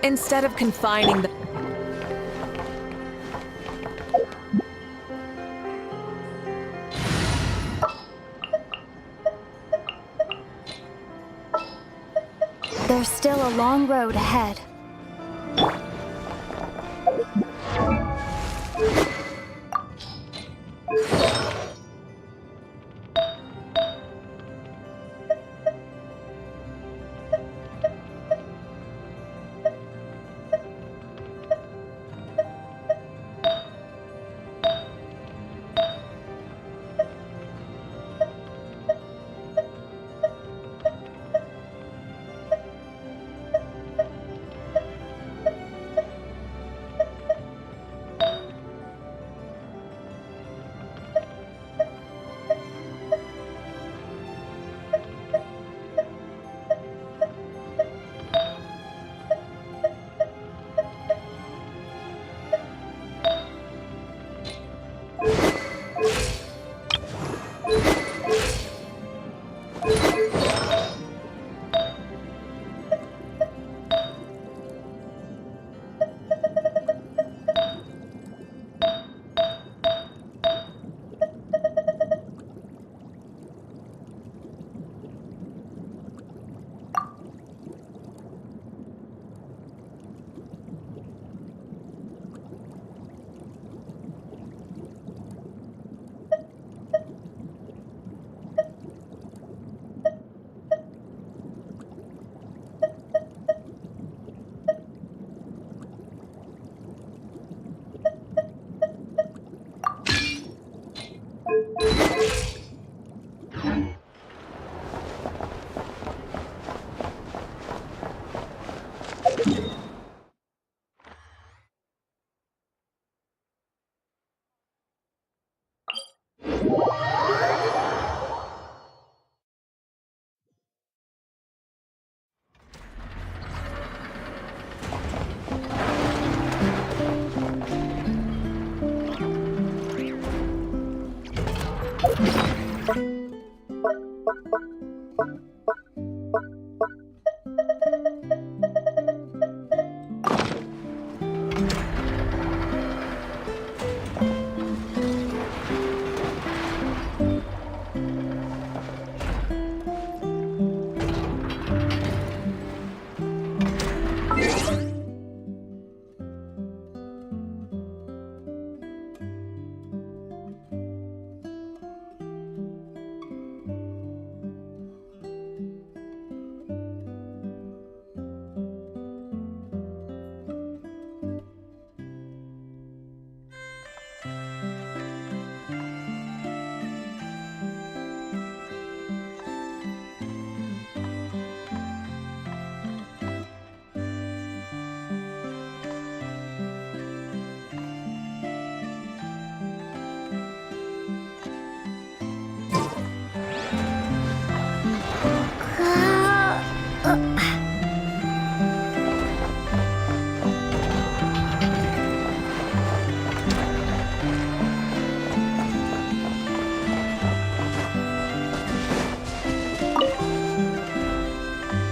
Instead of confining the... There's still a long road ahead.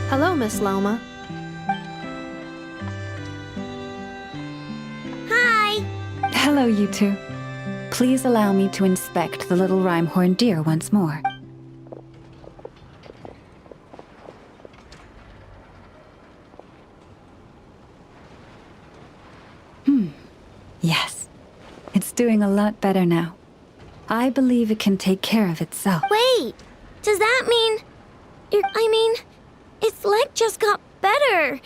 Hello, Miss Loma. Hi! Hello, you two. Please allow me to inspect the little rhyme-horned deer once more. Yes. It's doing a lot better now. I believe it can take care of itself. Wait! Does that mean... its leg just got better.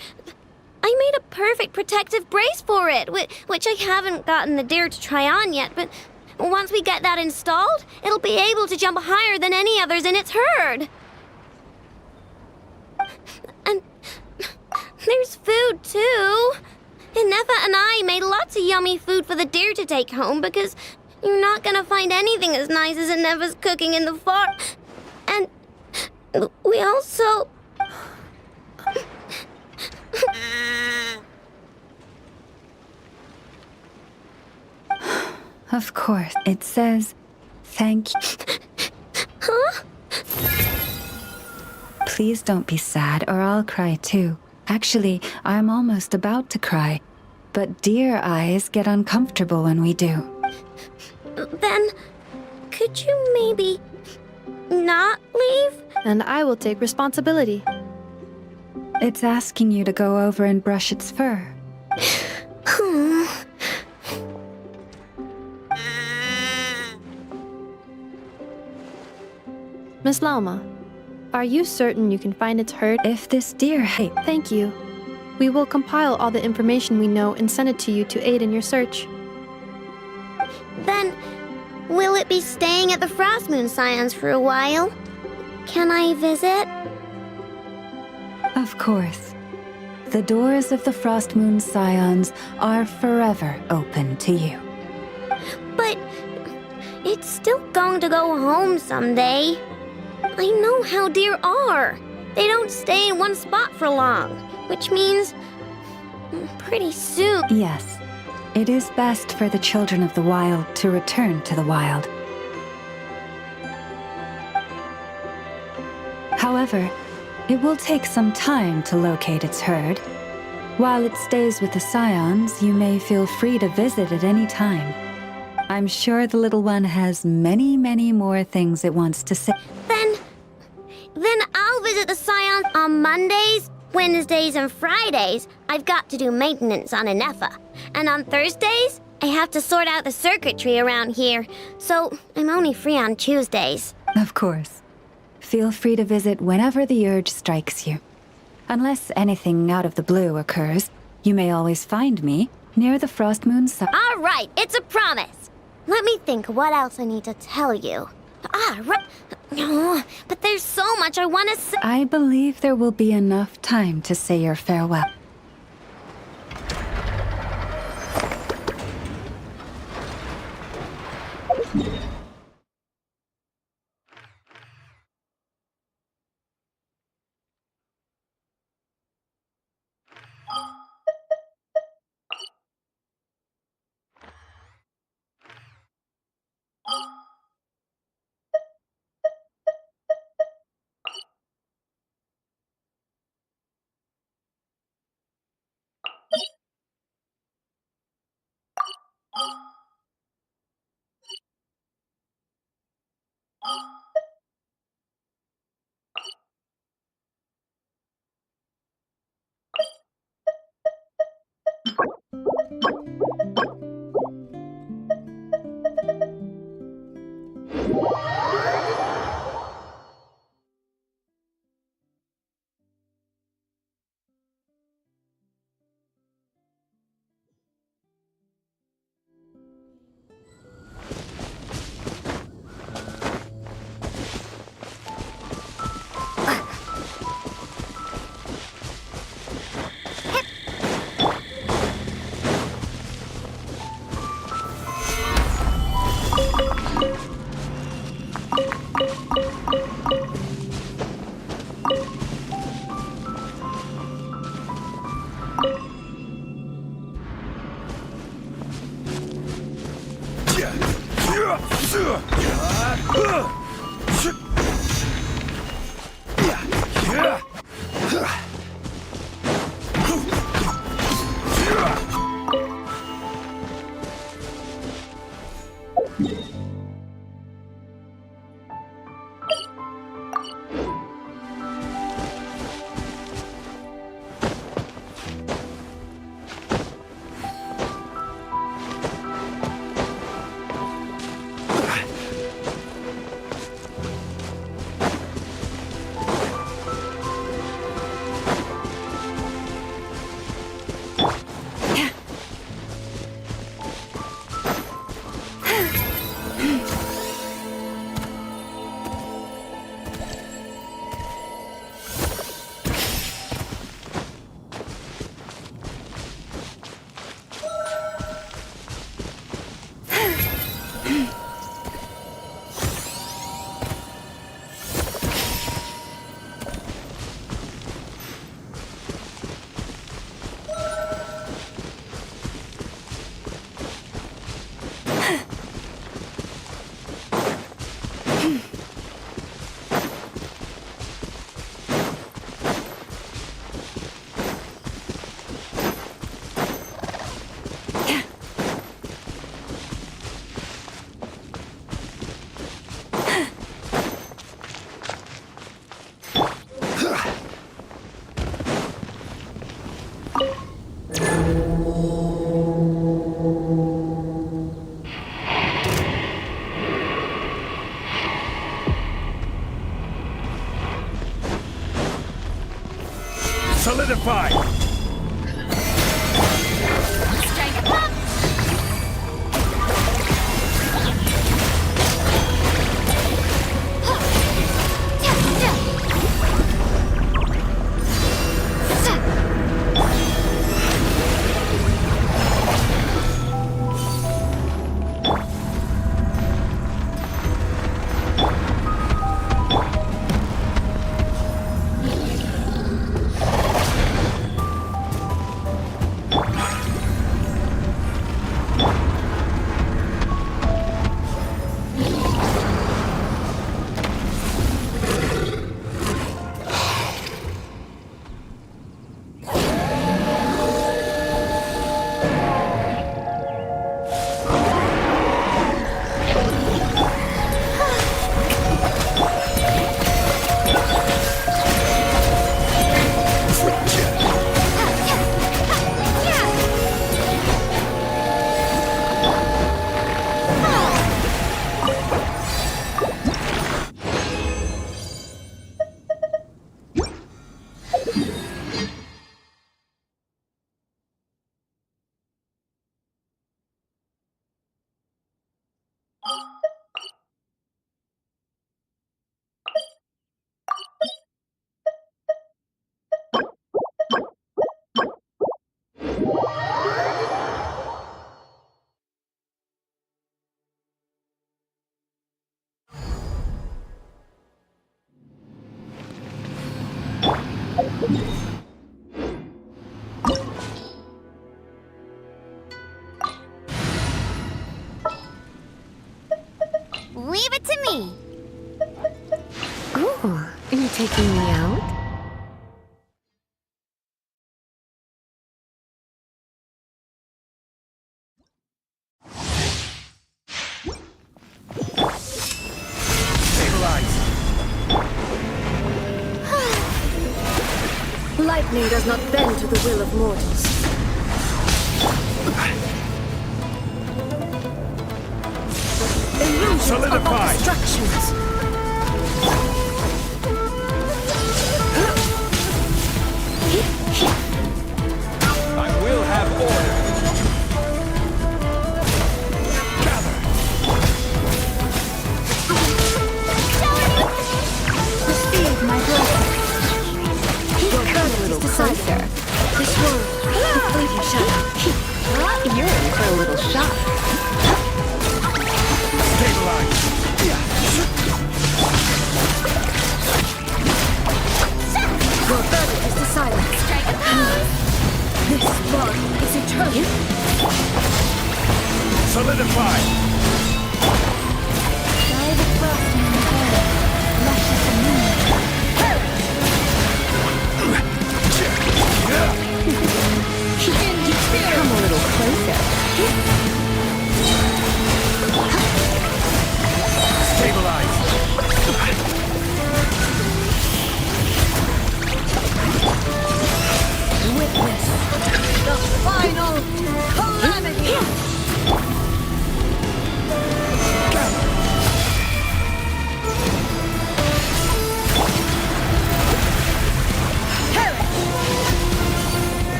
I made a perfect protective brace for it, which I haven't gotten the deer to try on yet, but once we get that installed, it'll be able to jump higher than any others in its herd. And there's food, too. Nefa and I made lots of yummy food for the deer to take home because you're not gonna find anything as nice as Nefa's cooking in the farm. And we also... Of course. It says, thank you. Huh? Please don't be sad, or I'll cry too. Actually, I'm almost about to cry. But deer eyes get uncomfortable when we do. Then, could you maybe not leave? And I will take responsibility. It's asking you to go over and brush its fur. Miss Loma, are you certain you can find its herd? If this deer Thank you. We will compile all the information we know and send it to you to aid in your search. Then, will it be staying at the Frost Moon Scions for a while? Can I visit? Of course. The doors of the Frost Moon Scions are forever open to you. But it's still going to go home someday. I know how deer are. They don't stay in one spot for long, which means pretty soon. Yes, it is best for the children of the wild to return to the wild. However, it will take some time to locate its herd. While it stays with the Scions, you may feel free to visit at any time. I'm sure the little one has many, many more things it wants to say. Then I'll visit the Scions on Mondays, Wednesdays, and Fridays. I've got to do maintenance on Nefa. And on Thursdays, I have to sort out the circuitry around here. So I'm only free on Tuesdays. Of course. Feel free to visit whenever the urge strikes you. Unless anything out of the blue occurs, you may always find me near the Frost Moon All right, it's a promise. Let me think what else I need to tell you. Right. Oh, but there's so much I want to say. I believe there will be enough time to say your farewell. Solidify! Strike up! Leave it to me. Ooh, are you taking me out? Stabilize! Lightning does not bend to the will of mortals. Illusions Solidify! of destructions. I will have order! Gather! Receive my blessing. Your verdict is decided. This world, the fleeting shadow. You're in for a little shock. Stabilize!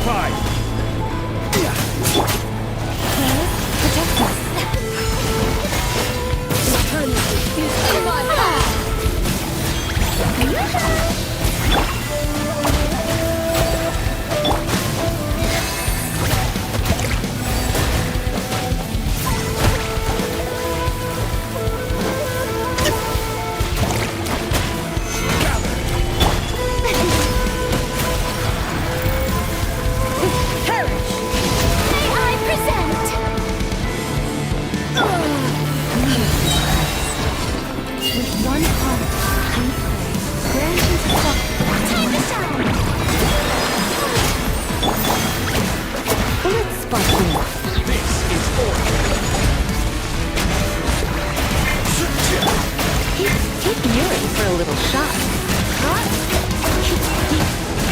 Solidified! Protect us. Come on. May I present? With one heart, we pray. Grant us luck. Time to shine! Let's sparkle. This is order! Keep nearing for a little shot.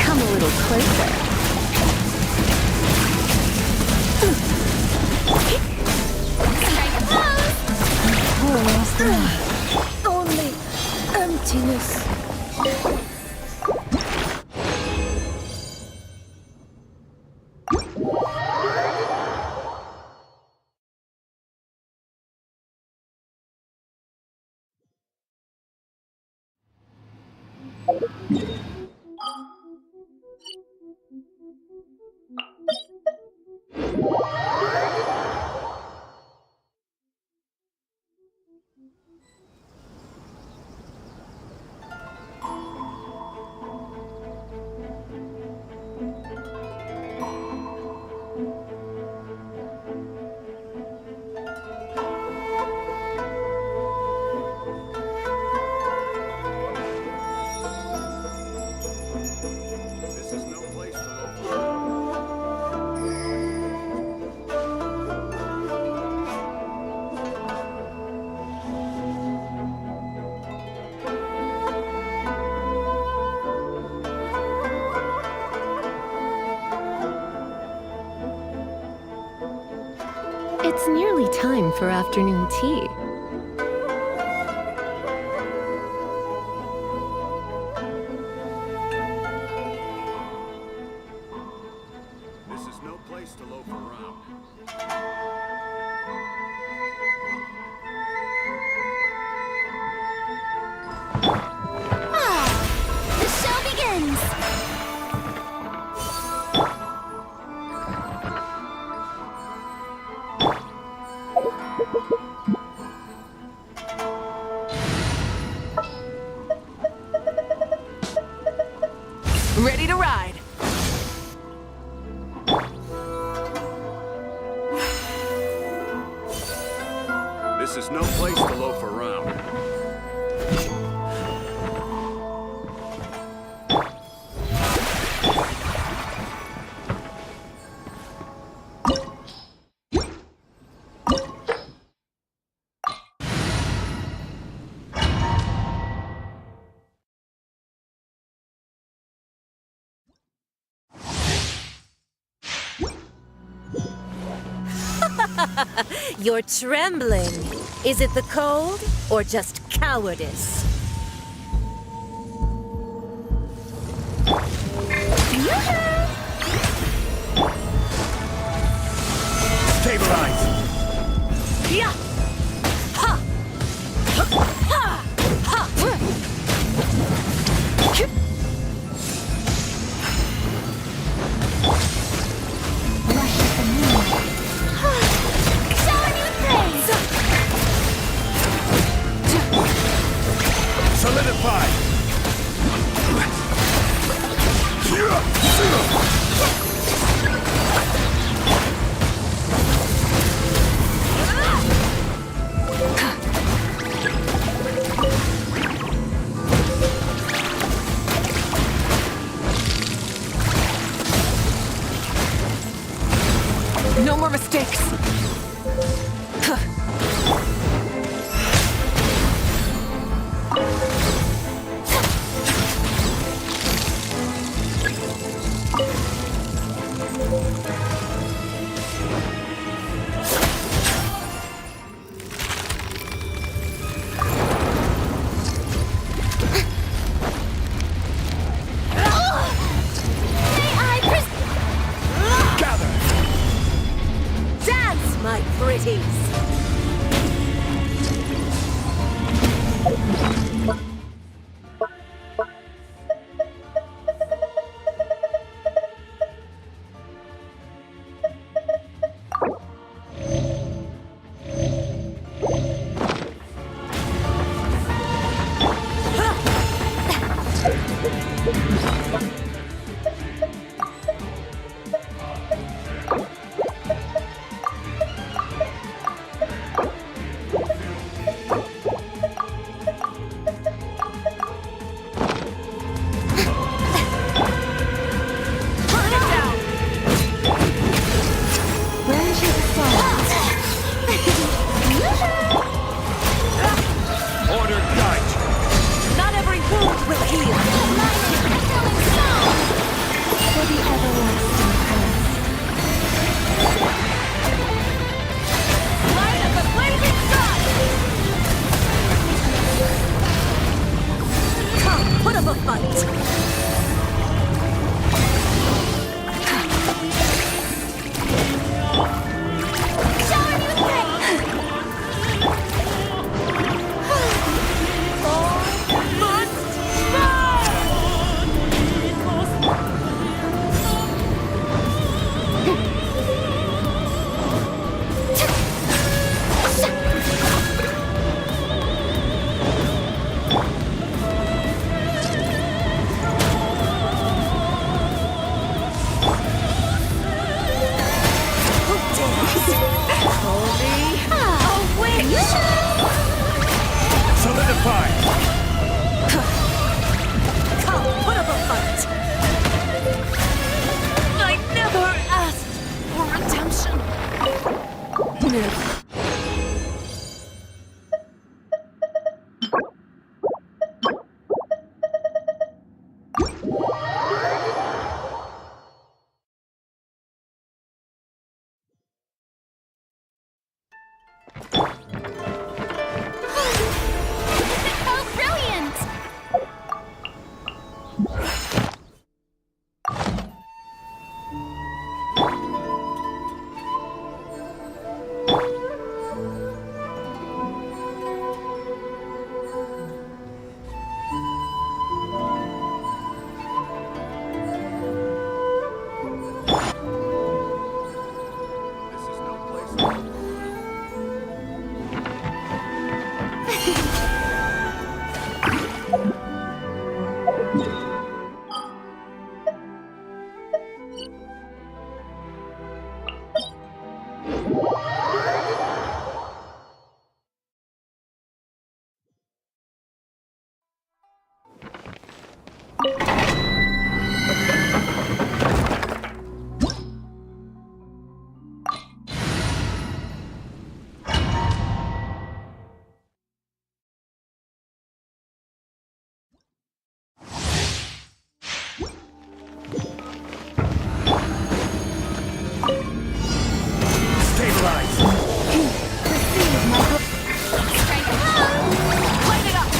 Come a little closer. Only emptiness. This is no place to look. It's nearly time for afternoon tea. This is no place to loaf around. The show begins! Ready to ride. This is no place to loaf around. You're trembling. Is it the cold or just cowardice? Stabilize! Yeah! Ha! Ha! Ha! Shower me with praise! Solidify! No more mistakes. May I my pretties. Order guide. Not every wound will heal. For the everlasting past. Light of the blazing sun! Come, put up a fight. Solidify. Come, put up a fight. I never asked for redemption. Oh, brilliant! This is no place to loaf around. Stabilize. Light it up!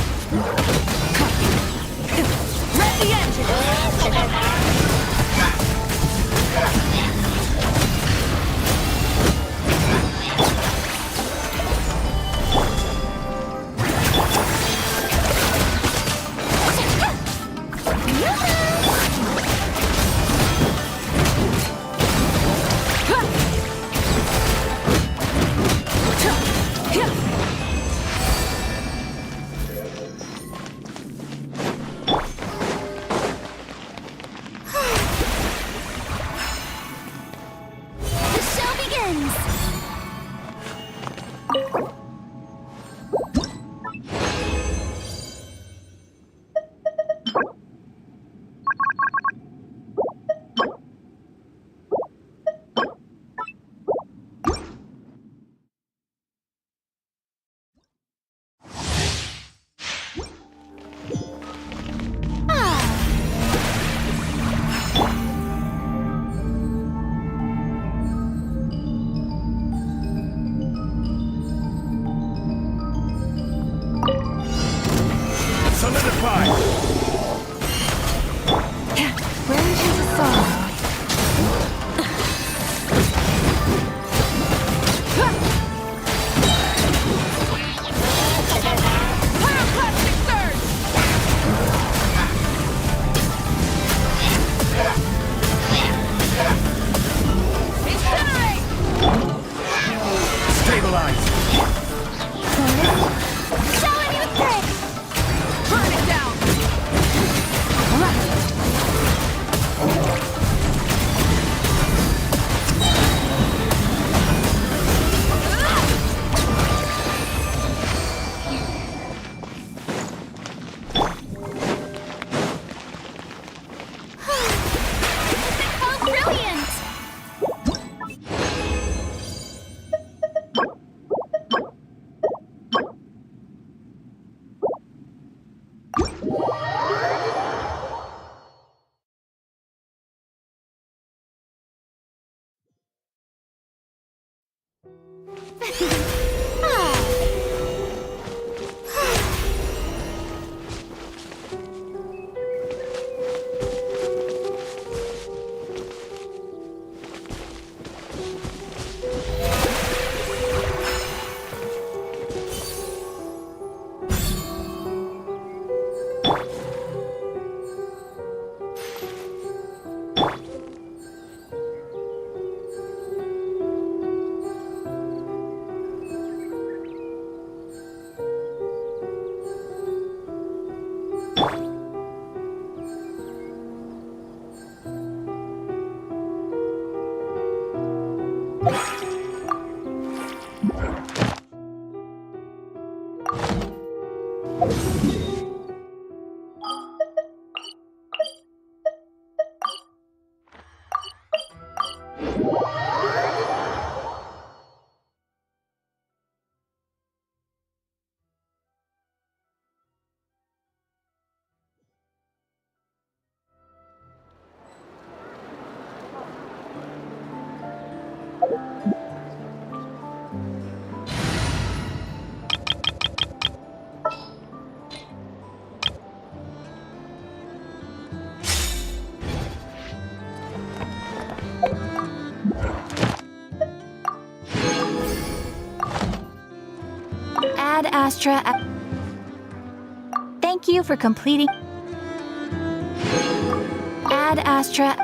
Rev the engine! The show begins! Solidify. Branches of sorrow. Ad Astra. Thank you for completing. Ad Astra.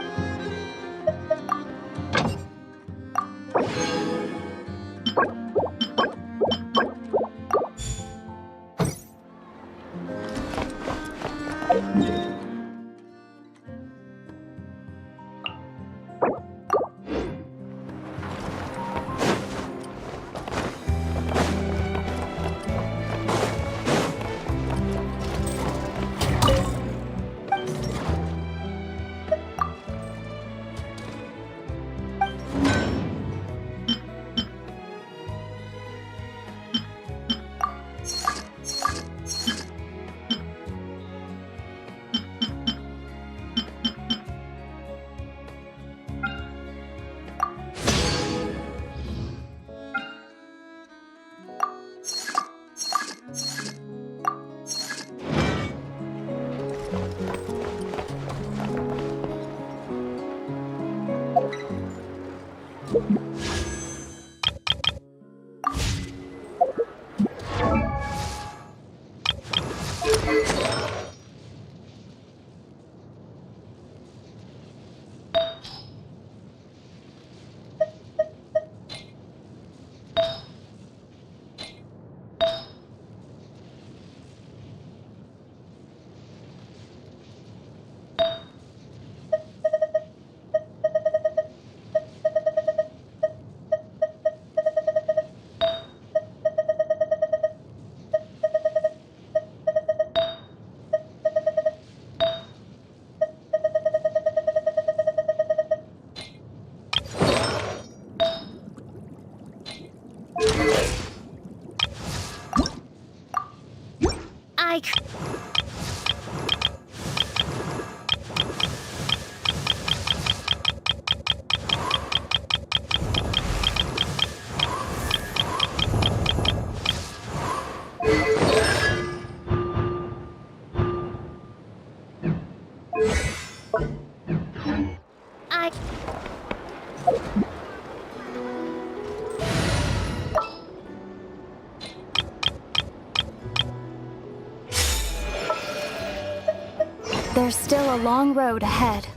There's still a long road ahead.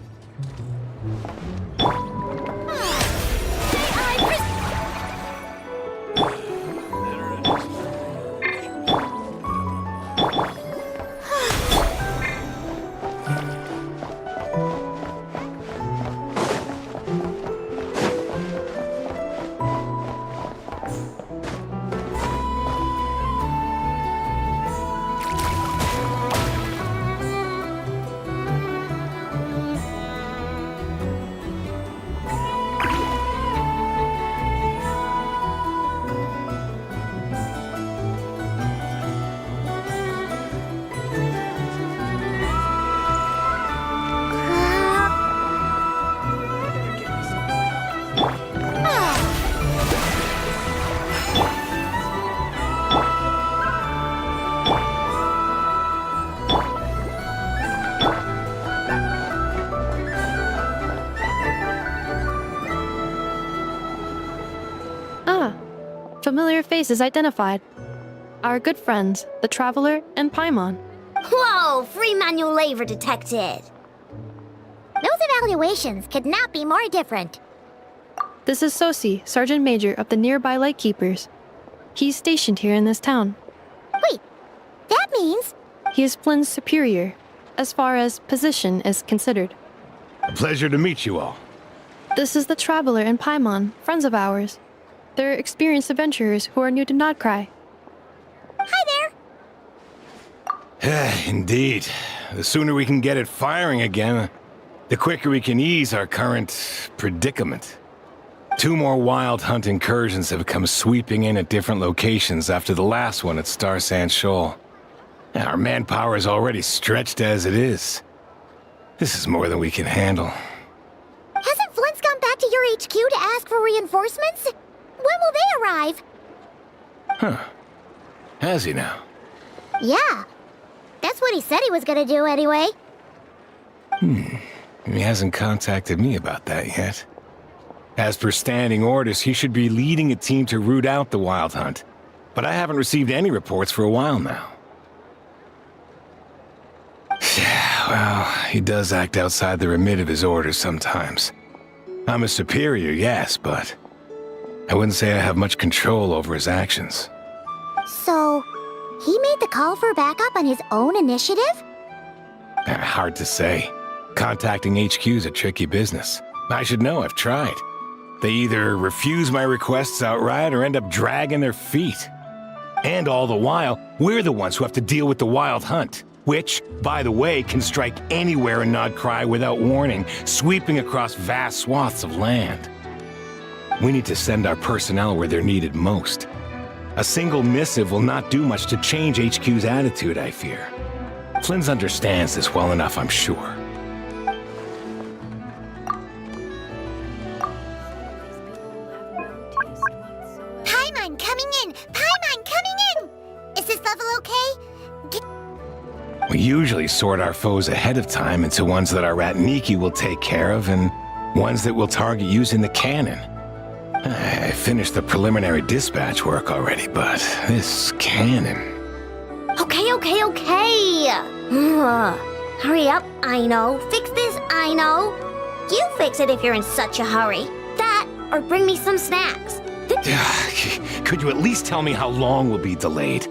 Familiar faces identified. Our good friends, the Traveler and Paimon. Whoa, free manual labor detected. Those evaluations could not be more different. This is Sosi, Sergeant Major of the nearby Lightkeepers. He's stationed here in this town. Wait, that means... He is Flynn's superior, as far as position is considered. A pleasure to meet you all. This is the Traveler and Paimon, friends of ours. They're experienced adventurers who are new to Nodcry. Hi there! Indeed. The sooner we can get it firing again, the quicker we can ease our current predicament. 2 more wild hunt incursions have come sweeping in at different locations after the last one at Star Sand Shoal. Our manpower is already stretched as it is. This is more than we can handle. Hasn't Flint's gone back to your HQ to ask for reinforcements? When will they arrive? Huh. Has he now? Yeah. That's what he said he was gonna do anyway. He hasn't contacted me about that yet. As per standing orders, he should be leading a team to root out the wild hunt. But I haven't received any reports for a while now. Well, he does act outside the remit of his orders sometimes. I'm a superior, yes, but I wouldn't say I have much control over his actions. So, he made the call for backup on his own initiative? Hard to say. Contacting HQ is a tricky business. I should know, I've tried. They either refuse my requests outright or end up dragging their feet. And all the while, we're the ones who have to deal with the wild hunt, which, by the way, can strike anywhere in Nodcry without warning, sweeping across vast swaths of land. We need to send our personnel where they're needed most. A single missive will not do much to change HQ's attitude, I fear. Flynn's understands this well enough, I'm sure. Paimon coming in! Paimon coming in! Is this level okay? We usually sort our foes ahead of time into ones that our Ratniki will take care of and ones that we'll target using the cannon. I finished the preliminary dispatch work already, but this cannon... Okay. Hurry up, I know. Fix this, I know. You fix it if you're in such a hurry. That, or bring me some snacks. Could you at least tell me how long we'll be delayed?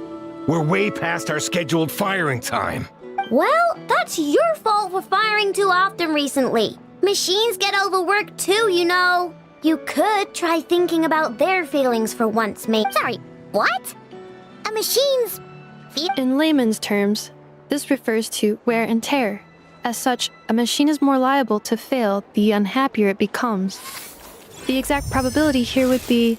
We're way past our scheduled firing time. Well, that's your fault for firing too often recently. Machines get overworked too, you know. You could try thinking about their feelings for once, mate. Sorry, what? A machine's... In layman's terms, this refers to wear and tear. As such, a machine is more liable to fail the unhappier it becomes. The exact probability here would be...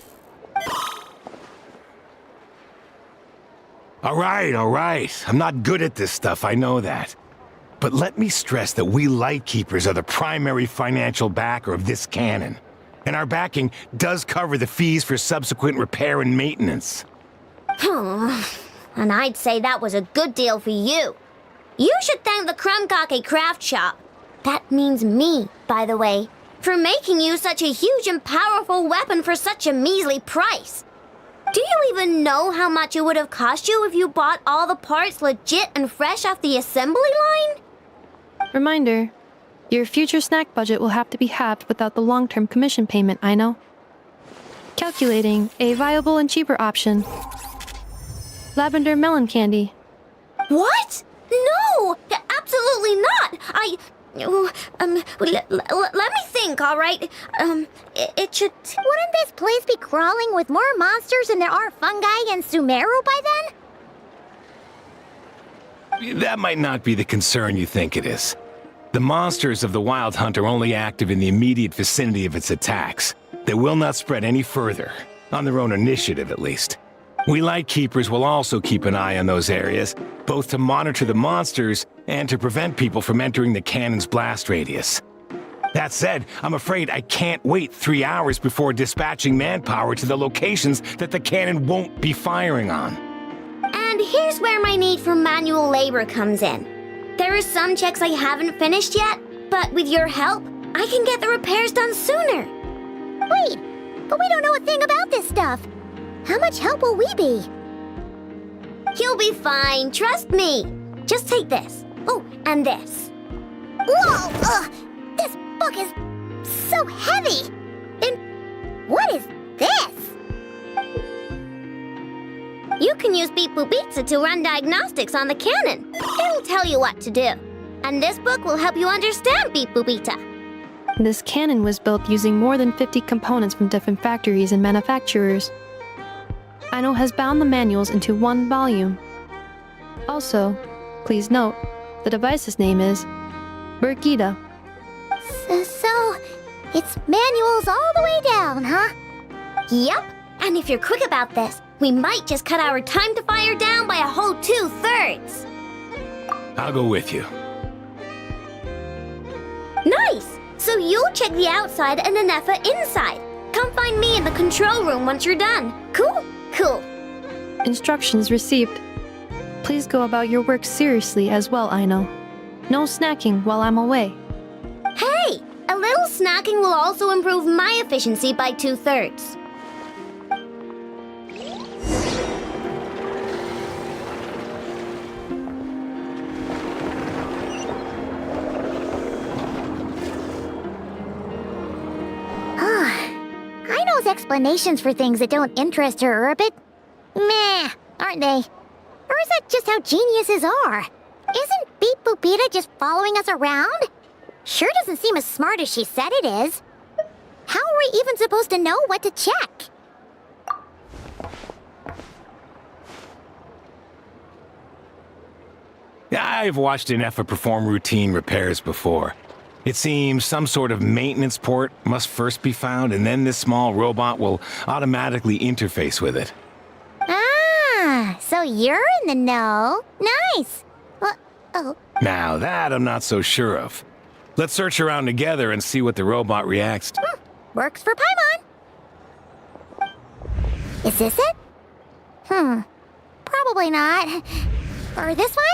All right. I'm not good at this stuff, I know that. But let me stress that we Lightkeepers are the primary financial backer of this cannon. And our backing does cover the fees for subsequent repair and maintenance. And I'd say that was a good deal for you. You should thank the Krumkake craft shop. That means me, by the way, for making you such a huge and powerful weapon for such a measly price. Do you even know how much it would have cost you if you bought all the parts legit and fresh off the assembly line? Reminder, your future snack budget will have to be halved without the long-term commission payment, I know. Calculating a viable and cheaper option. Lavender melon candy. What? No! Absolutely not! Let me think, all right? It should... Wouldn't this place be crawling with more monsters than there are fungi and Sumeru by then? That might not be the concern you think it is. The monsters of the Wild Hunt are only active in the immediate vicinity of its attacks. They will not spread any further, on their own initiative at least. We Lightkeepers will also keep an eye on those areas, both to monitor the monsters and to prevent people from entering the cannon's blast radius. That said, I'm afraid I can't wait 3 hours before dispatching manpower to the locations that the cannon won't be firing on. And here's where my need for manual labor comes in. There are some checks I haven't finished yet, but with your help, I can get the repairs done sooner. Wait, but we don't know a thing about this stuff. How much help will we be? You'll be fine, trust me. Just take this. Oh, and this. Whoa! This book is so heavy! And what is this? You can use Beep Boop Pizza to run diagnostics on the cannon. It'll tell you what to do. And this book will help you understand Beep Boop Pizza. This cannon was built using more than 50 components from different factories and manufacturers. Aino has bound the manuals into one volume. Also, please note, the device's name is Birgitta. So, it's manuals all the way down, huh? Yep. And if you're quick about this, we might just cut our time to fire down by a whole 2/3. I'll go with you. Nice! So you'll check the outside and Anefa inside. Come find me in the control room once you're done. Cool? Cool. Instructions received. Please go about your work seriously as well, Aino. No snacking while I'm away. Hey! A little snacking will also improve my efficiency by 2/3. Aino's explanations for things that don't interest her are a bit meh, aren't they? Or is that just how geniuses are? Isn't Beep Boopita just following us around? Sure doesn't seem as smart as she said it is. How are we even supposed to know what to check? I've watched Anefa perform routine repairs before. It seems some sort of maintenance port must first be found, and then this small robot will automatically interface with it. Ah, so you're in the know. Nice. Oh, Now that I'm not so sure of. Let's search around together and see what the robot reacts to. works for Paimon. Is this it? Probably not. Or this one?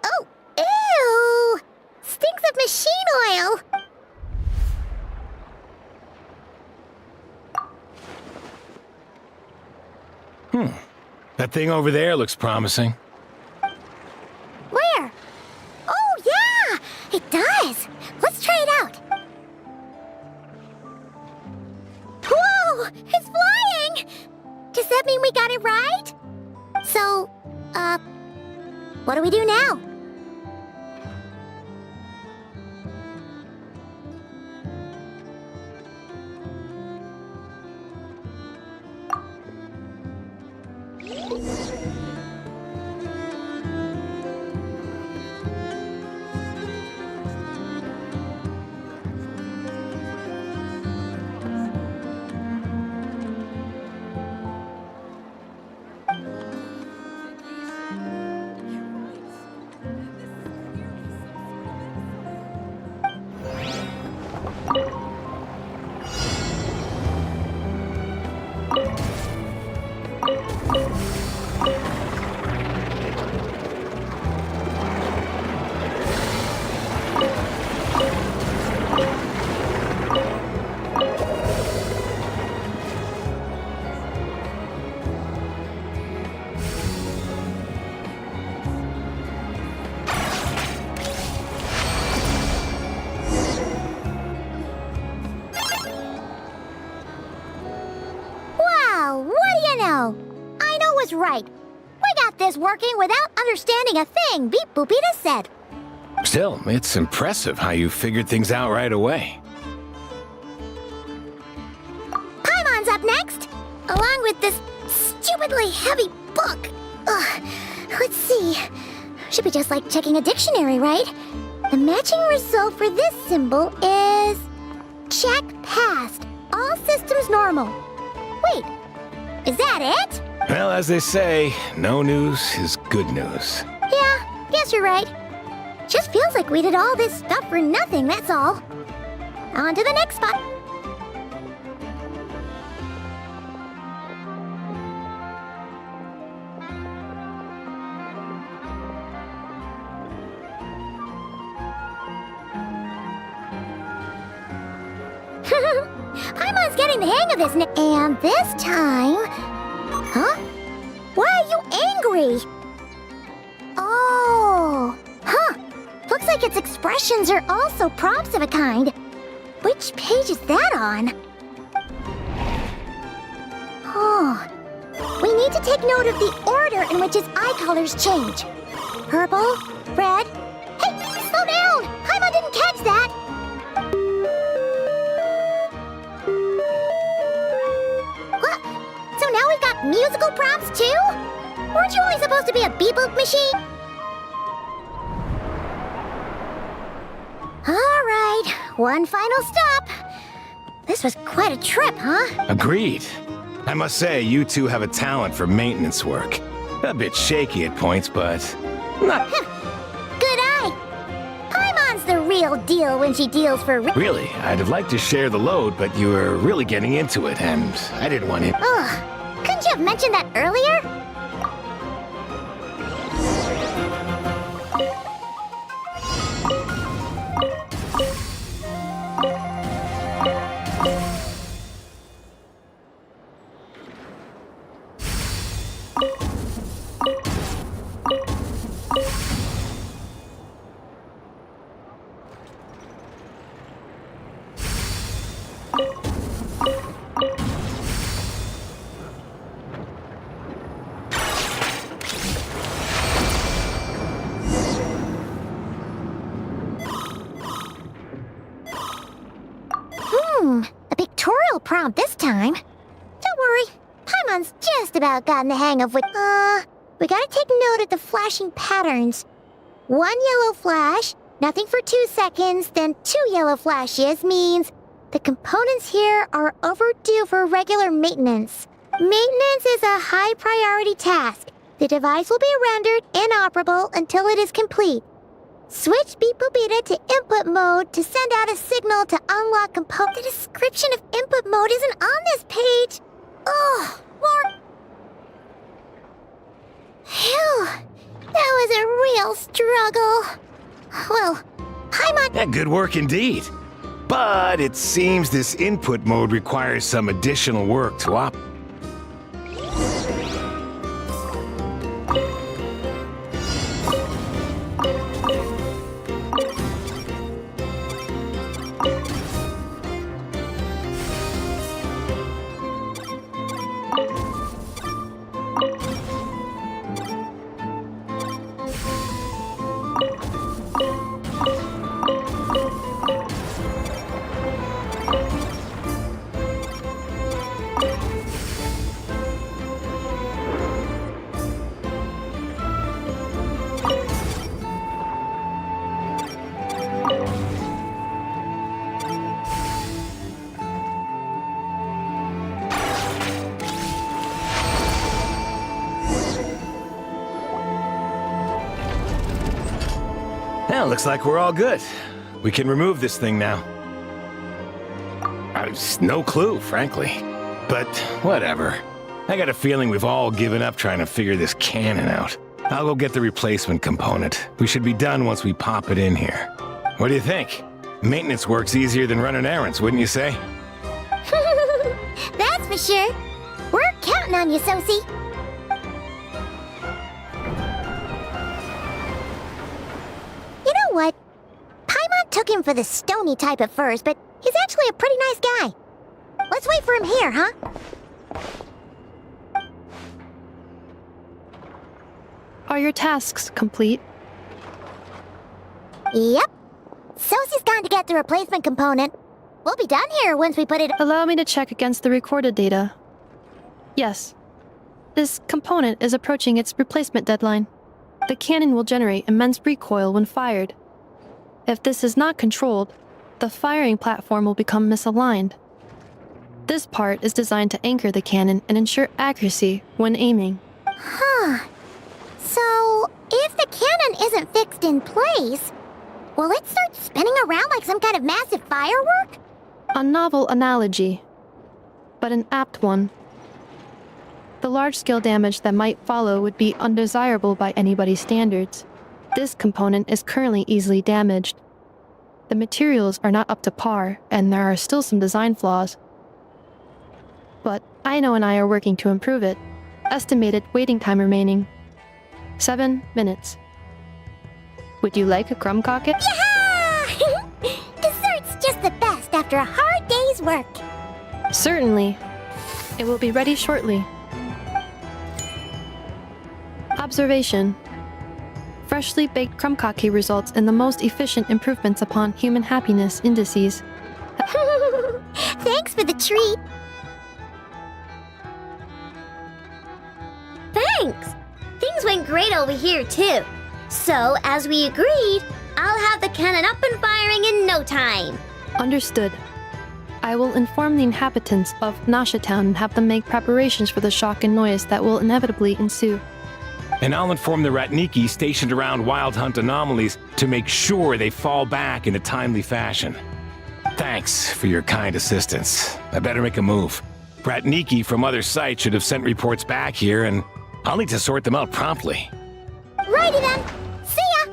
Oh, ew! Stinks of machine oil! That thing over there looks promising. Where? Oh, yeah! It does! Let's try it out. Whoa! It's flying! Does that mean we got it right? So, what do we do now? Aino was right. We got this working without understanding a thing Beep Boopita said. Still, it's impressive how you figured things out right away. Paimon's up next, along with this stupidly heavy book. Ugh. Let's see. Should be just like checking a dictionary, right? The matching result for this symbol is... check passed. All systems normal. Wait, is that it? Well, as they say, no news is good news. Yeah, guess you're right. Just feels like we did all this stuff for nothing, that's all. On to the next spot. Paimon's getting the hang of this now. And this time... Huh? Why are you angry? Oh, huh. Looks like its expressions are also prompts of a kind. Which page is that on? Oh, we need to take note of the order in which his eye colors change. Purple, red. Hey, slow down! Paimon didn't catch that! What? So now we've got musical prompts too? Weren't you always supposed to be a beep-boop machine? Alright, one final stop. This was quite a trip, huh? Agreed. I must say, you two have a talent for maintenance work. A bit shaky at points, but not Good eye! Paimon's the real deal when she deals for really. I'd have liked to share the load, but you were really getting into it, and I didn't want it. Ugh, couldn't you have mentioned that earlier? A pictorial prompt this time. Don't worry, Paimon's just about gotten the hang of what. We gotta take note of the flashing patterns. One yellow flash, nothing for 2 seconds, then 2 yellow flashes means the components here are overdue for regular maintenance. Maintenance is a high priority task. The device will be rendered inoperable until it is complete. Switch Beep Boopita to input mode to send out a signal to unlock component. The description of input mode isn't on this page. Oh, more. Phew, that was a real struggle. Well, Paimon. Yeah, good work indeed. But it seems this input mode requires some additional work to operate. Well, looks like we're all good. We can remove this thing now. I've no clue, frankly. But whatever. I got a feeling we've all given up trying to figure this cannon out. I'll go get the replacement component. We should be done once we pop it in here. What do you think? Maintenance work's easier than running errands, wouldn't you say? That's for sure. We're counting on you, Sosie. You know what? Paimon took him for the stony type at first, but he's actually a pretty nice guy. Let's wait for him here, huh? Are your tasks complete? Yep. Sosie's gone to get the replacement component. We'll be done here once we put it. Allow me to check against the recorded data. Yes. This component is approaching its replacement deadline. The cannon will generate immense recoil when fired. If this is not controlled, the firing platform will become misaligned. This part is designed to anchor the cannon and ensure accuracy when aiming. Huh. So, if the cannon isn't fixed in place, will it start spinning around like some kind of massive firework? A novel analogy, but an apt one. The large-scale damage that might follow would be undesirable by anybody's standards. This component is currently easily damaged. The materials are not up to par, and there are still some design flaws. But Aino and I are working to improve it. Estimated waiting time remaining 7 minutes. Would you like a crumb cocket? Yeah! Dessert's just the best after a hard day's work. Certainly. It will be ready shortly. Observation. Freshly baked crumb cocky results in the most efficient improvements upon human happiness indices. Thanks for the treat. Thanks! Things went great over here, too. So, as we agreed, I'll have the cannon up and firing in no time. Understood. I will inform the inhabitants of Nasha Town and have them make preparations for the shock and noise that will inevitably ensue. And I'll inform the Ratniki stationed around Wild Hunt anomalies to make sure they fall back in a timely fashion. Thanks for your kind assistance. I better make a move. Ratniki from other sites should have sent reports back here, and I'll need to sort them out promptly. Righty then. See ya!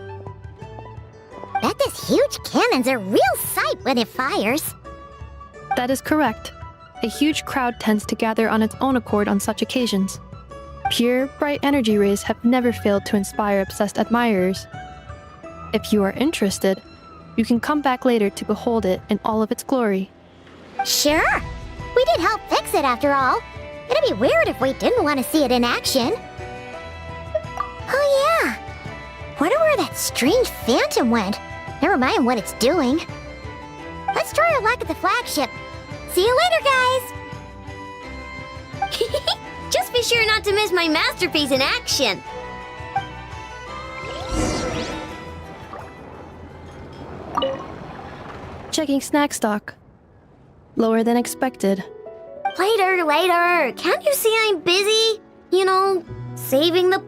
Bet this huge cannon's a real sight when it fires. That is correct. A huge crowd tends to gather on its own accord on such occasions. Pure, bright energy rays have never failed to inspire obsessed admirers. If you are interested, you can come back later to behold it in all of its glory. Sure. We did help fix it after all. It'd be weird if we didn't want to see it in action. Oh yeah. Wonder where that strange phantom went. Never mind what it's doing. Let's try our luck at the flagship. See you later, guys! Just be sure not to miss my masterpiece in action. Checking snack stock. Lower than expected. Later. Can't you see I'm busy? You know, saving the...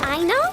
I know.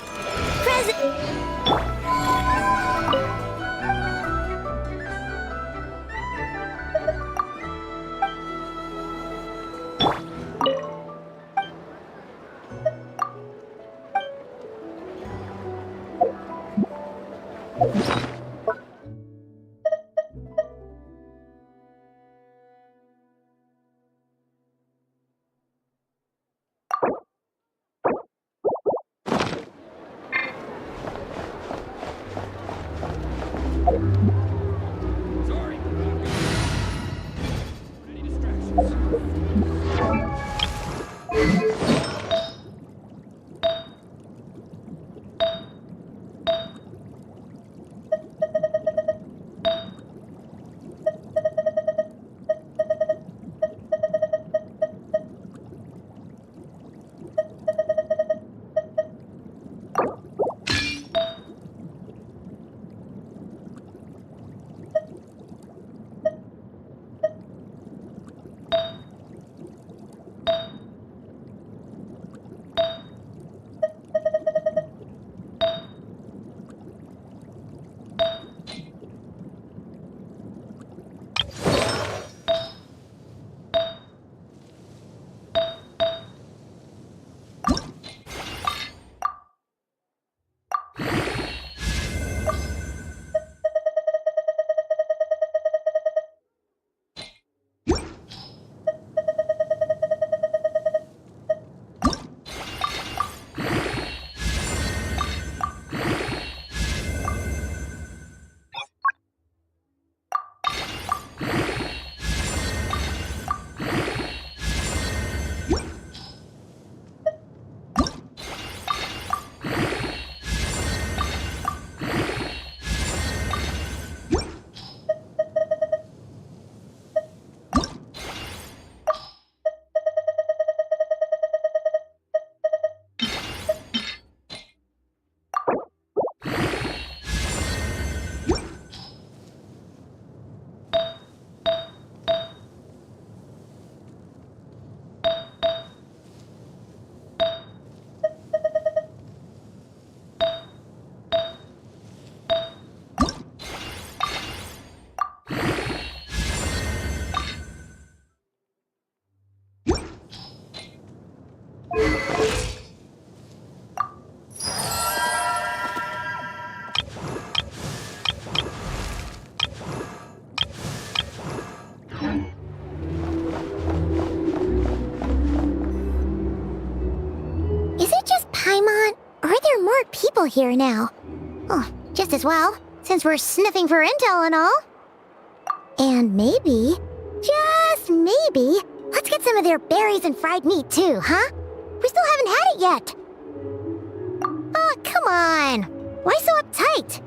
more people here now. Oh, just as well, since we're sniffing for intel and all. And maybe, just maybe, let's get some of their berries and fried meat too, huh? We still haven't had it yet. Oh, come on. Why so uptight?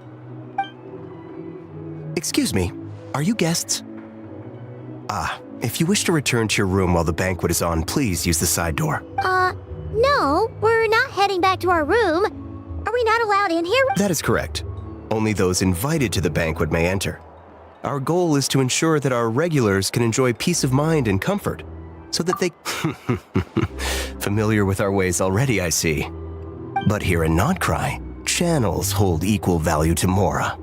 Excuse me, are you guests? If you wish to return to your room while the banquet is on, please use the side door. No, we're not heading back to our room. Are we not allowed in here? That is correct. Only those invited to the banquet may enter. Our goal is to ensure that our regulars can enjoy peace of mind and comfort, so that they... Familiar with our ways already, I see. But here in Notcry, channels hold equal value to Mora.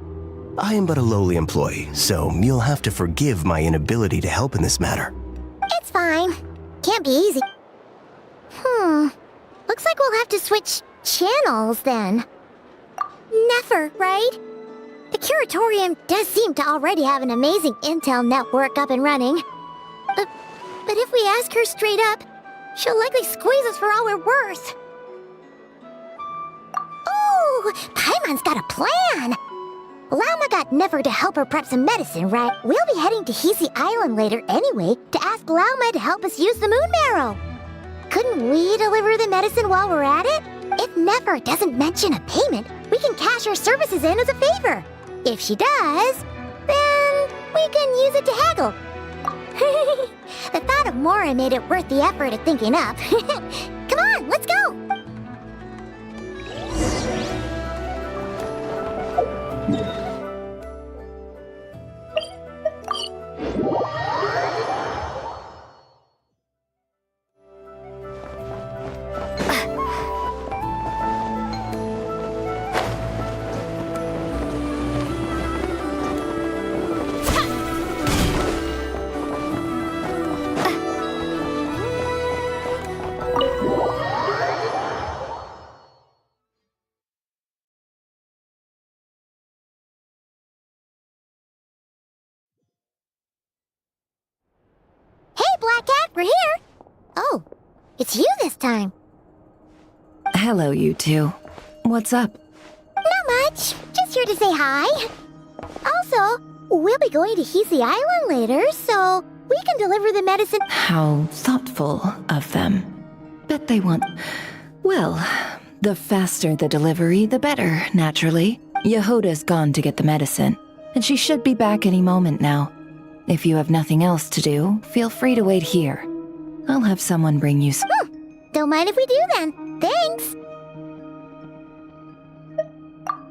I am but a lowly employee, so you'll have to forgive my inability to help in this matter. It's fine. Can't be easy. Looks like we'll have to switch channels then. Never, right? The Curatorium does seem to already have an amazing intel network up and running. But if we ask her straight up, she'll likely squeeze us for all we're worth. Ooh, Paimon's got a plan! Lauma got Never to help her prep some medicine, right? We'll be heading to Hisi Island later anyway to ask Lauma to help us use the moon marrow. Couldn't we deliver the medicine while we're at it? If Never doesn't mention a payment, we can cash our services in as a favor. If she does, then we can use it to haggle. The thought of Mora made it worth the effort of thinking up. Come on, let's go! Black Cat, we're here! Oh, it's you this time. Hello, you two. What's up? Not much. Just here to say hi. Also, we'll be going to Hisi Island later, so we can deliver the medicine. How thoughtful of them. Bet they want... Well, the faster the delivery, the better, naturally. Yehoda's gone to get the medicine, and she should be back any moment now. If you have nothing else to do, feel free to wait here. I'll have someone bring you some... Don't mind if we do then. Thanks.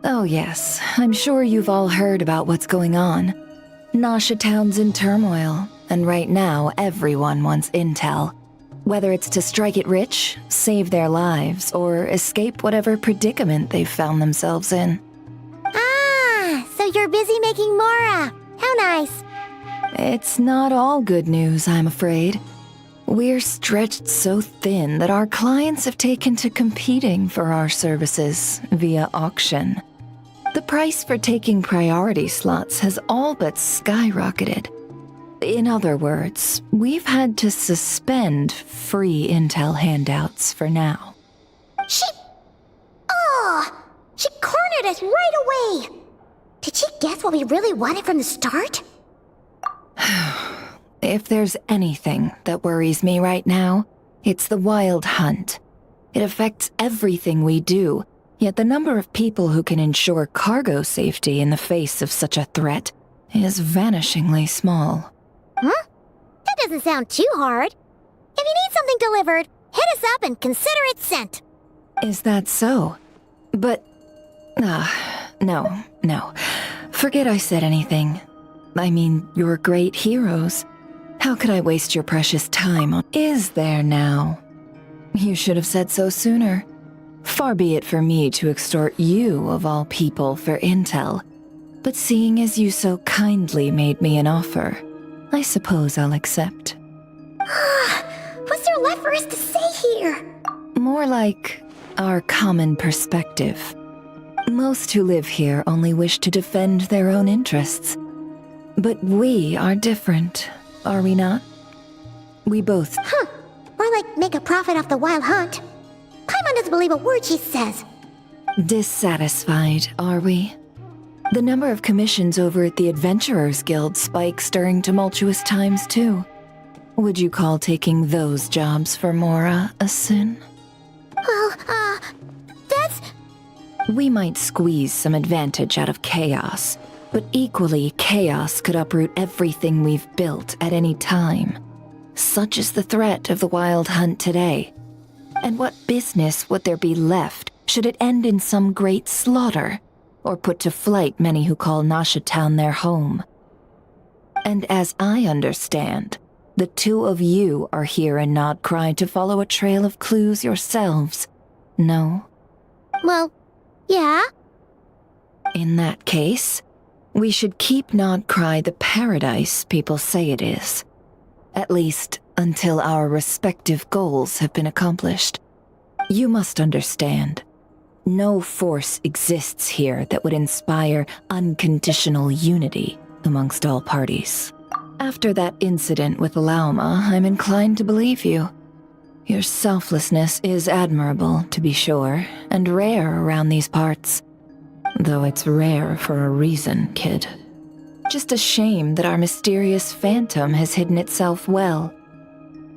Oh yes, I'm sure you've all heard about what's going on. Nasha Town's in turmoil, and right now everyone wants intel. Whether it's to strike it rich, save their lives, or escape whatever predicament they've found themselves in. Ah, so you're busy making Mora. How nice. It's not all good news, I'm afraid. We're stretched so thin that our clients have taken to competing for our services via auction. The price for taking priority slots has all but skyrocketed. In other words, we've had to suspend free intel handouts for now. She cornered us right away! Did she guess what we really wanted from the start? If there's anything that worries me right now, it's the wild hunt. It affects everything we do, yet the number of people who can ensure cargo safety in the face of such a threat is vanishingly small. Huh? That doesn't sound too hard. If you need something delivered, hit us up and consider it sent. Is that so? But... No. Forget I said anything. I mean, you're great heroes. How could I waste your precious time on... Is there now? You should have said so sooner. Far be it for me to extort you, of all people, for intel. But seeing as you so kindly made me an offer, I suppose I'll accept. What's there left for us to say here? More like our common perspective. Most who live here only wish to defend their own interests. But we are different, are we not? We both... More like make a profit off the wild hunt. Paimon doesn't believe a word she says. Dissatisfied, are we? The number of commissions over at the Adventurers Guild spikes during tumultuous times, too. Would you call taking those jobs for Mora a sin? Well, that's... We might squeeze some advantage out of chaos, but equally, chaos could uproot everything we've built at any time. Such is the threat of the Wild Hunt today. And what business would there be left should it end in some great slaughter, or put to flight many who call Nasha Town their home? And as I understand, the two of you are here in Nodcry to follow a trail of clues yourselves, no? Well, yeah. In that case, we should keep Nodcry the paradise people say it is. At least, until our respective goals have been accomplished. You must understand, no force exists here that would inspire unconditional unity amongst all parties. After that incident with Lauma, I'm inclined to believe you. Your selflessness is admirable, to be sure, and rare around these parts. Though it's rare for a reason, kid. Just a shame that our mysterious phantom has hidden itself well.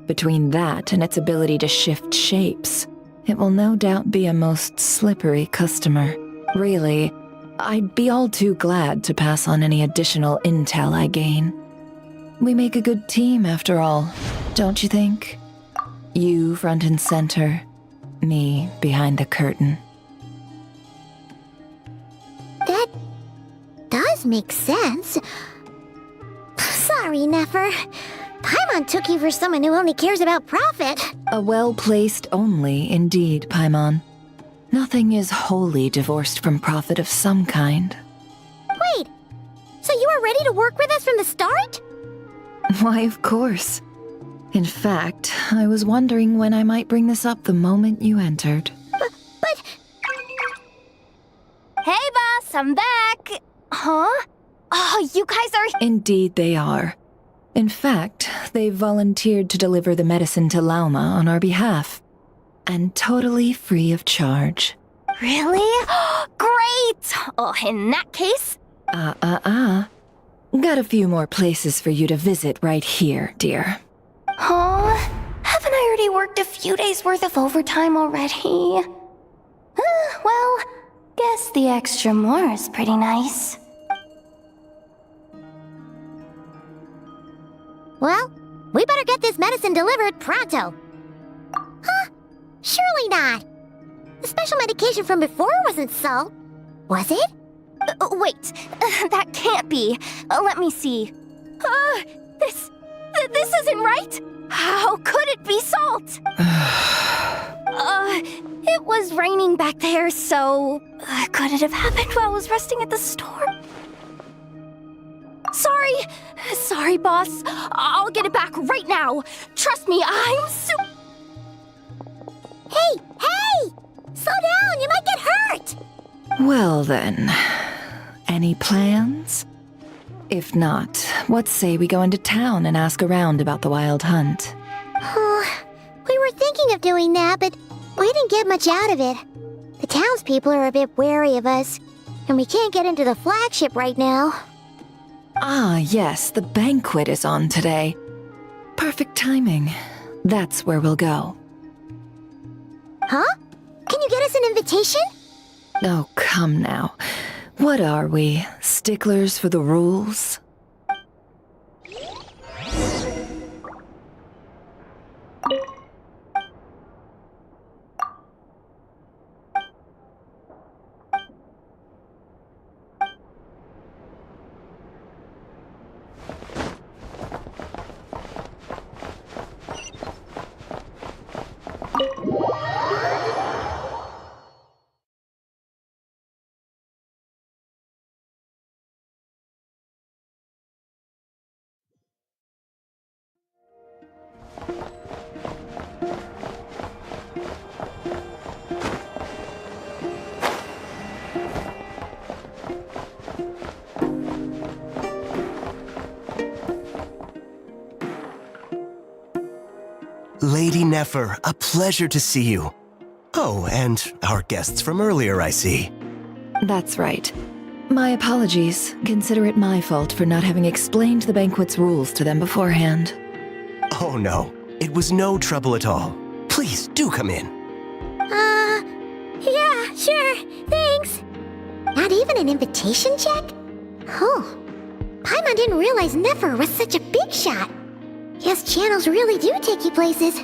Between that and its ability to shift shapes, it will no doubt be a most slippery customer. Really, I'd be all too glad to pass on any additional intel I gain. We make a good team, after all, don't you think? You front and center, me behind the curtain. That does make sense. Sorry, Nefer. Paimon took you for someone who only cares about profit. A well-placed only, indeed, Paimon. Nothing is wholly divorced from profit of some kind. Wait, so you were ready to work with us from the start? Why, of course. In fact, I was wondering when I might bring this up the moment you entered. But... Hey, boss, I'm back. Huh? Oh, you guys are... Indeed they are. In fact, they've volunteered to deliver the medicine to Lauma on our behalf. And totally free of charge. Really? Great! Oh, in that case... Got a few more places for you to visit right here, dear. Huh? Haven't I already worked a few days' worth of overtime already? Well, guess the extra more is pretty nice. Well, we better get this medicine delivered pronto. Huh? Surely not. The special medication from before wasn't salt, was it? Wait, that can't be. Let me see. This isn't right. How could it be salt? It was raining back there, so could it have happened while I was resting at the store? Sorry, boss. I'll get it back right now. Trust me, I'm Hey! Slow down, you might get hurt! Well then, any plans? If not, what say we go into town and ask around about the Wild Hunt? We were thinking of doing that, but we didn't get much out of it. The townspeople are a bit wary of us, and we can't get into the flagship right now. Ah, yes, the banquet is on today. Perfect timing. That's where we'll go. Huh? Can you get us an invitation? Oh, come now. What are we, sticklers for the rules? Lady Nefer, a pleasure to see you. Oh, and our guests from earlier, I see. That's right. My apologies. Consider it my fault for not having explained the banquet's rules to them beforehand. Oh no, it was no trouble at all. Please do come in. Yeah, sure, thanks. Not even an invitation check? Oh, Paimon didn't realize Nefer was such a big shot. Yes, channels really do take you places.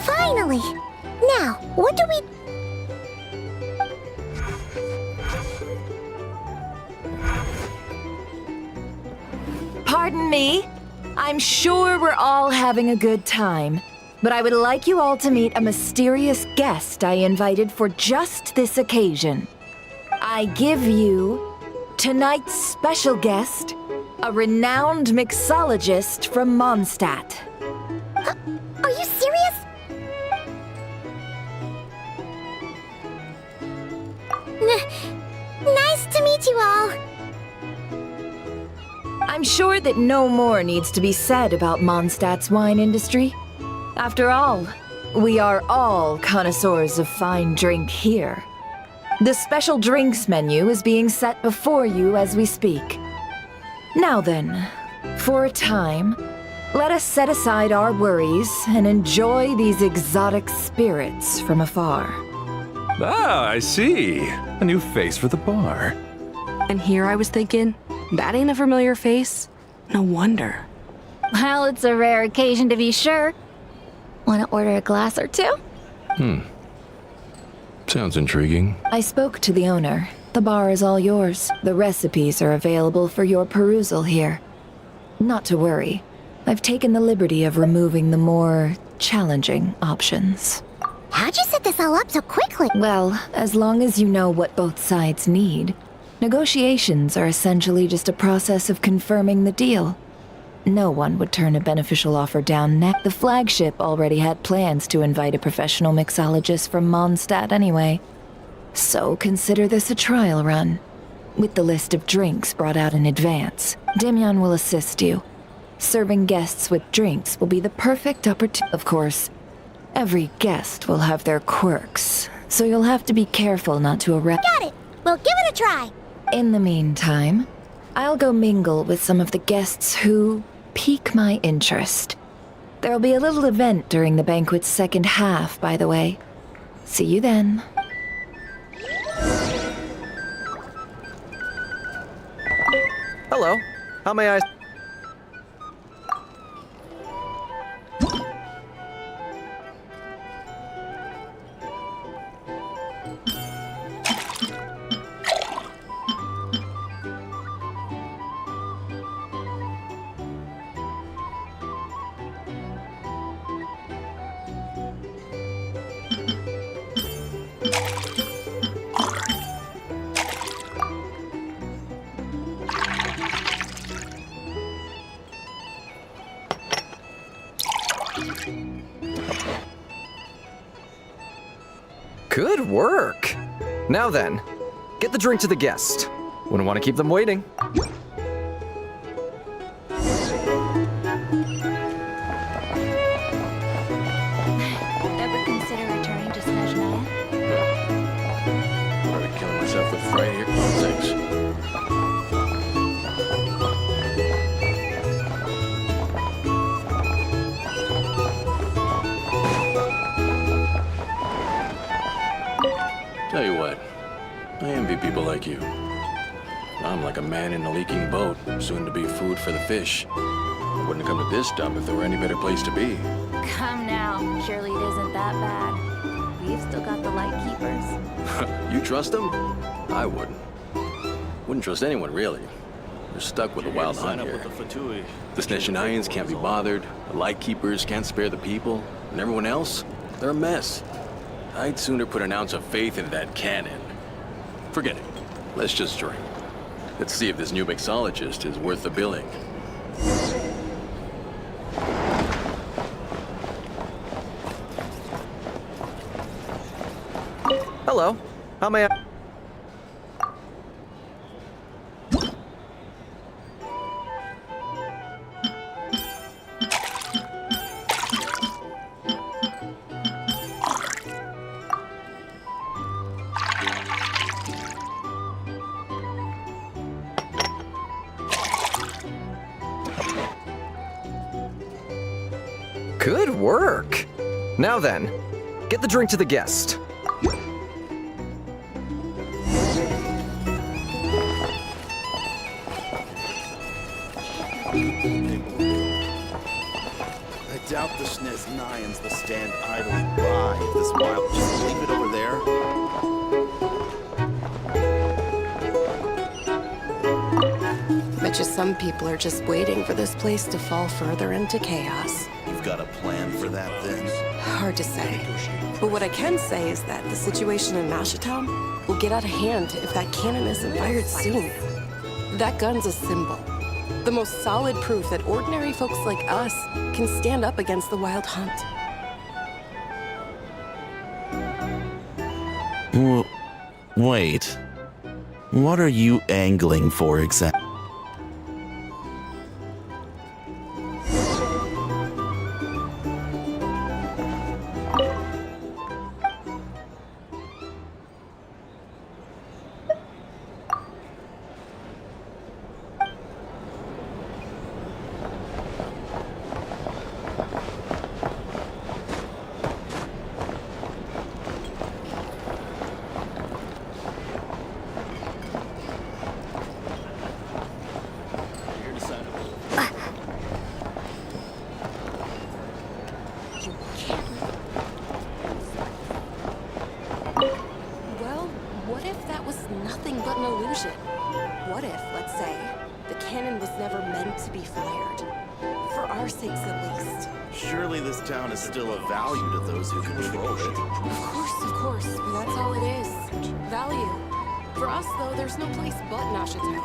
Finally! Now, what do we... Pardon me? I'm sure we're all having a good time, but I would like you all to meet a mysterious guest I invited for just this occasion. I give you tonight's special guest, a renowned mixologist from Mondstadt. Are you serious? Nice to meet you all. I'm sure that no more needs to be said about Mondstadt's wine industry. After all, we are all connoisseurs of fine drink here. The special drinks menu is being set before you as we speak. Now then, for a time, let us set aside our worries and enjoy these exotic spirits from afar. Ah, I see. A new face for the bar. And here I was thinking, that ain't a familiar face. No wonder. Well, it's a rare occasion to be sure. Want to order a glass or two? Sounds intriguing. I spoke to the owner. The bar is all yours. The recipes are available for your perusal here. Not to worry. I've taken the liberty of removing the more challenging options. How'd you set this all up so quickly? Well, as long as you know what both sides need, negotiations are essentially just a process of confirming the deal. No one would turn a beneficial offer down next. The flagship already had plans to invite a professional mixologist from Mondstadt anyway. So consider this a trial run. With the list of drinks brought out in advance, Demyon will assist you. Serving guests with drinks will be the perfect opportunity. Of course, every guest will have their quirks, so you'll have to be careful not to arrest. Got it! We'll give it a try! In the meantime, I'll go mingle with some of the guests who pique my interest. There'll be a little event during the banquet's second half, by the way. See you then. Hello. How may I... Good work! Now then, get the drink to the guest. Wouldn't want to keep them waiting. Ever consider returning to Snezhnaya? Probably killing myself with fright here. Oh, thanks. Tell you what, I envy people like you. I'm like a man in a leaking boat, soon to be food for the fish. I wouldn't have come to this dump if there were any better place to be. Come now, surely it isn't that bad. We've still got the light keepers. You trust them? I wouldn't. Wouldn't trust anyone, really. They're stuck with a wild hunt here. The Snezhnayans can't be bothered, the Lightkeepers can't spare the people, and everyone else, they're a mess. I'd sooner put an ounce of faith into that cannon. Forget it. Let's just drink. Let's see if this new mixologist is worth the billing. Hello. How may I... Good work. Now then, get the drink to the guest. I doubt the Sneznians will stand idly by if this wild... Just leave it over there. Bet you some people are just waiting for this place to fall further into chaos. You've got a plan for that, then? Hard to say. But what I can say is that the situation in Nashitown will get out of hand if that cannon isn't fired soon. That gun's a symbol. The most solid proof that ordinary folks like us can stand up against the wild hunt. Wait. What are you angling for exactly? Well, what if that was nothing but an illusion? What if, let's say, the cannon was never meant to be fired? For our sakes, at least. Surely this town is still of value to those who control it. Of course, but that's all it is. Value. For us, though, there's no place but Nashitown.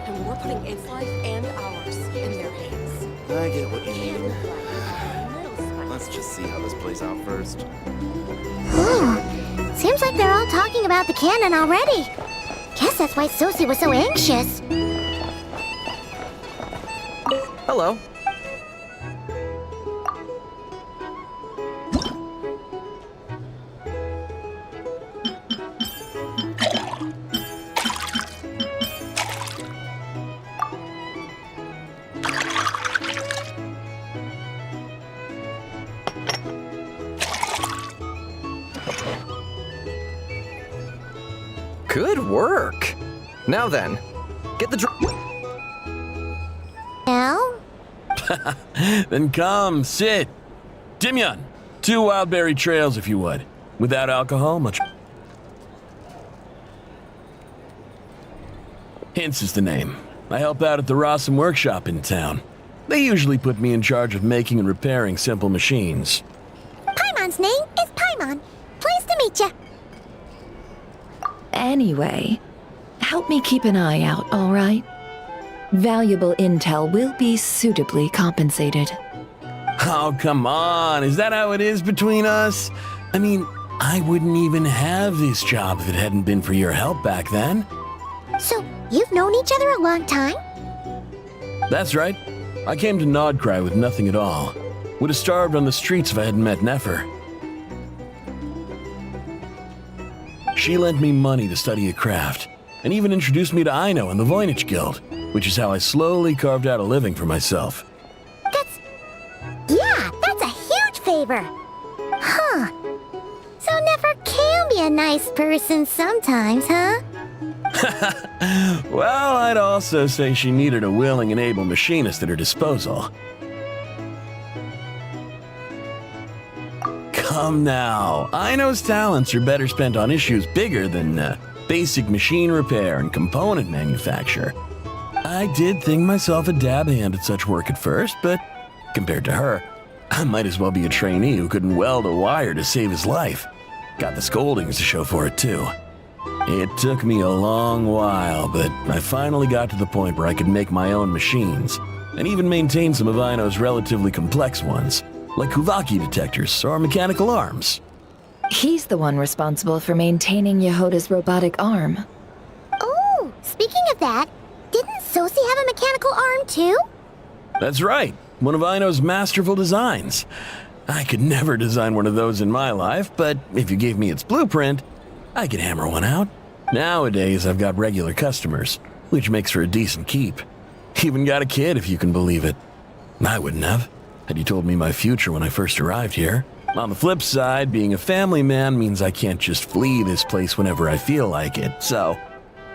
And we're putting its life and ours in their hands. I get what you mean. Let's just see how this plays out first. Seems like they're all talking about the cannon already. Guess that's why Sosie was so anxious. Hello. Good work. Now then, get the Al? Then come, sit. Dimyon, 2 wildberry trails if you would. Without alcohol, much... Hints is the name. I help out at the Rossum workshop in town. They usually put me in charge of making and repairing simple machines. Paimon's name is Paimon. Pleased to meet ya. Anyway, help me keep an eye out, all right? Valuable intel will be suitably compensated. Oh, come on. Is that how it is between us? I mean, I wouldn't even have this job if it hadn't been for your help back then. So, you've known each other a long time? That's right. I came to Nodcry with nothing at all. Would have starved on the streets if I hadn't met Nefer. She lent me money to study a craft, and even introduced me to Aino and the Voynich Guild, which is how I slowly carved out a living for myself. That's a huge favor. Huh. So Nefer can be a nice person sometimes, huh? Well, I'd also say she needed a willing and able machinist at her disposal. Come now, Aino's talents are better spent on issues bigger than basic machine repair and component manufacture. I did think myself a dab hand at such work at first, but compared to her, I might as well be a trainee who couldn't weld a wire to save his life. Got the scoldings to show for it, too. It took me a long while, but I finally got to the point where I could make my own machines, and even maintain some of Aino's relatively complex ones, like Kuvaki detectors or mechanical arms. He's the one responsible for maintaining Yehoda's robotic arm. Oh, speaking of that, didn't Sosi have a mechanical arm too? That's right, one of Aino's masterful designs. I could never design one of those in my life, but if you gave me its blueprint, I could hammer one out. Nowadays, I've got regular customers, which makes for a decent keep. Even got a kid, if you can believe it. I wouldn't have, had you told me my future when I first arrived here. On the flip side, being a family man means I can't just flee this place whenever I feel like it, so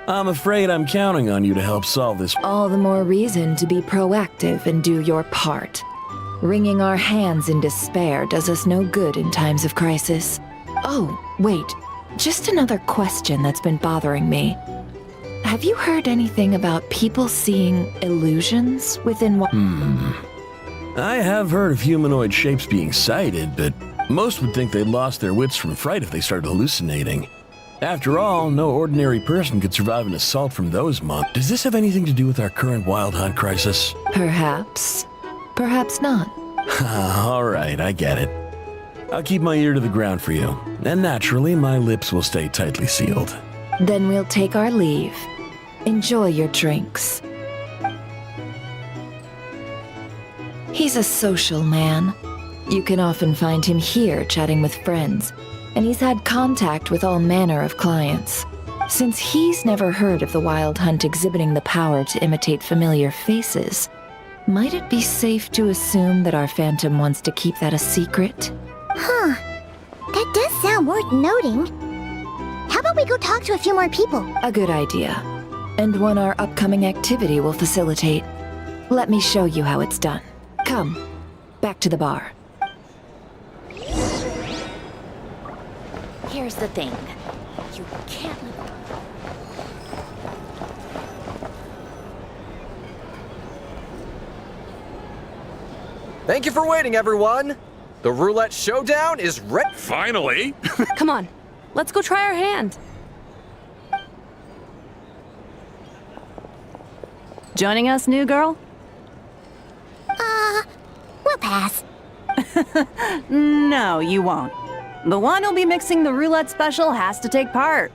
I'm afraid I'm counting on you to help solve this. All the more reason to be proactive and do your part. Wringing our hands in despair does us no good in times of crisis. Oh, wait. Just another question that's been bothering me. Have you heard anything about people seeing illusions within I have heard of humanoid shapes being sighted, but most would think they'd lost their wits from fright if they started hallucinating. After all, no ordinary person could survive an assault from those monsters. Does this have anything to do with our current wild hunt crisis? Perhaps. Perhaps not. All right, I get it. I'll keep my ear to the ground for you, and naturally, my lips will stay tightly sealed. Then we'll take our leave. Enjoy your drinks. He's a social man. You can often find him here chatting with friends, and he's had contact with all manner of clients. Since he's never heard of the Wild Hunt exhibiting the power to imitate familiar faces, might it be safe to assume that our Phantom wants to keep that a secret? Huh. That does sound worth noting. How about we go talk to a few more people? A good idea. And one our upcoming activity will facilitate. Let me show you how it's done. Come, back to the bar. Here's the thing. You can't... Thank you for waiting, everyone. The roulette showdown is ready. Finally! Come on, let's go try our hand. Joining us, new girl? We'll pass. No, you won't. The one who'll be mixing the roulette special has to take part.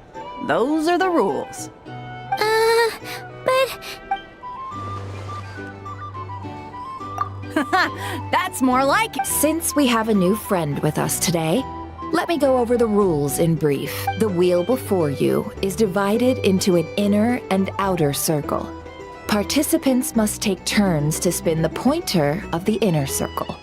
Those are the rules. But... That's more like it. Since we have a new friend with us today, let me go over the rules in brief. The wheel before you is divided into an inner and outer circle. Participants must take turns to spin the pointer of the inner circle.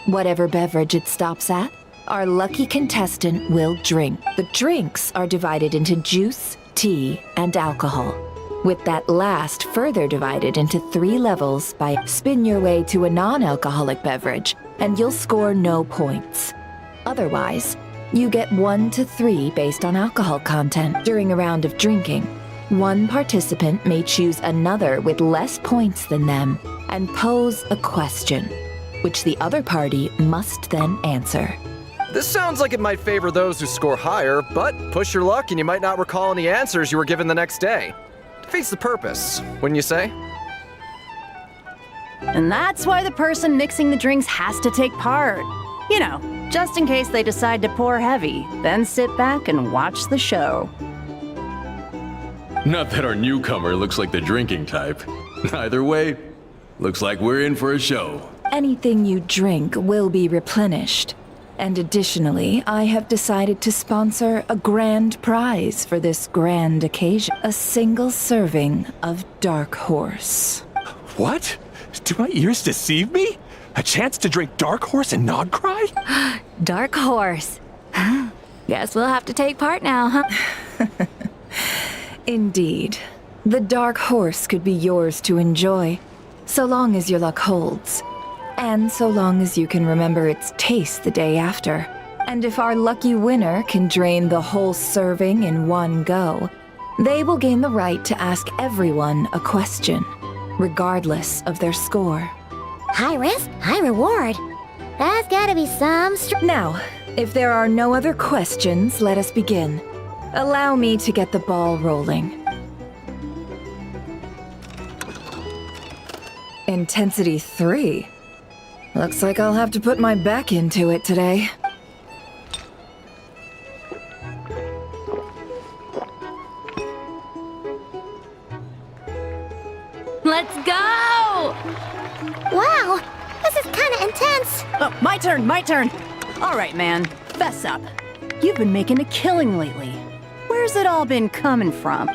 Whatever beverage it stops at, our lucky contestant will drink. The drinks are divided into juice, tea, and alcohol, with that last further divided into 3 levels by spin your way to a non-alcoholic beverage, and you'll score no points. Otherwise, you get 1 to 3 based on alcohol content. During a round of drinking, one participant may choose another with less points than them and pose a question, which the other party must then answer. This sounds like it might favor those who score higher, but push your luck and you might not recall any answers you were given the next day. Defeats the purpose, wouldn't you say? And that's why the person mixing the drinks has to take part. You know, just in case they decide to pour heavy, then sit back and watch the show. Not that our newcomer looks like the drinking type. Either way, looks like we're in for a show. Anything you drink will be replenished. And additionally, I have decided to sponsor a grand prize for this grand occasion. A single serving of Dark Horse. What? Do my ears deceive me? A chance to drink Dark Horse and not cry? Dark Horse. Guess we'll have to take part now, huh? Indeed. The Dark Horse could be yours to enjoy, so long as your luck holds. And so long as you can remember its taste the day after. And if our lucky winner can drain the whole serving in one go, they will gain the right to ask everyone a question, regardless of their score. High risk, high reward. That's gotta be some... Now, if there are no other questions, let us begin. Allow me to get the ball rolling. Intensity 3. Looks like I'll have to put my back into it today. Let's go! Wow, this is kind of intense. Oh, my turn. All right, man, fess up. You've been making a killing lately. Where's it all been coming from?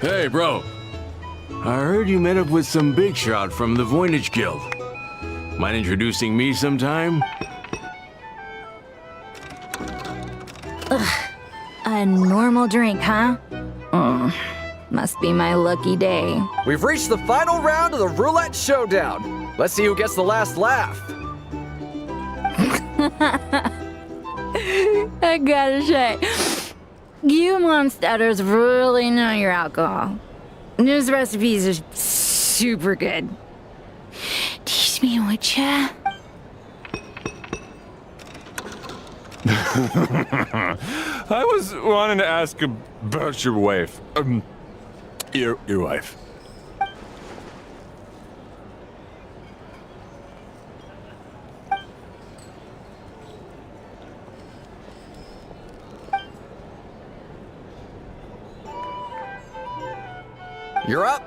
Hey, bro. I heard you met up with some big shot from the Voynich Guild. Mind introducing me sometime? A normal drink, huh? Must be my lucky day. We've reached the final round of the Roulette Showdown. Let's see who gets the last laugh. I gotta say, you monsters really know your alcohol. This recipes are super good. Teach me, would ya? I was wanting to ask about your wife. Your wife. You're up.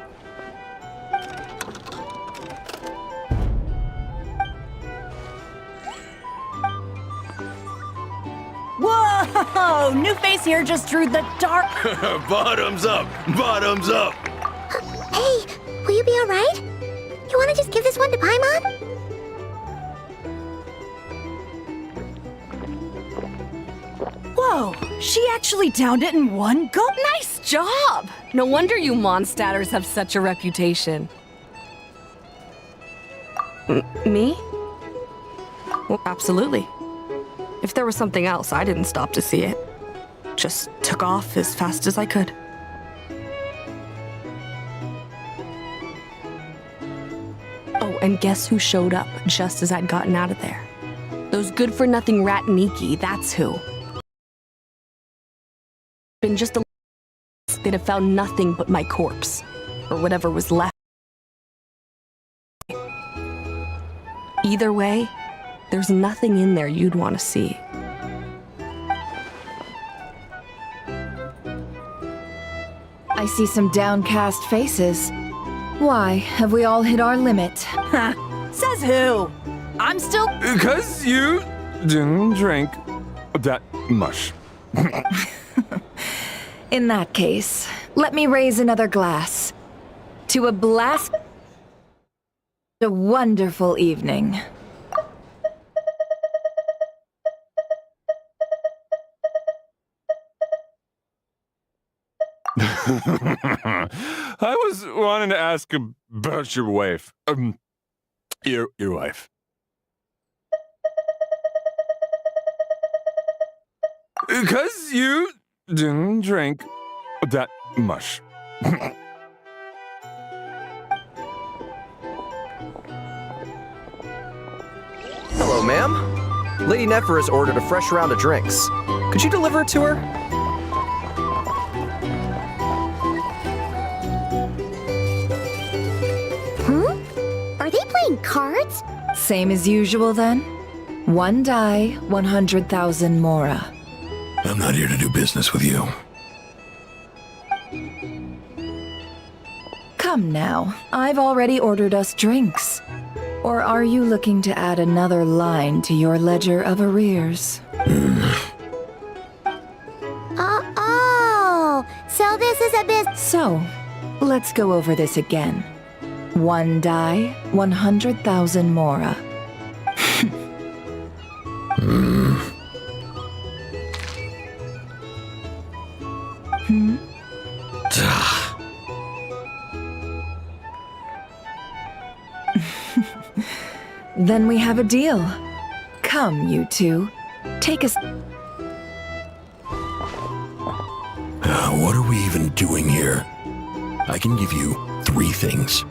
Whoa! New face here just drew the dark. Bottoms up! Bottoms up! Hey, will you be alright? You wanna just give this one to Paimon? Whoa! She actually downed it in one gulp? Nice job! No wonder you Mondstadters have such a reputation. Me? Well, absolutely. If there was something else, I didn't stop to see it. Just took off as fast as I could. Oh, and guess who showed up just as I'd gotten out of there? Those good-for-nothing rat Niki, that's who. Been just a... They'd have found nothing but my corpse. Or whatever was left. Either way, there's nothing in there you'd want to see. I see some downcast faces. Why, have we all hit our limit? Says who? I'm still... Because you didn't drink that much. In that case, let me raise another glass. To a blast... A wonderful evening. I was wanting to ask about your wife. Your wife. Because you didn't drink that much. Hello, ma'am. Lady Nefer has ordered a fresh round of drinks. Could you deliver it to her? Are they playing cards? Same as usual then? One die, 100,000 mora. I'm not here to do business with you. Come now, I've already ordered us drinks. Or are you looking to add another line to your ledger of arrears? Oh, so this is a business. So, let's go over this again. One die, 100,000 mora. Then we have a deal. Come, you two. Take us... What are we even doing here? I can give you 3 things.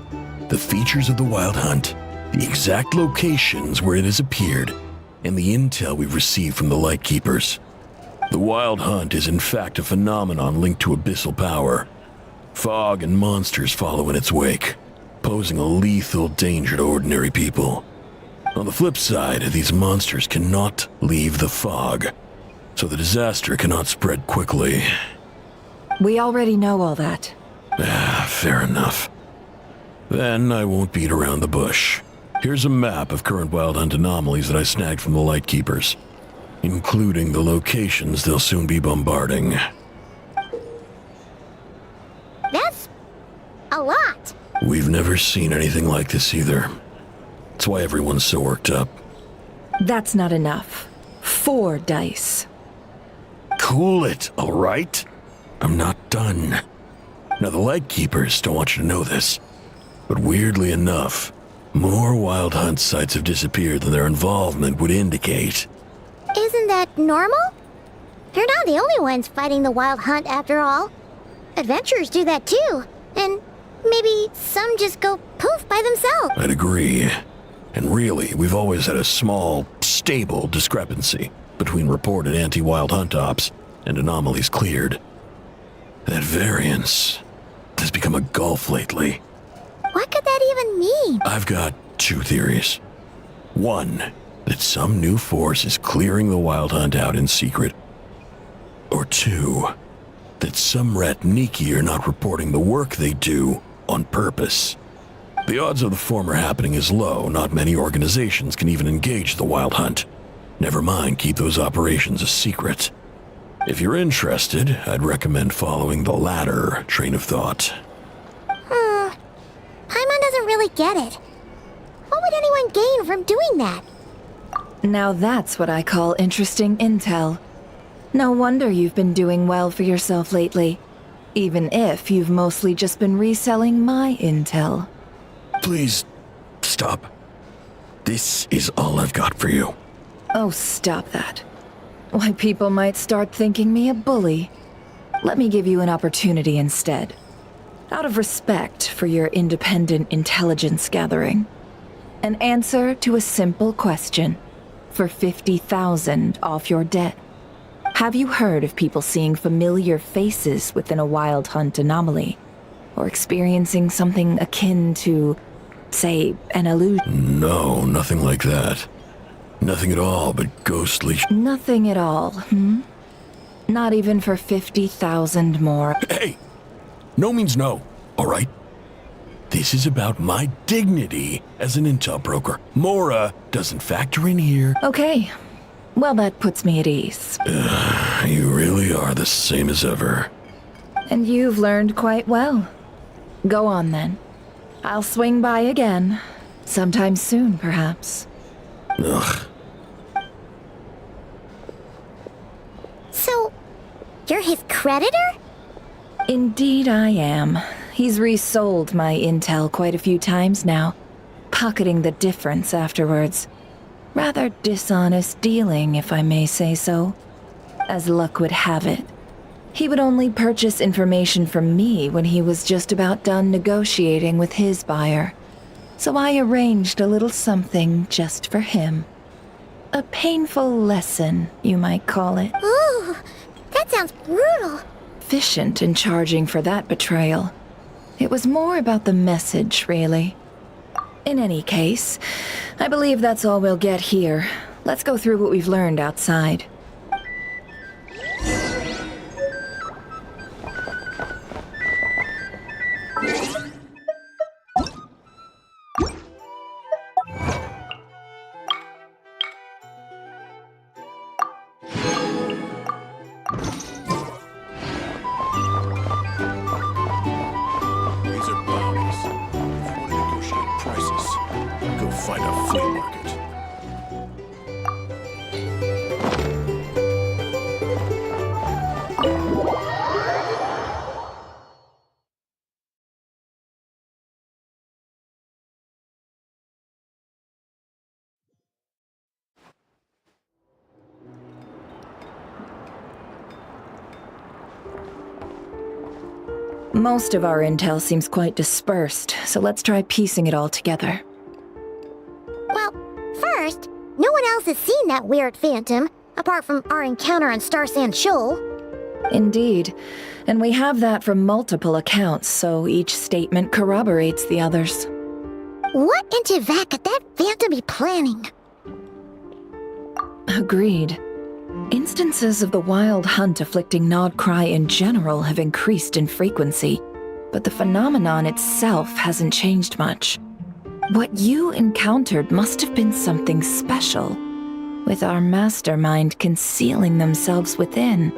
The features of the Wild Hunt, the exact locations where it has appeared, and the intel we've received from the Lightkeepers. The Wild Hunt is in fact a phenomenon linked to abyssal power. Fog and monsters follow in its wake, posing a lethal danger to ordinary people. On the flip side, these monsters cannot leave the fog, so the disaster cannot spread quickly. We already know all that. Fair enough. Then I won't beat around the bush. Here's a map of current Wild Hunt anomalies that I snagged from the Lightkeepers, including the locations they'll soon be bombarding. That's a lot. We've never seen anything like this either. That's why everyone's so worked up. That's not enough. 4 dice. Cool it, all right? I'm not done. Now, the Lightkeepers don't want you to know this, but weirdly enough, more Wild Hunt sites have disappeared than their involvement would indicate. Isn't that normal? They're not the only ones fighting the Wild Hunt after all. Adventurers do that too, and maybe some just go poof by themselves. I'd agree. And really, we've always had a small, stable discrepancy between reported anti-Wild Hunt ops and anomalies cleared. That variance has become a gulf lately. What could that even mean? I've got 2 theories. One, that some new force is clearing the Wild Hunt out in secret. Or 2, that some Ratniki are not reporting the work they do on purpose. The odds of the former happening is low. Not many organizations can even engage the Wild Hunt. Never mind keep those operations a secret. If you're interested, I'd recommend following the latter train of thought. Paimon doesn't really get it. What would anyone gain from doing that? Now that's what I call interesting intel. No wonder you've been doing well for yourself lately. Even if you've mostly just been reselling my intel. Please, stop. This is all I've got for you. Oh, stop that. Why, people might start thinking me a bully. Let me give you an opportunity instead. Out of respect for your independent intelligence gathering. An answer to a simple question. For 50,000 off your debt. Have you heard of people seeing familiar faces within a Wild Hunt anomaly? Or experiencing something akin to, say, an illusion? No, nothing like that. Nothing at all but ghostly Nothing at all, Not even for 50,000 more. Hey! No means no, all right? This is about my dignity as an intel broker. Mora doesn't factor in here. Okay. Well, that puts me at ease. You really are the same as ever. And you've learned quite well. Go on, then. I'll swing by again. Sometime soon, perhaps. Ugh. So, you're his creditor? Indeed I am. He's resold my intel quite a few times now, pocketing the difference afterwards. Rather dishonest dealing, if I may say so. As luck would have it, he would only purchase information from me when he was just about done negotiating with his buyer. So I arranged a little something just for him. A painful lesson, you might call it. Ooh, that sounds brutal. Efficient in charging for that betrayal. It was more about the message, really. In any case, I believe that's all we'll get here. Let's go through what we've learned outside. These are bounties. If you want to negotiate prices, go find a flea market. Most of our intel seems quite dispersed, so let's try piecing it all together. Well, first, no one else us has seen that weird phantom, apart from our encounter on Star Sand Shoal. Indeed. And we have that from multiple accounts, so each statement corroborates the others. What in Tivat could that phantom be planning? Agreed. Instances of the wild hunt afflicting Nodcry in general have increased in frequency, but the phenomenon itself hasn't changed much. What you encountered must have been something special, with our mastermind concealing themselves within,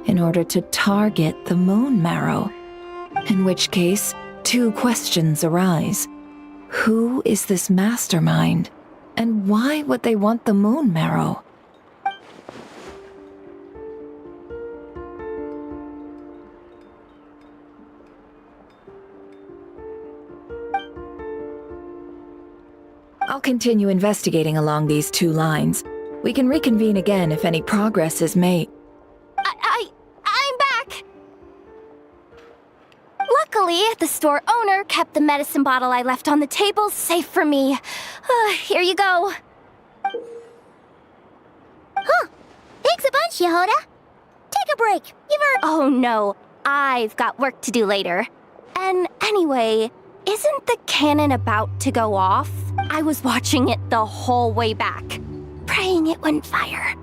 in order to target the Moon Marrow. In which case, two questions arise. Who is this mastermind, and why would they want the Moon Marrow? I'll continue investigating along these two lines. We can reconvene again if any progress is made. I'm back! Luckily, the store owner kept the medicine bottle I left on the table safe for me. Here you go. Huh. Thanks a bunch, Yehoda. Take a break. You've earned— Oh no, I've got work to do later. And anyway, isn't the cannon about to go off? I was watching it the whole way back, praying it wouldn't fire.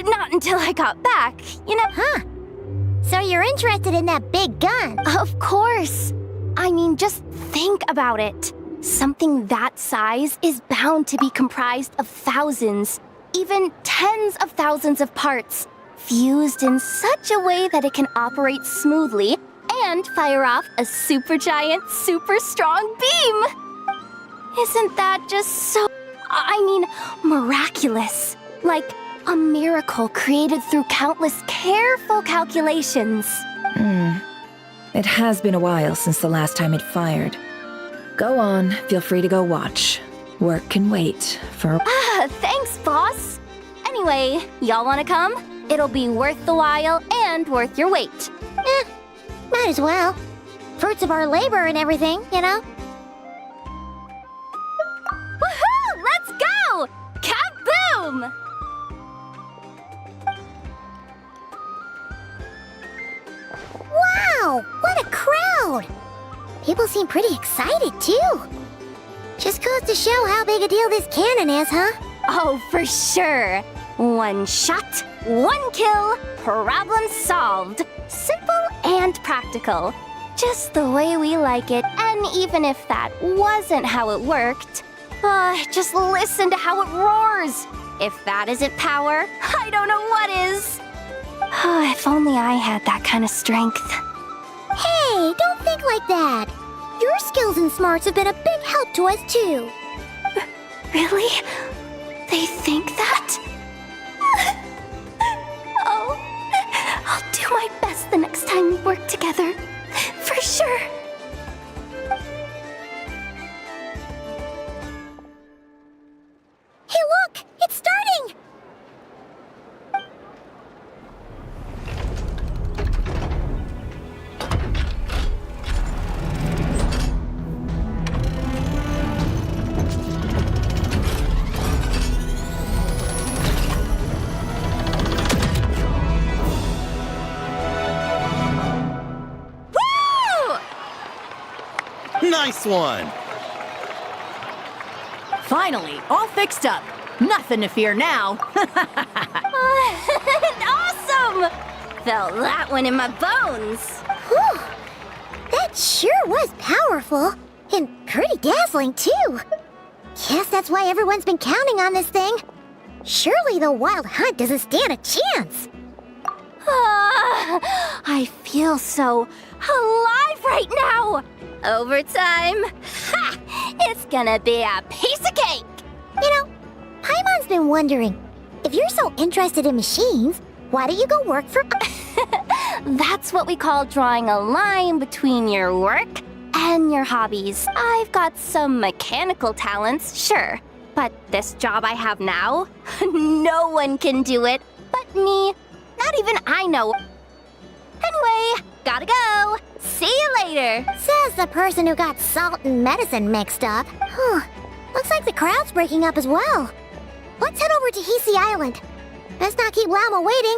Not until I got back, you know? Huh. So you're interested in that big gun? Of course. I mean, just think about it. Something that size is bound to be comprised of thousands, even tens of thousands of parts, fused in such a way that it can operate smoothly and fire off a supergiant, super strong beam. Isn't that just so, miraculous? Like a miracle created through countless careful calculations. It has been a while since the last time it fired. Go on, feel free to go watch. Work can wait for— Thanks, boss. Anyway, y'all wanna come? It'll be worth the while and worth your wait. Might as well. Fruits of our labor and everything, you know? Woohoo! Let's go! Kaboom! Wow! What a crowd! People seem pretty excited, too. Just goes to show how big a deal this cannon is, huh? Oh, for sure. One shot, one kill, problem solved. Simple and practical. Just the way we like it, and even if that wasn't how it worked, just listen to how it roars. If that isn't power, I don't know what is. If only I had that kind of strength. Hey, don't think like that. Your skills and smarts have been a big help to us, too. Really? They think that? Oh, I'll do my best the next time we work together. For sure. Hey, look! It's starting! Nice one! Finally, all fixed up. Nothing to fear now. Awesome! Felt that one in my bones. Whew. That sure was powerful. And pretty dazzling, too. Guess that's why everyone's been counting on this thing. Surely the Wild Hunt doesn't stand a chance. I feel so alive right now. Overtime. Ha! It's gonna be a piece of cake. You know, Paimon's been wondering, if you're so interested in machines, why don't you go work for— That's what we call drawing a line between your work and your hobbies. I've got some mechanical talents, sure. But this job I have now, no one can do it but me. Not even I know. Anyway, gotta go. See you later. Says the person who got salt and medicine mixed up. Looks like the crowd's breaking up as well. Let's head over to Hisi Island. Let's not keep Lama waiting.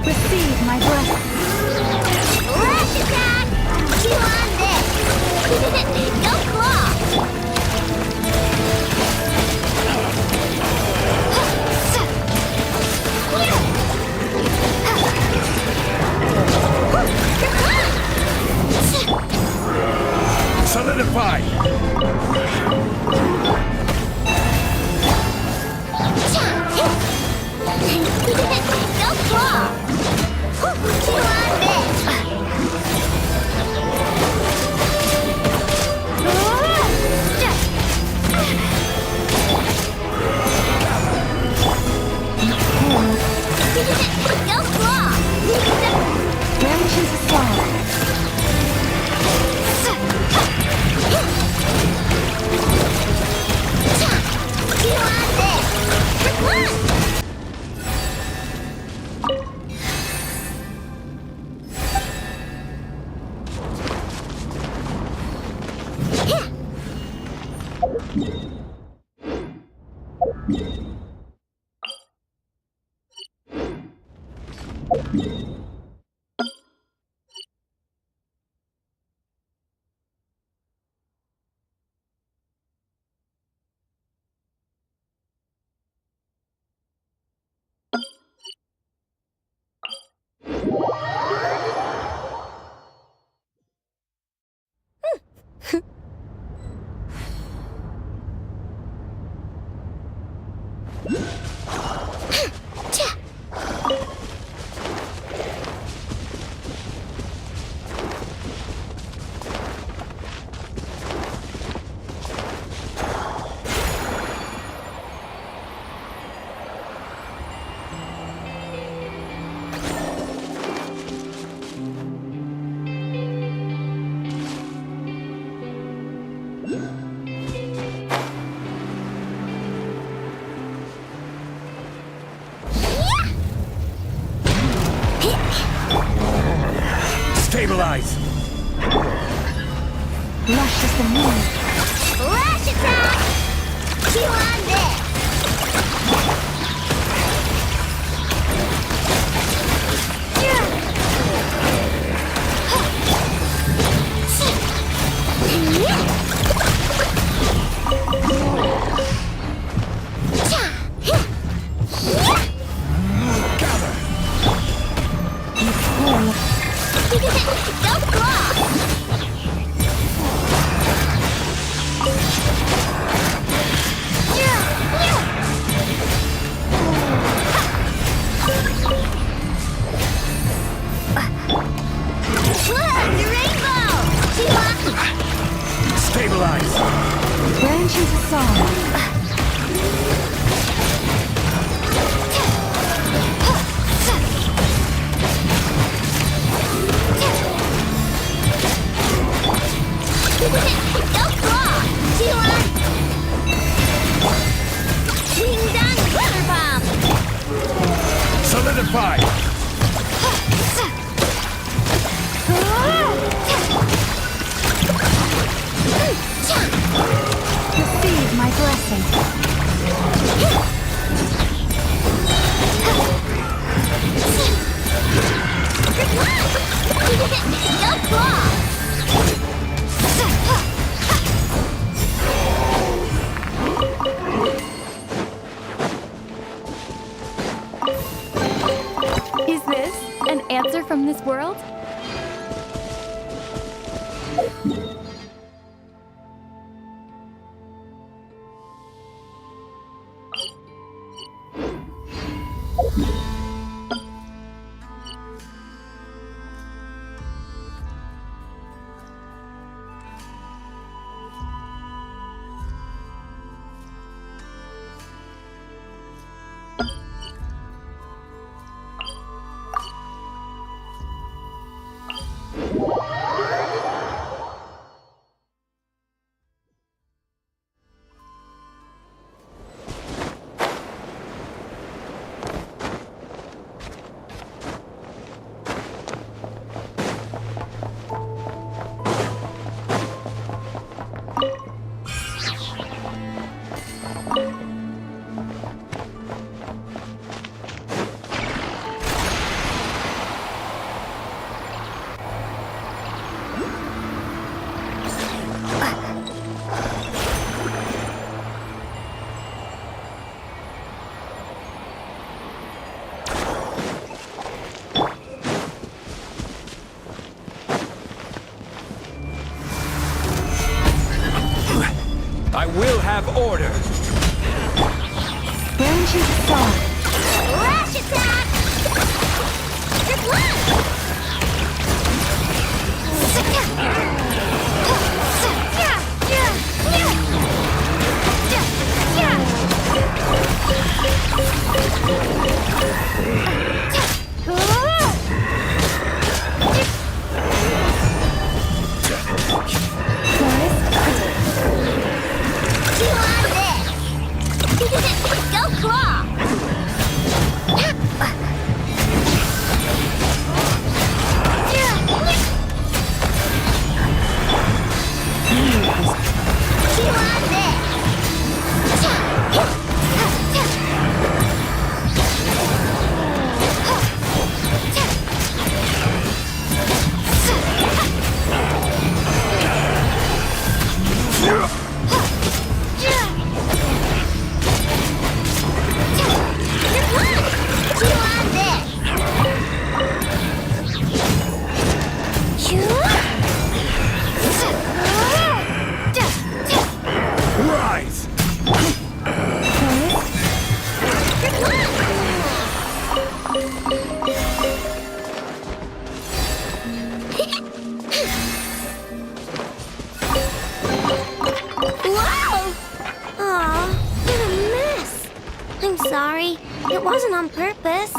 Receive my blessing. Rush attack! Chew on this! Go claw! Solidify! Go claw! Chew on this! Go claw! Branches aside. Chew on this! Run! Stabilize! Lush as the moon. Rush attack! Chew on this! Go claw! Stabilize! Branch into song. Go claw! T1! Wing done weather bomb! Solidify! Receive my blessing. Go claw! Is this an answer from this world? I will have order! Branch into song. Lash attack! Good luck! Go claw! Rise! Wow! Aw, what a mess. I'm sorry. It wasn't on purpose.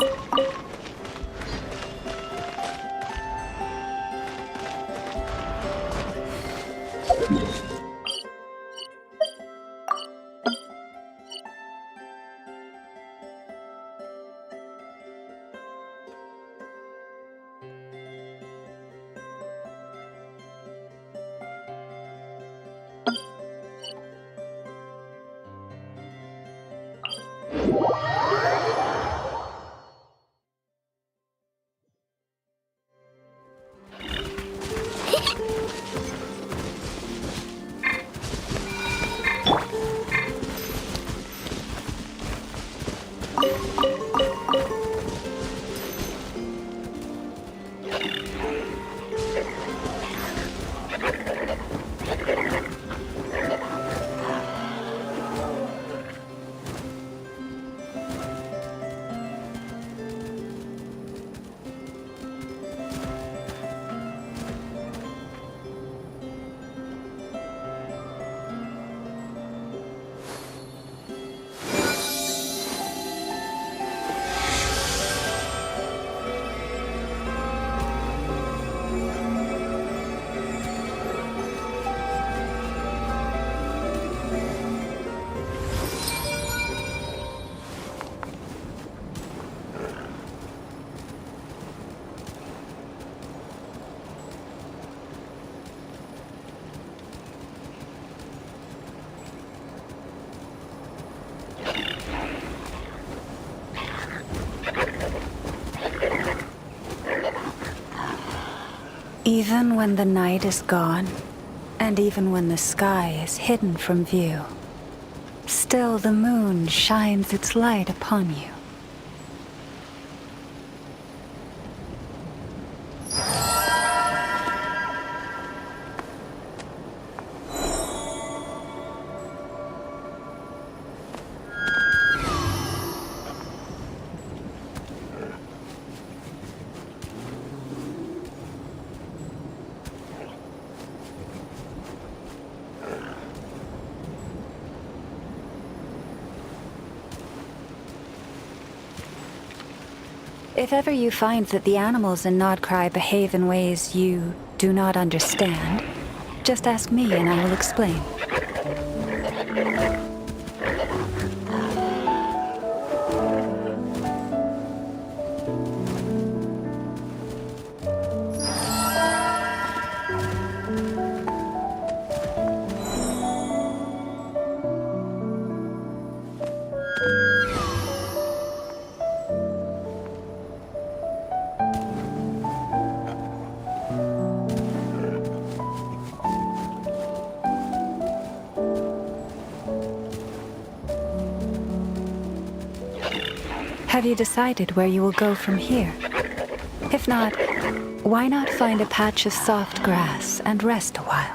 Even when the night is gone, and even when the sky is hidden from view, still the moon shines its light upon you. If ever you find that the animals in Nodcry behave in ways you do not understand, just ask me and I will explain. Have you decided where you will go from here? If not, why not find a patch of soft grass and rest a while?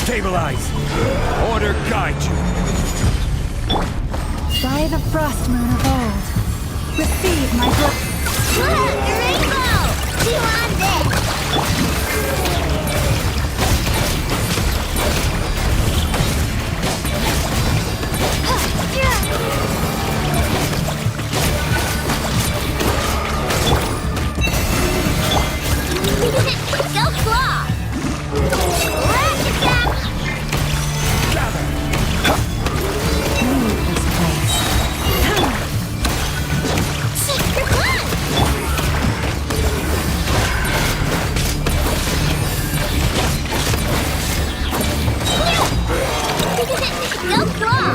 Stabilize! Order guide you! By the frost moon of old, receive my Look! A rainbow! Do you want this? Go claw! Let's go! leave this place. Go claw!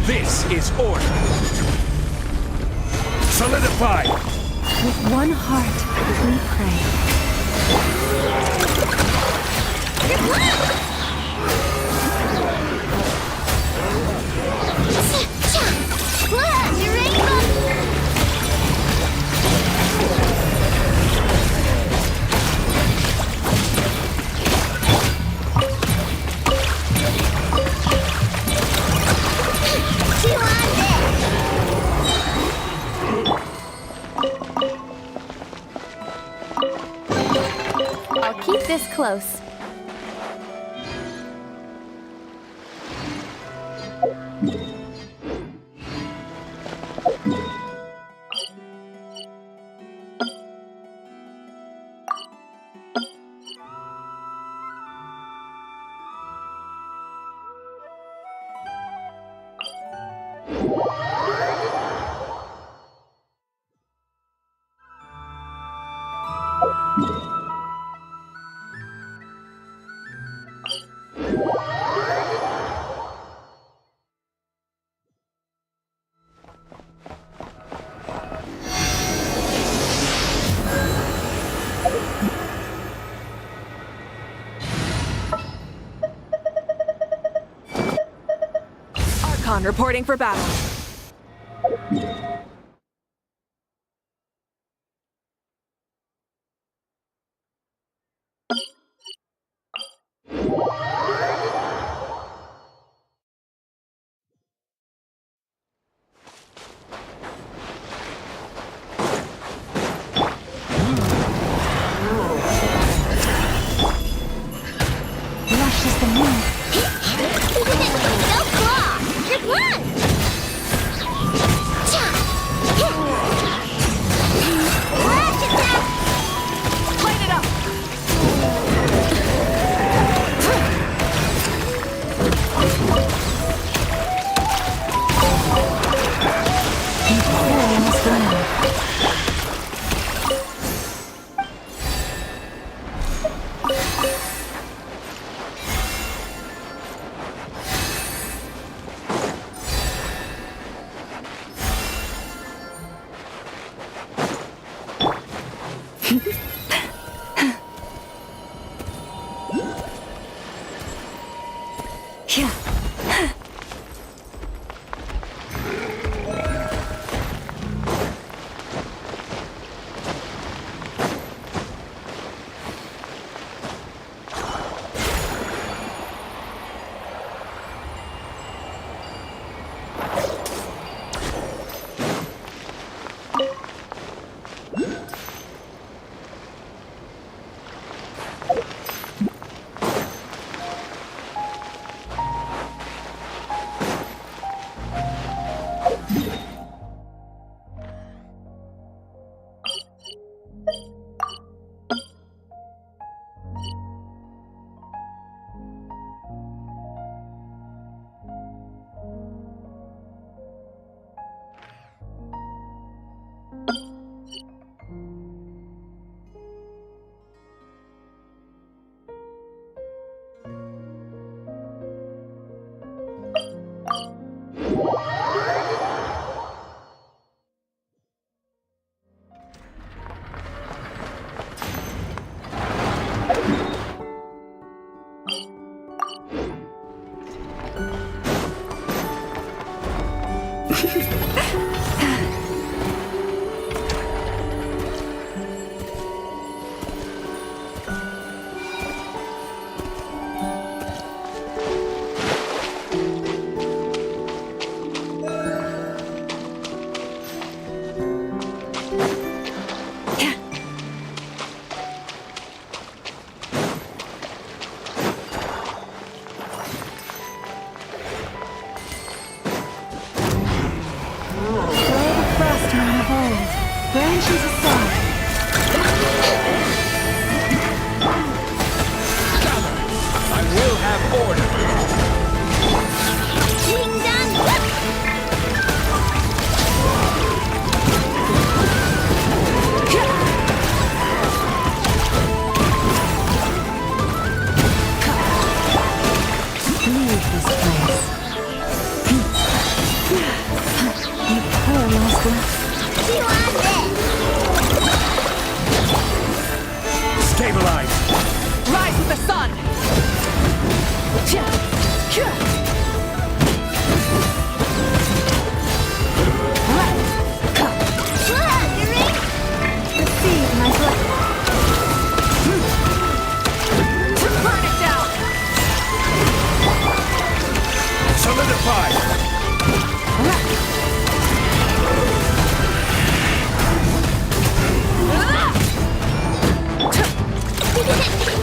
This is order! Solidify! With one heart, we pray. Look! Your rainbow! Do you want this? I'll keep this close. Recon reporting for battle. Rush is the move. Go claw! Good one! Cha! Hit! Rush attack! Light it up! Branches aside. I will have order. Getting done. Leave this place. You poor monster. You on this? Stabilize. Rise with the sun! Receive my blessing. Burn it down! Solidify.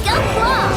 Go claw!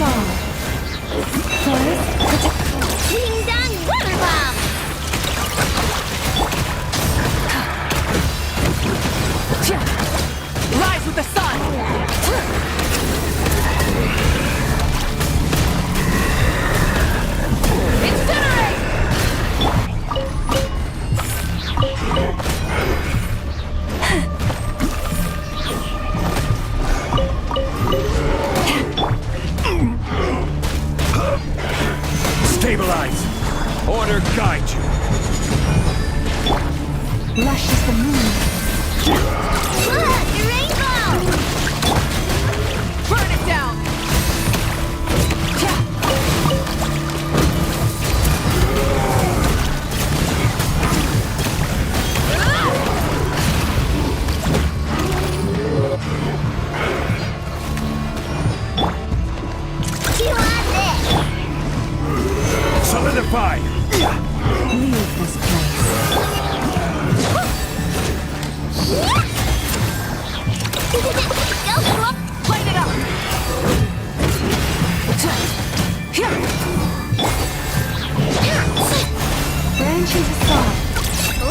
song. Forest, protect. Ding dong, water bomb! Rise with the sun! Incinerate! Stabilize! Order guide you! Lush as the moon. Look, the rainbow! Burn it down! You want this? Solidify! Leave this place. Go, Flop! Light it up! Branches aside.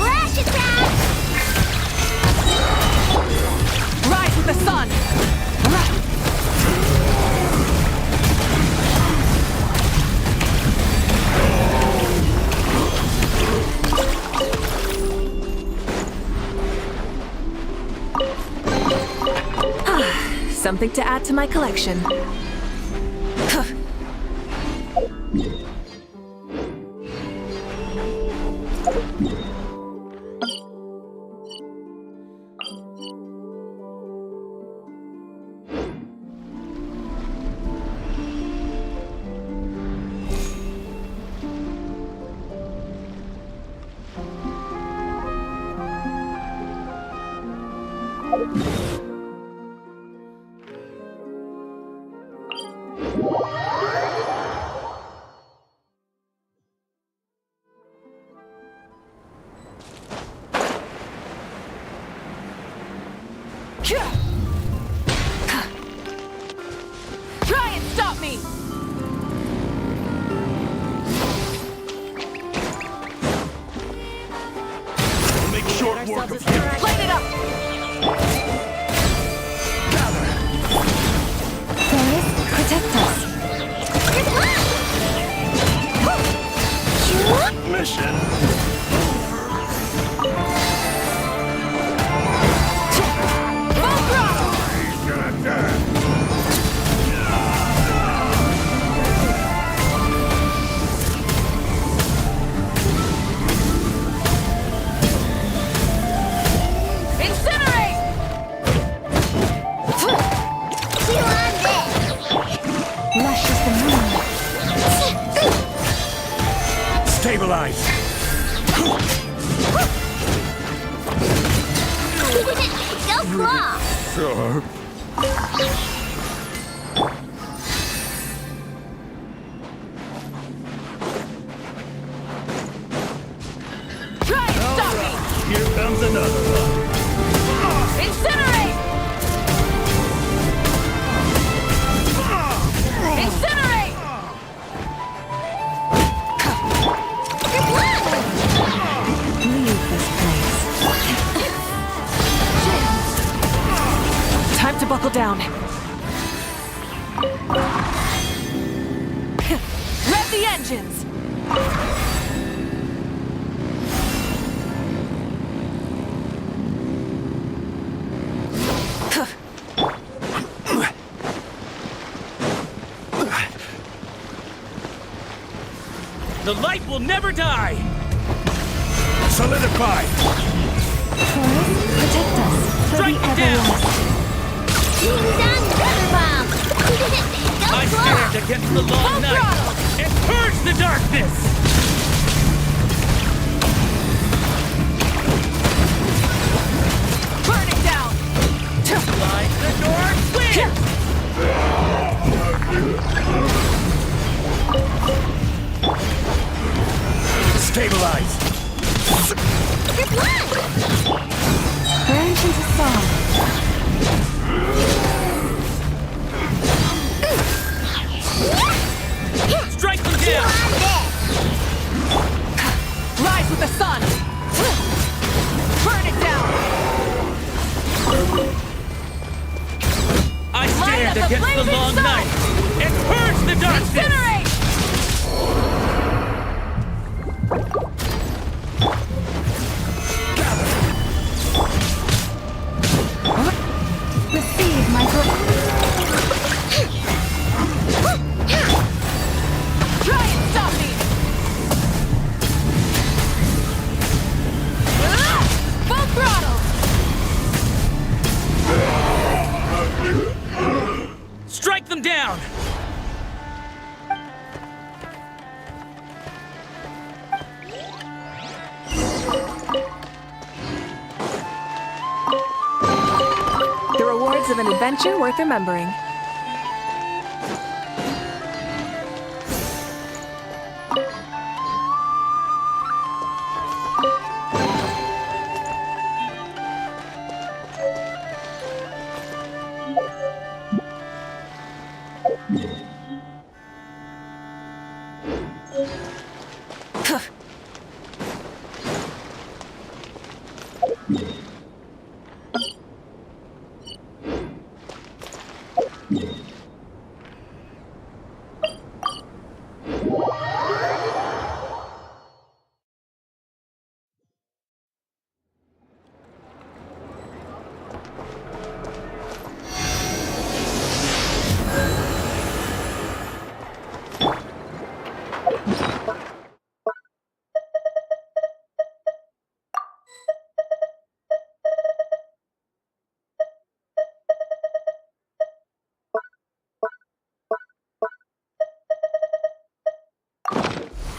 Lash attack! Rise with the sun! Something to add to my collection. Try and stop me! We'll make short work of you! Light it up! Forest, protect us. Mission! Incinerate! You want this? Lush as the moon. Stabilize! Go, Claw! Sure. Try and stop me! Here comes another one. Incinerate! Incinerate! Leave this place. Time to buckle down. Rev the engines! The light will never die! Solidify! Forest, protect us. For Strike the down! everlasting. Ding dong, water bomb! Go, I Claw! stand against the long night and purge the darkness! Burn it down! Slide the door clear! Stabilize! Branches aside. Stand against the long night and purge the darkness! Incinerate! Receive my Try and stop me! Full throttle! Strike them down! The rewards of an adventure worth remembering.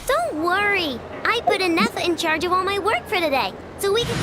Don't worry. I put Anefa in charge of all my work for today, so we can...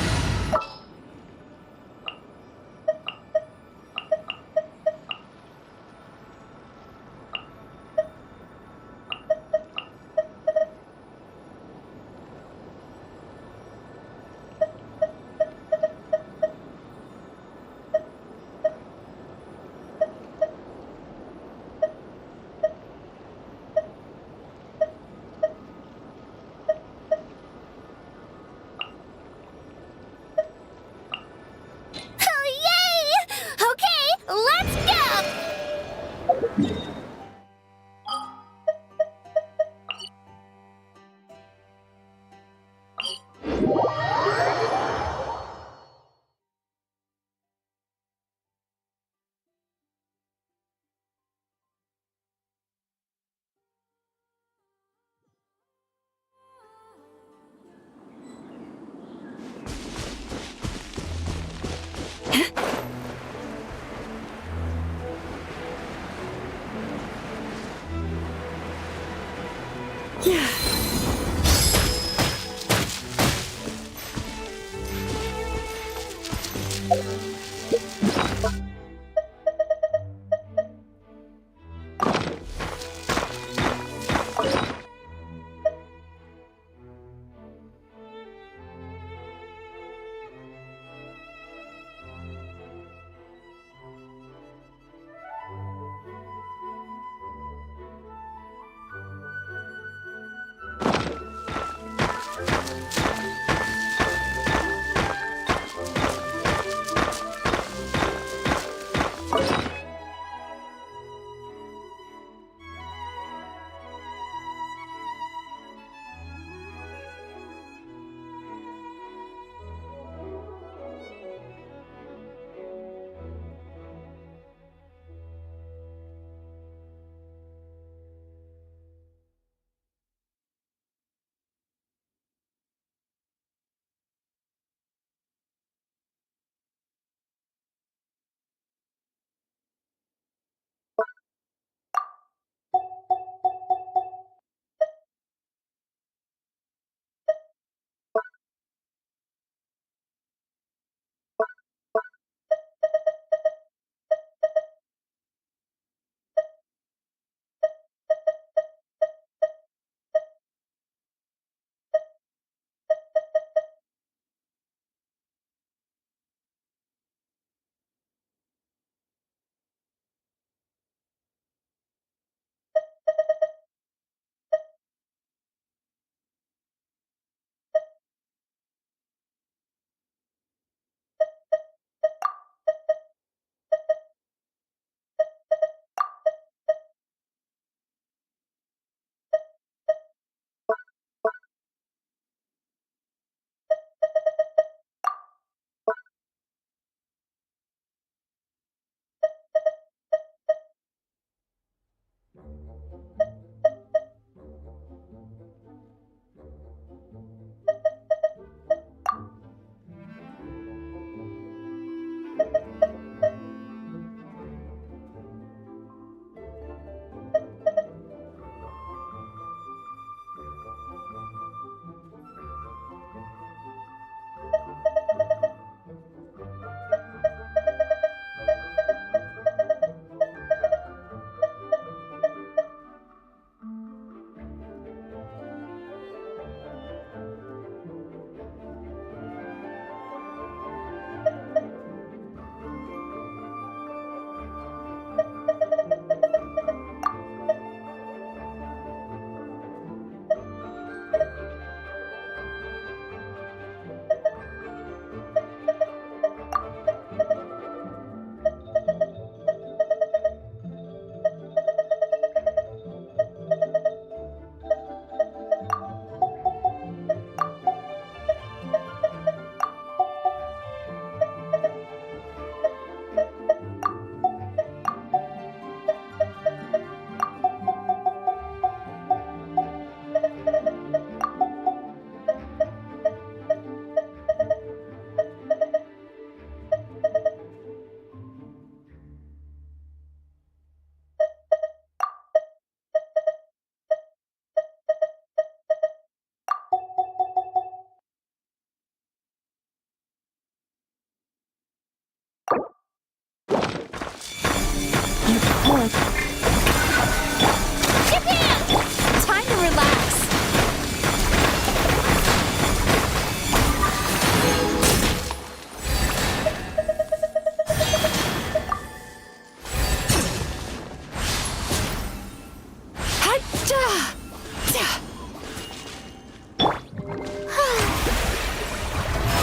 Time to relax.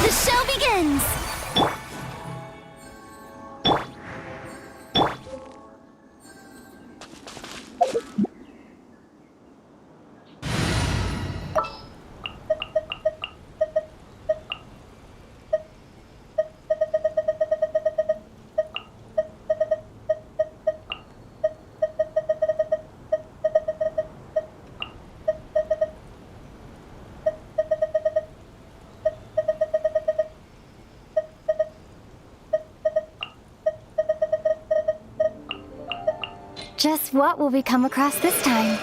The show begins! Just what will we come across this time?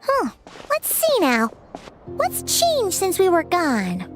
Huh, let's see now. What's changed since we were gone?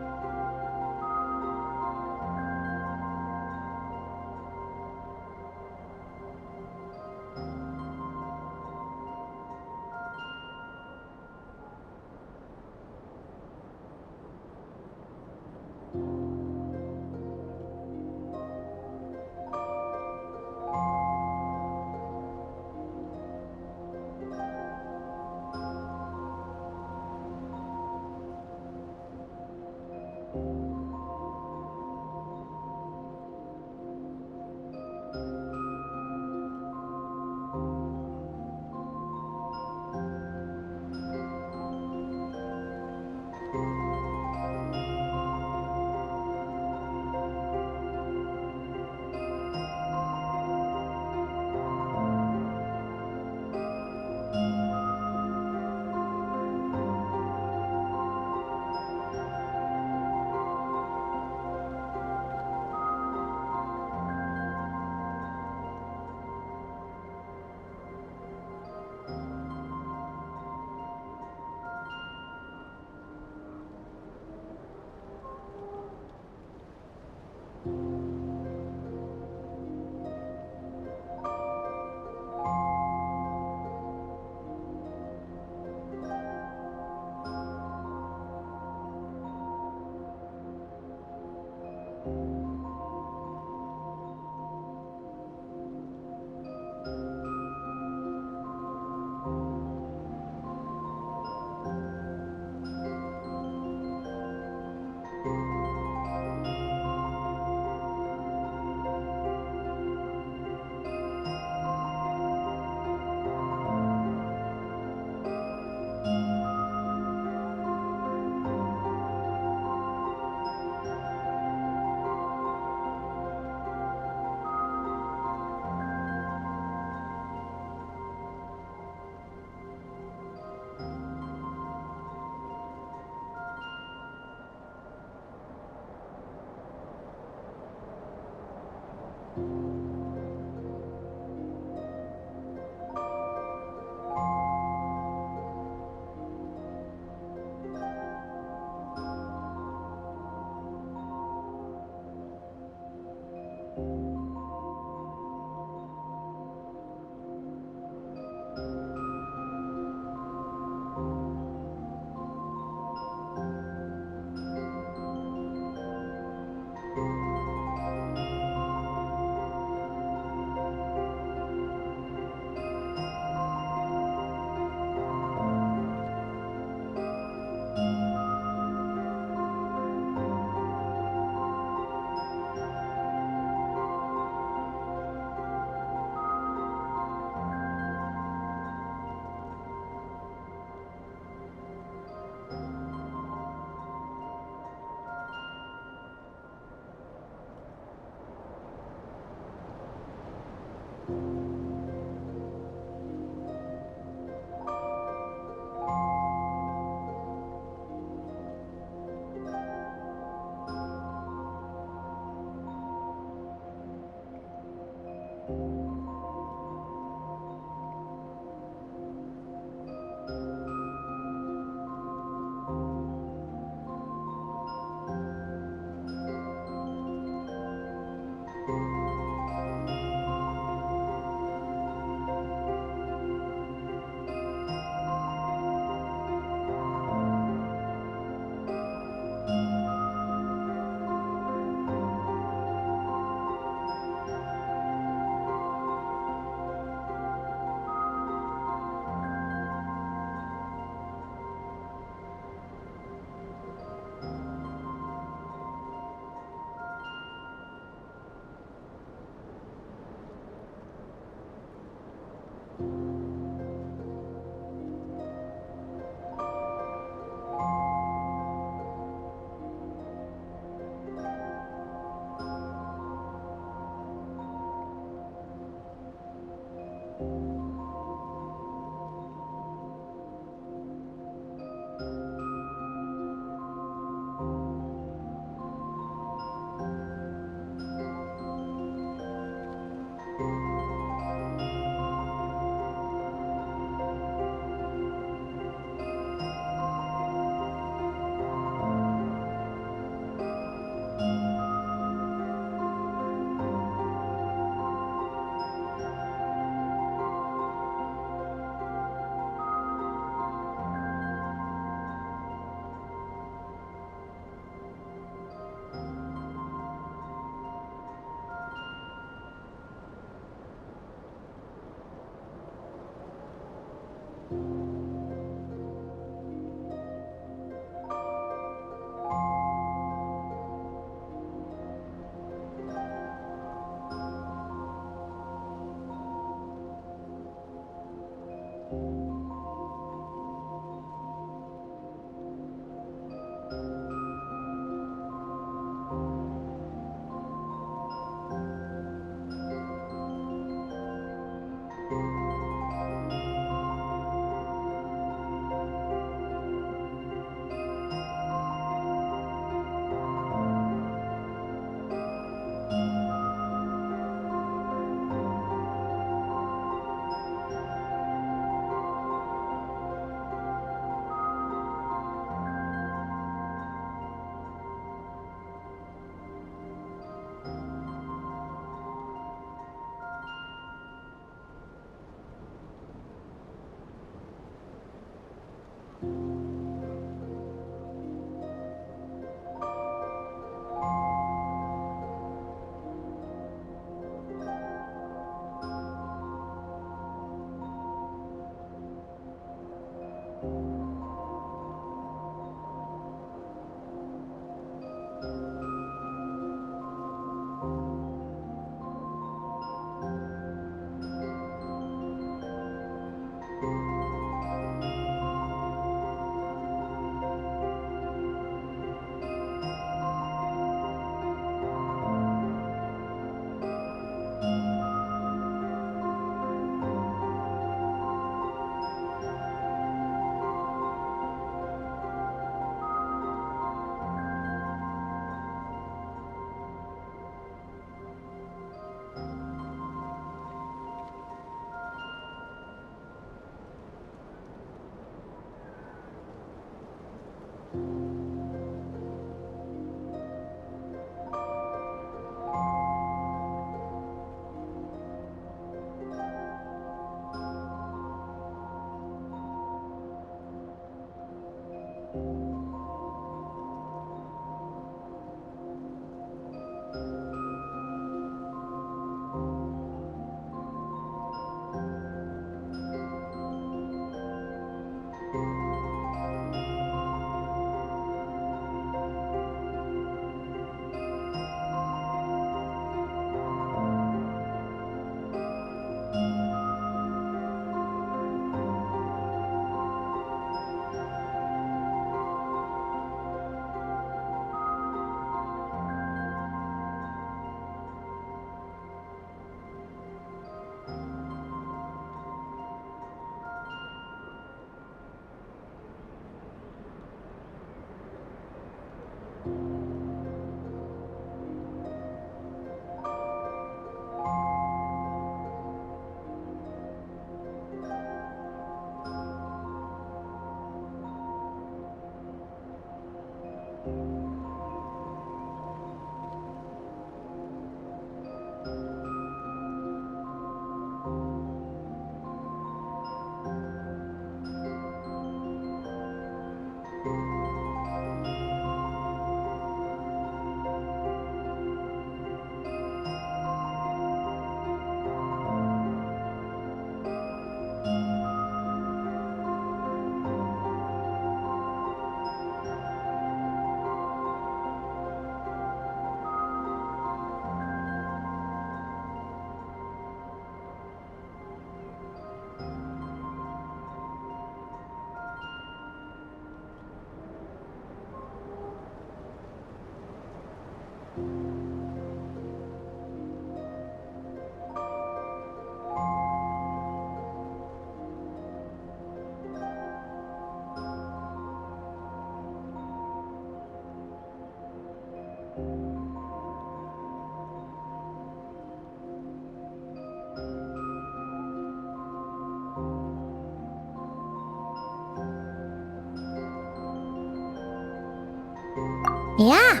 Yeah.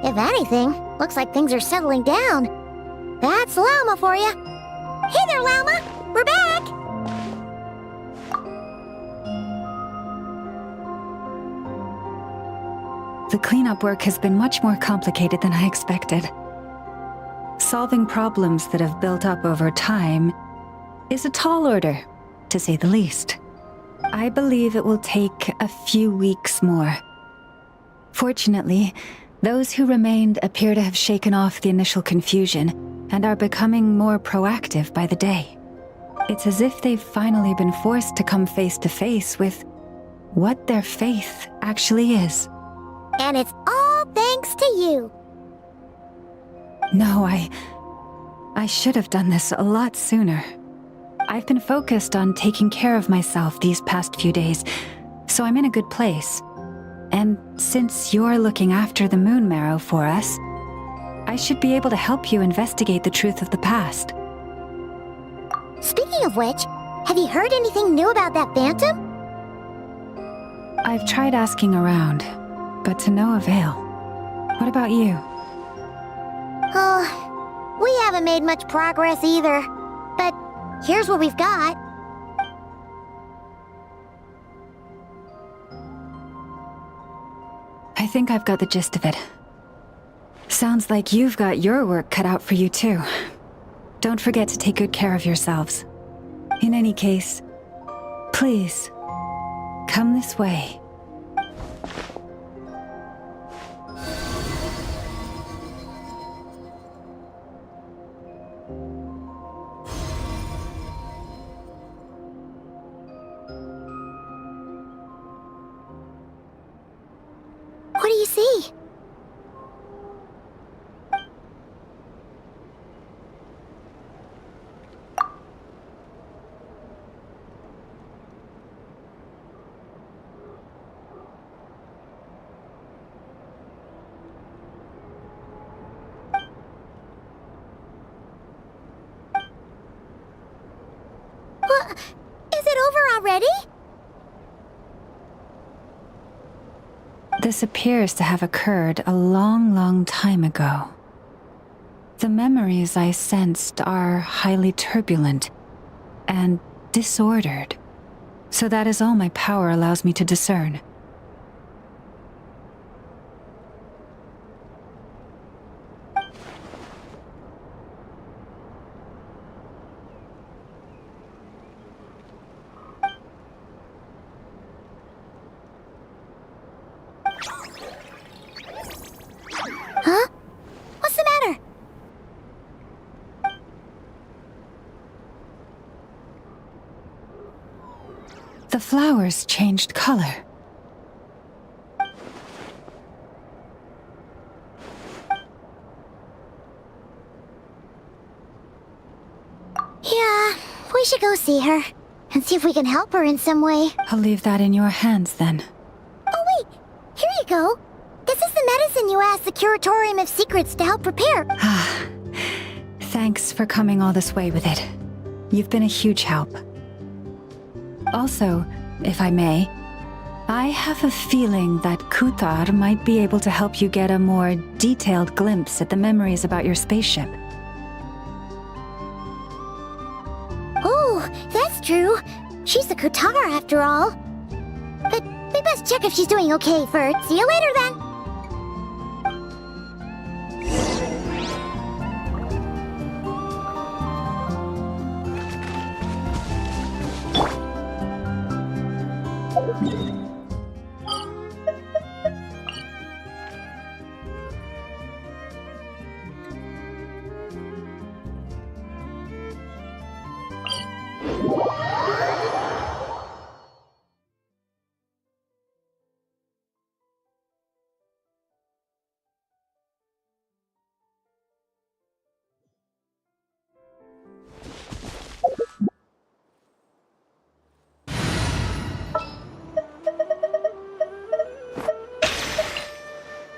If anything, looks like things are settling down. That's Llama for you. Hey there, Llama! We're back! The cleanup work has been much more complicated than I expected. Solving problems that have built up over time is a tall order, to say the least. I believe it will take a few weeks more. Fortunately, those who remained appear to have shaken off the initial confusion and are becoming more proactive by the day. It's as if they've finally been forced to come face to face with what their faith actually is. And it's all thanks to you. No, I should have done this a lot sooner. I've been focused on taking care of myself these past few days, so I'm in a good place. And since you're looking after the Moon Marrow for us, I should be able to help you investigate the truth of the past. Speaking of which, have you heard anything new about that phantom? I've tried asking around, but to no avail. What about you? Oh, we haven't made much progress either. But here's what we've got. I think I've got the gist of it. Sounds like you've got your work cut out for you too. Don't forget to take good care of yourselves. In any case, please, come this way. What do you see? What? Is it over already? This appears to have occurred a long, long time ago. The memories I sensed are highly turbulent and disordered, so that is all my power allows me to discern. Huh? What's the matter? The flowers changed color. Yeah, we should go see her and see if we can help her in some way. I'll leave that in your hands then. Oh wait, here you go. This is the medicine you asked the Curatorium of Secrets to help prepare. Thanks for coming all this way with it. You've been a huge help. Also, if I may, I have a feeling that Kuthar might be able to help you get a more detailed glimpse at the memories about your spaceship. Oh, that's true. She's the Kutara after all. But we best check if she's doing okay first. See you later then.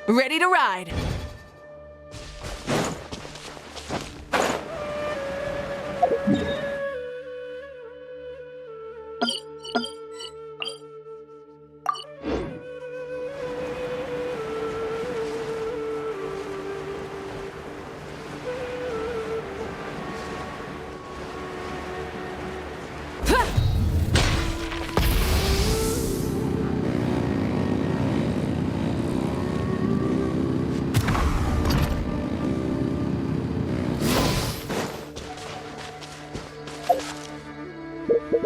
Ready to ride. Try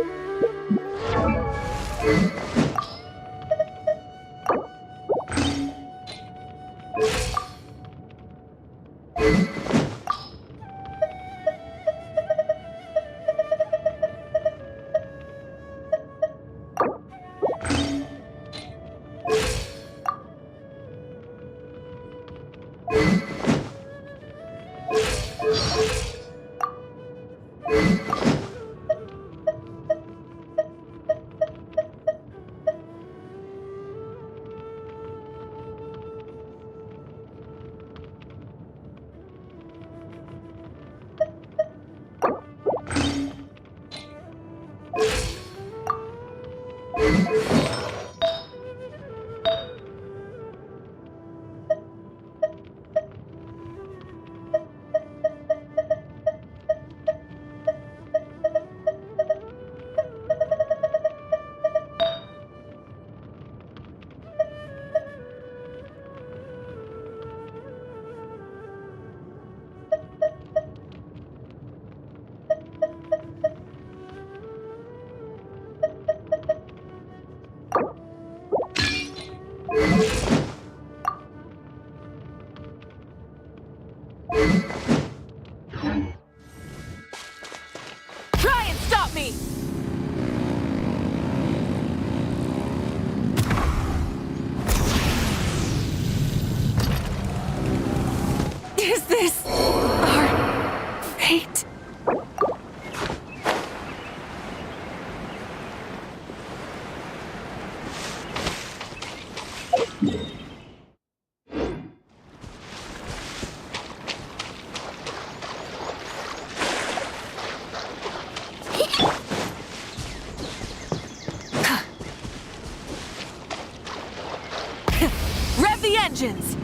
and stop me! Is this our fate? Rev the engines!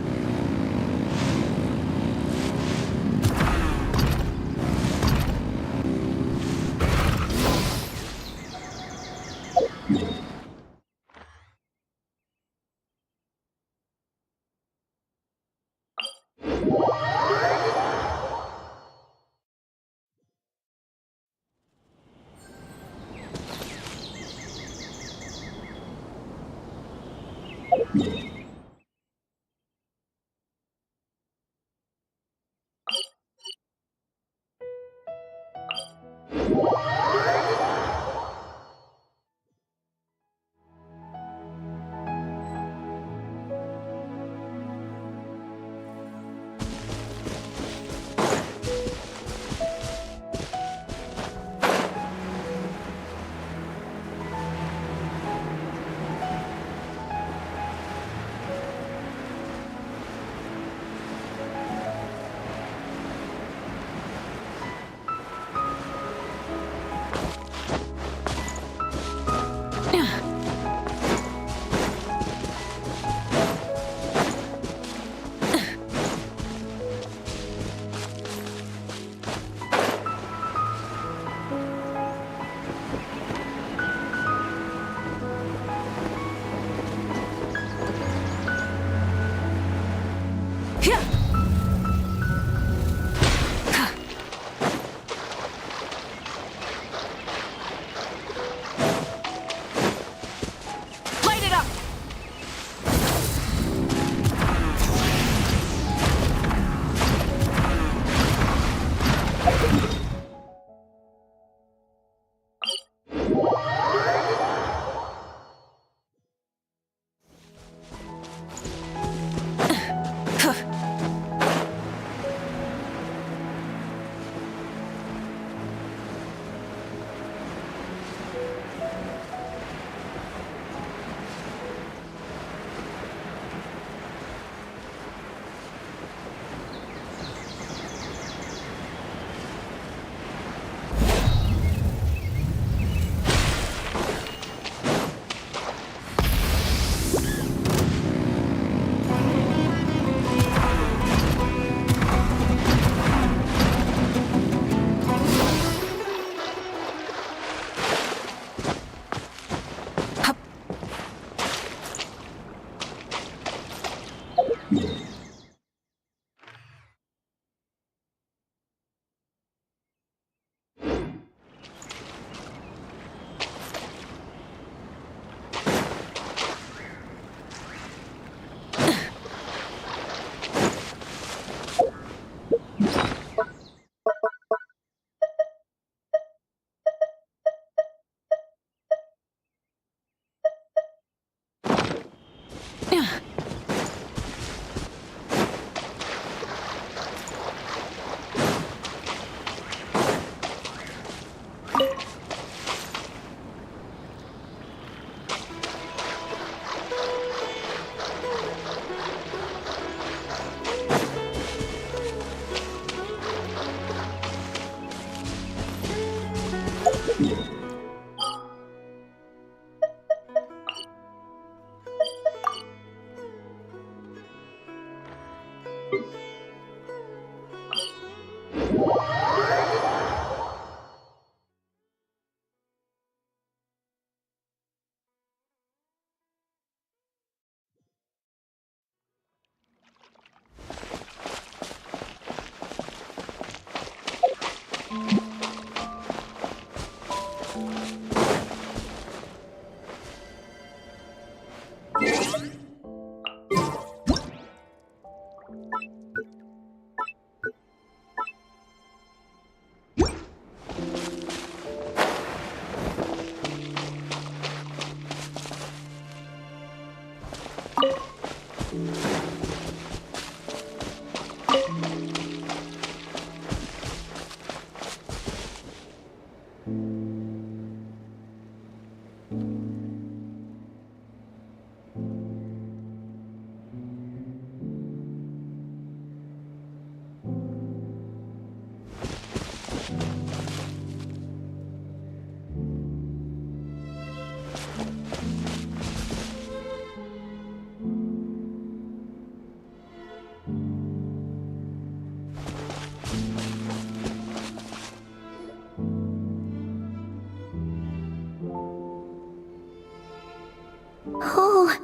Oh,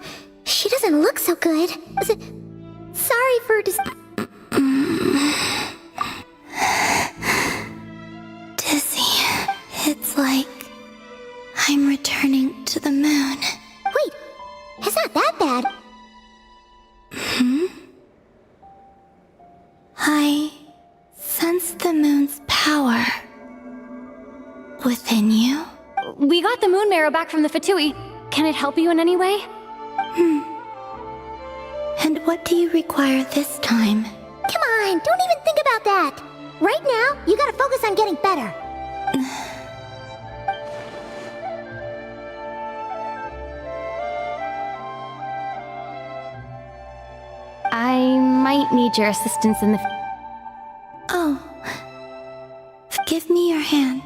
she doesn't look so good. Sorry for dizzy. It's like I'm returning to the moon. Wait, it's not that bad. I sense the moon's power within you. We got the moon marrow back from the Fatui. Can it help you in any way? And what do you require this time? Come on, don't even think about that. Right now, you gotta focus on getting better. I might need your assistance in the... Oh. Give me your hand.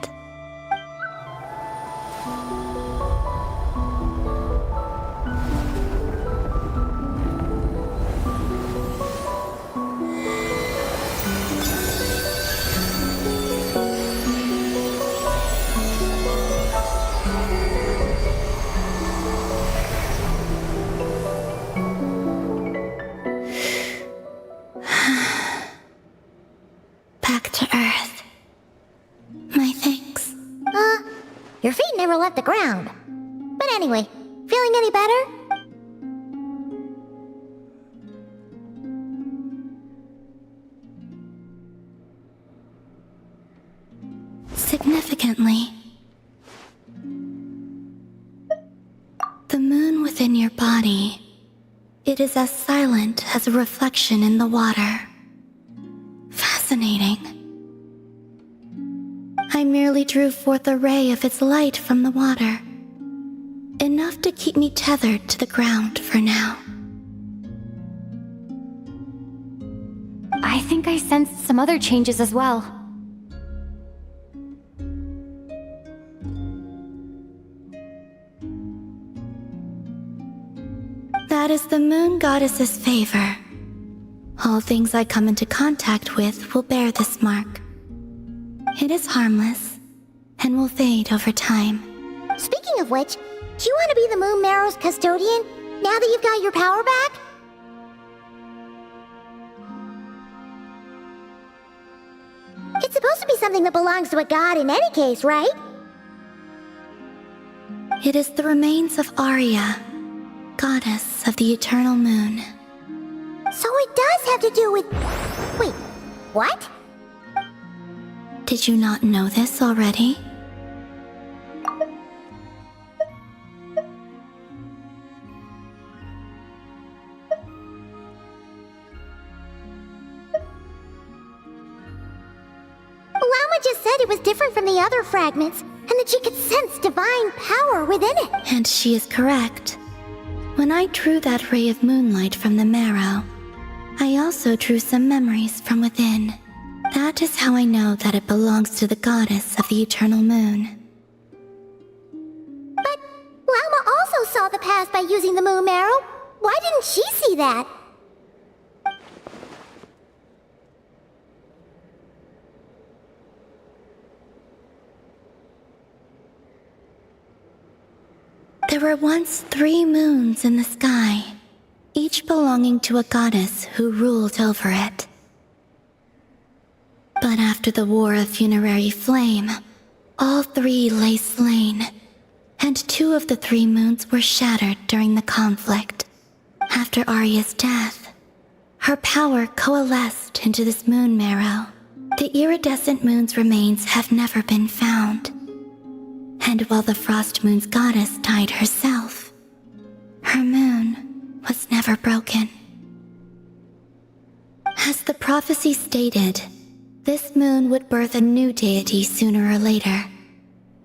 Back to Earth. My thanks. Your feet never left the ground. But anyway, feeling any better? Significantly, the moon within your body, it is as silent as a reflection in the water. Fascinating. I merely drew forth a ray of its light from the water. Enough to keep me tethered to the ground for now. I think I sensed some other changes as well. That is the moon goddess's favor. All things I come into contact with will bear this mark. It is harmless, and will fade over time. Speaking of which, do you want to be the Moon Marrow's custodian, now that you've got your power back? It's supposed to be something that belongs to a god in any case, right? It is the remains of Arya, goddess of the eternal moon. So it does have to do with... Wait, what? Did you not know this already? Lama just said it was different from the other fragments, and that she could sense divine power within it. And she is correct. When I drew that ray of moonlight from the marrow, I also drew some memories from within. That is how I know that it belongs to the goddess of the eternal moon. But Lama also saw the past by using the moon marrow. Why didn't she see that? There were once 3 moons in the sky, each belonging to a goddess who ruled over it. But after the War of Funerary Flame, All 3 lay slain, and 2 of the 3 moons were shattered during the conflict. After Arya's death, her power coalesced into this moon marrow. The iridescent moon's remains have never been found. And while the Frost Moon's goddess died herself, her moon was never broken. As the prophecy stated, this moon would birth a new deity sooner or later.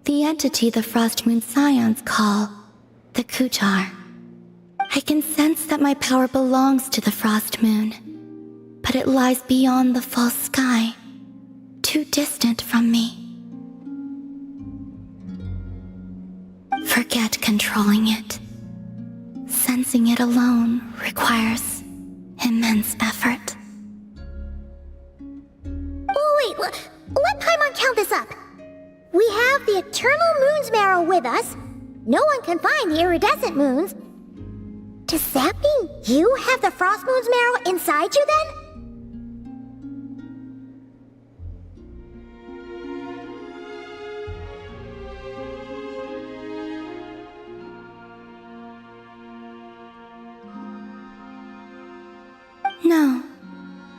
The entity the Frost Moon Scions call the Kutar. I can sense that my power belongs to the Frost Moon, but it lies beyond the false sky, too distant from me. Forget controlling it. Sensing it alone requires immense effort. Oh, wait, let Paimon count this up. We have the Eternal Moon's Marrow with us. No one can find the iridescent moons. Does that mean you have the Frost Moon's Marrow inside you then? No.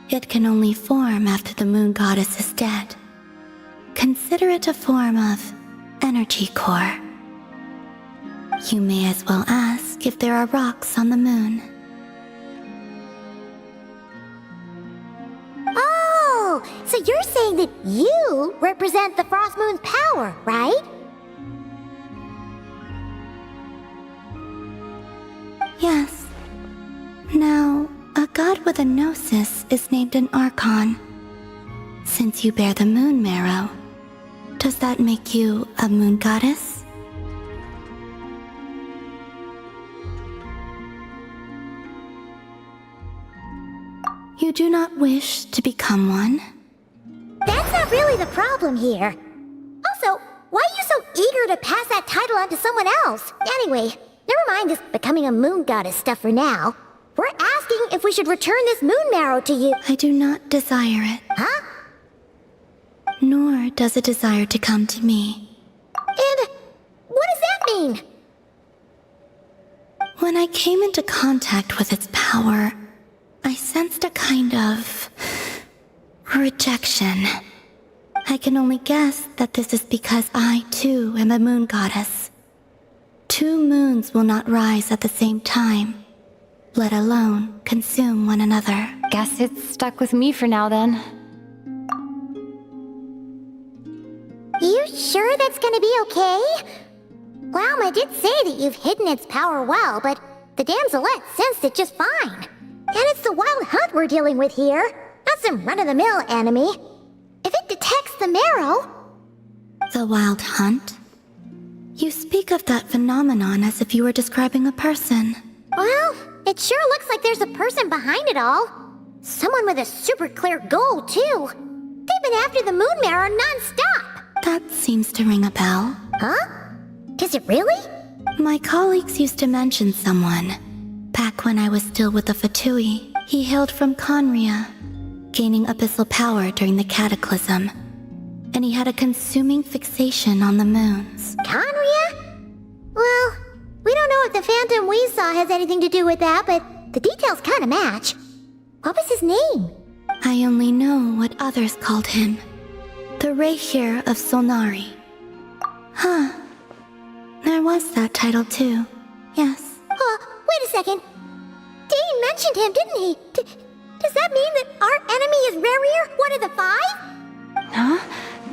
It can only form after the moon goddess is dead. Consider it a form of energy core. You may as well ask if there are rocks on the moon. Oh, so you're saying that you represent the Frost Moon's power, right? Yes. Now, a god with a gnosis is named an Archon. Since you bear the moon marrow, does that make you a moon goddess? You do not wish to become one? That's not really the problem here. Also, why are you so eager to pass that title on to someone else? Anyway, never mind this becoming a moon goddess stuff for now. We're asking if we should return this moon marrow to you. I do not desire it. Huh? Nor does it desire to come to me. And what does that mean? When I came into contact with its power, I sensed a kind of rejection. I can only guess that this is because I, too, am a moon goddess. 2 moons will not rise at the same time, let alone consume one another. Guess it's stuck with me for now then. You sure that's gonna be okay? Glauma did say that you've hidden its power well, but the damselette sensed it just fine. And it's the wild hunt we're dealing with here, not some run-of-the-mill enemy. If it detects the marrow... The wild hunt? You speak of that phenomenon as if you were describing a person. Well, it sure looks like there's a person behind it all. Someone with a super clear goal, too. They've been after the moon marrow non-stop. That seems to ring a bell. Huh? Does it really? My colleagues used to mention someone. Back when I was still with the Fatui, he hailed from Conria, gaining abyssal power during the Cataclysm. And he had a consuming fixation on the moons. Conria? Well, we don't know if the phantom we saw has anything to do with that, but the details kind of match. What was his name? I only know what others called him. The Rehir of Solnari. Huh. There was that title too. Yes. Wait a second. Dane mentioned him, didn't he? Does that mean that our enemy is Rerir, one of the 5? Huh?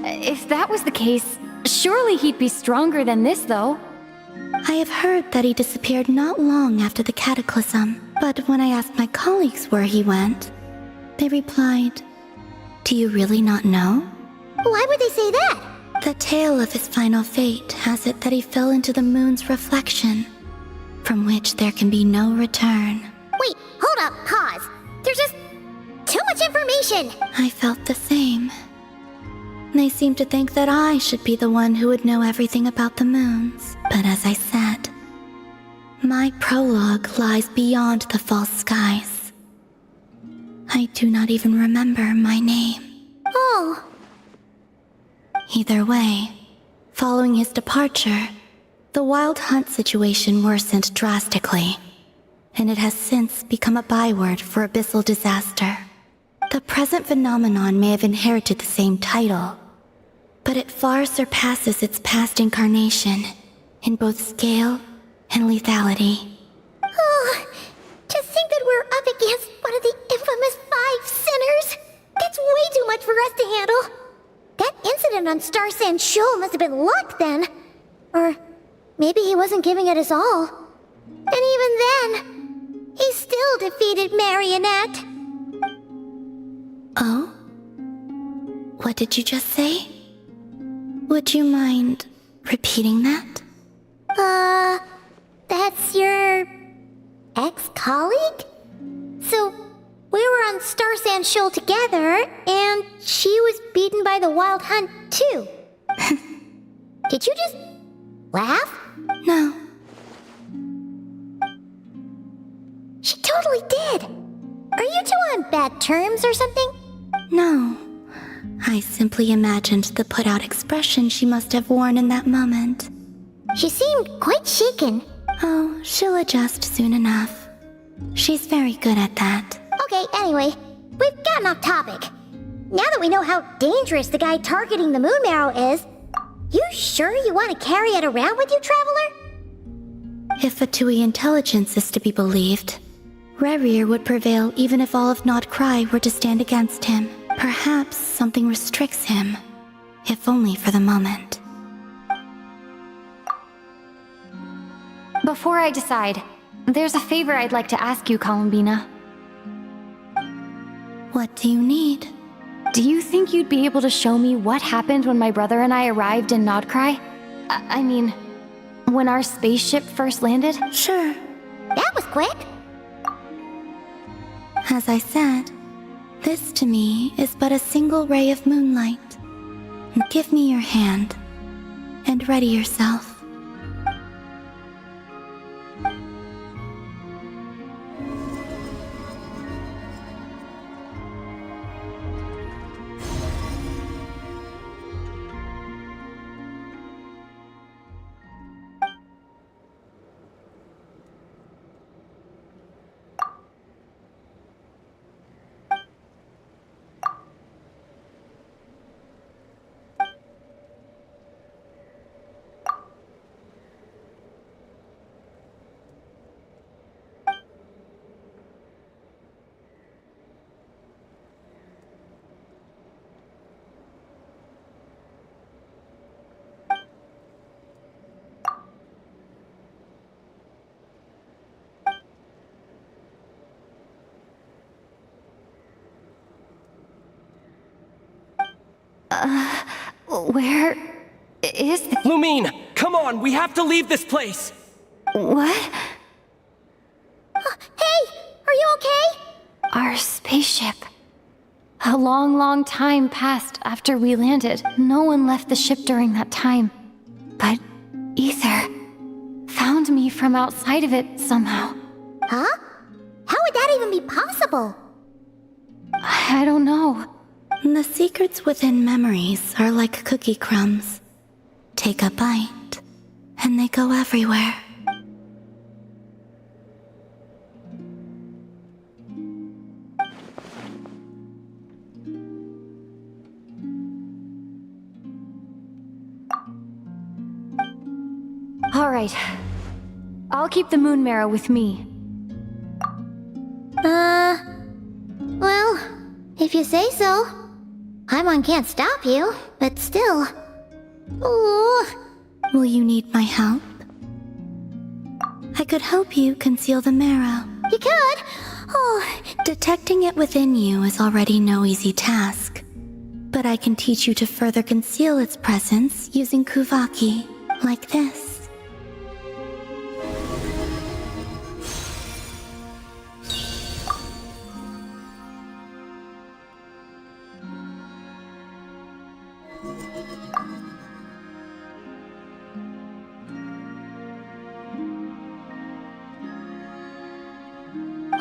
If that was the case, surely he'd be stronger than this, though. I have heard that he disappeared not long after the Cataclysm, but when I asked my colleagues where he went, they replied, "Do you really not know?" Why would they say that? The tale of his final fate has it that he fell into the moon's reflection, from which there can be no return. Wait, hold up, pause. There's just too much information. I felt the same. They seemed to think that I should be the one who would know everything about the moons. But as I said, my prologue lies beyond the false skies. I do not even remember my name. Oh. Either way, Following his departure, the wild hunt situation worsened drastically, and it has since become a byword for abyssal disaster. The present phenomenon may have inherited the same title, but it far surpasses its past incarnation in both scale and lethality. Oh, to think that we're up against one of the infamous 5 sinners! That's way too much for us to handle! That incident on Star Sand Shoal must have been luck then! Or maybe he wasn't giving it his all. And even then, he still defeated Marionette! Oh? What did you just say? Would you mind repeating that? That's your ex-colleague? So, we were on Star Sand Shoal together, and she was beaten by the Wild Hunt too. Did you just laugh? No. She totally did! Are you two on bad terms or something? No. I simply imagined the put-out expression she must have worn in that moment. She seemed quite shaken. Oh, she'll adjust soon enough. She's very good at that. Okay, anyway, we've gotten off topic. Now that we know how dangerous the guy targeting the moon marrow is, you sure you want to carry it around with you, Traveler? If Fatui intelligence is to be believed, Rerir would prevail even if all of Nod Cry were to stand against him. Perhaps something restricts him, if only for the moment. Before I decide, there's a favor I'd like to ask you, Columbina. What do you need? Do you think you'd be able to show me what happened when my brother and I arrived in Nodcry? I mean, when our spaceship first landed? Sure. That was quick. As I said, this to me is but a single ray of moonlight. Give me your hand, and ready yourself. Where is the— Lumine, come on, we have to leave this place! What? Hey, are you okay? Our spaceship. A long time passed after we landed. No one left the ship during that time. But Ether found me from outside of it somehow. Huh? How would that even be possible? I don't know. The secrets within memories are like cookie crumbs. Take a bite, and they go everywhere. All right. I'll keep the moon marrow with me. Well, if you say so. Paimon can't stop you, but still. Ooh. Will you need my help? I could help you conceal the marrow. You could? Oh. Detecting it within you is already no easy task. But I can teach you to further conceal its presence using Kuvaki, like this.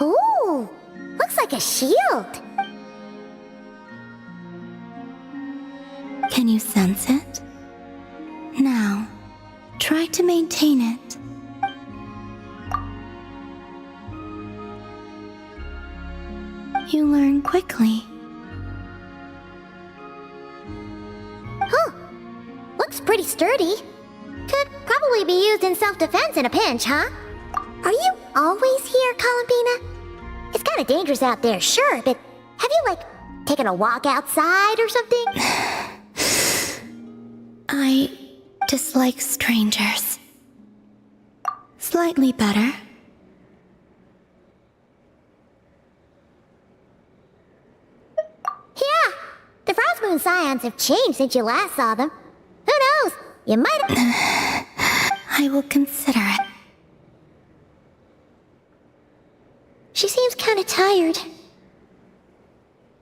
Ooh, looks like a shield. Can you sense it? Try to maintain it. You learn quickly. Huh. Looks pretty sturdy. Could probably be used in self-defense in a pinch, huh? Are you always here, Columbina? It's kind of dangerous out there, sure, but have you, like, taken a walk outside or something? I dislike strangers. Slightly better. Yeah, the Frost Moon Scions have changed since you last saw them. Who knows? You might have... I will consider it. She seems kind of tired.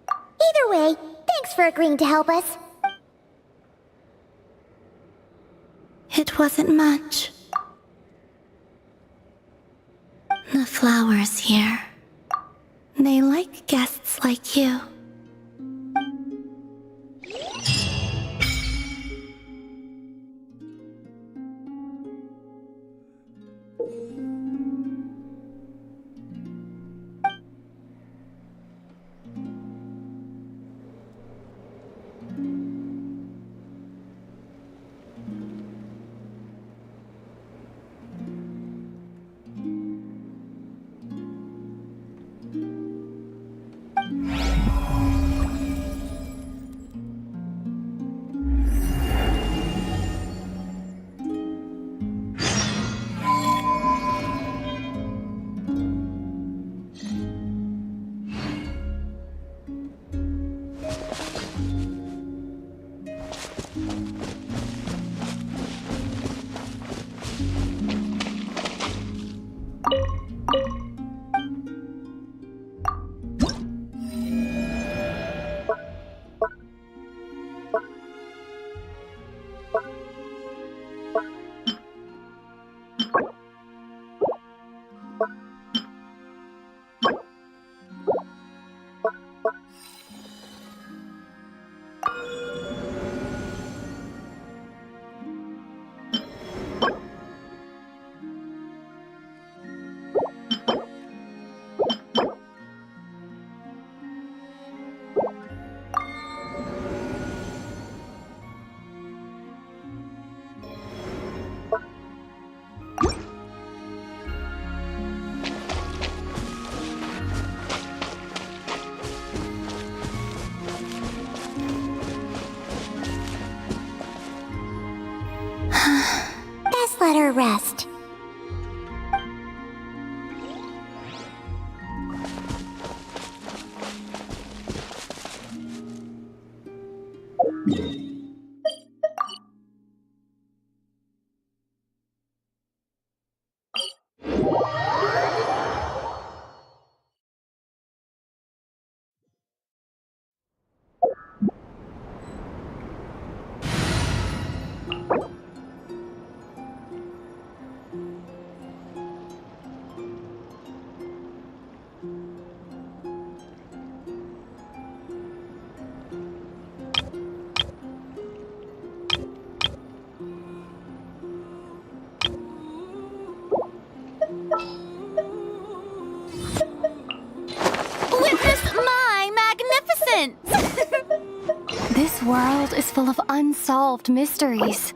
Either way, thanks for agreeing to help us. It wasn't much. The flowers here. They like guests like you. Best let her rest. Witness my magnificence! This world is full of unsolved mysteries.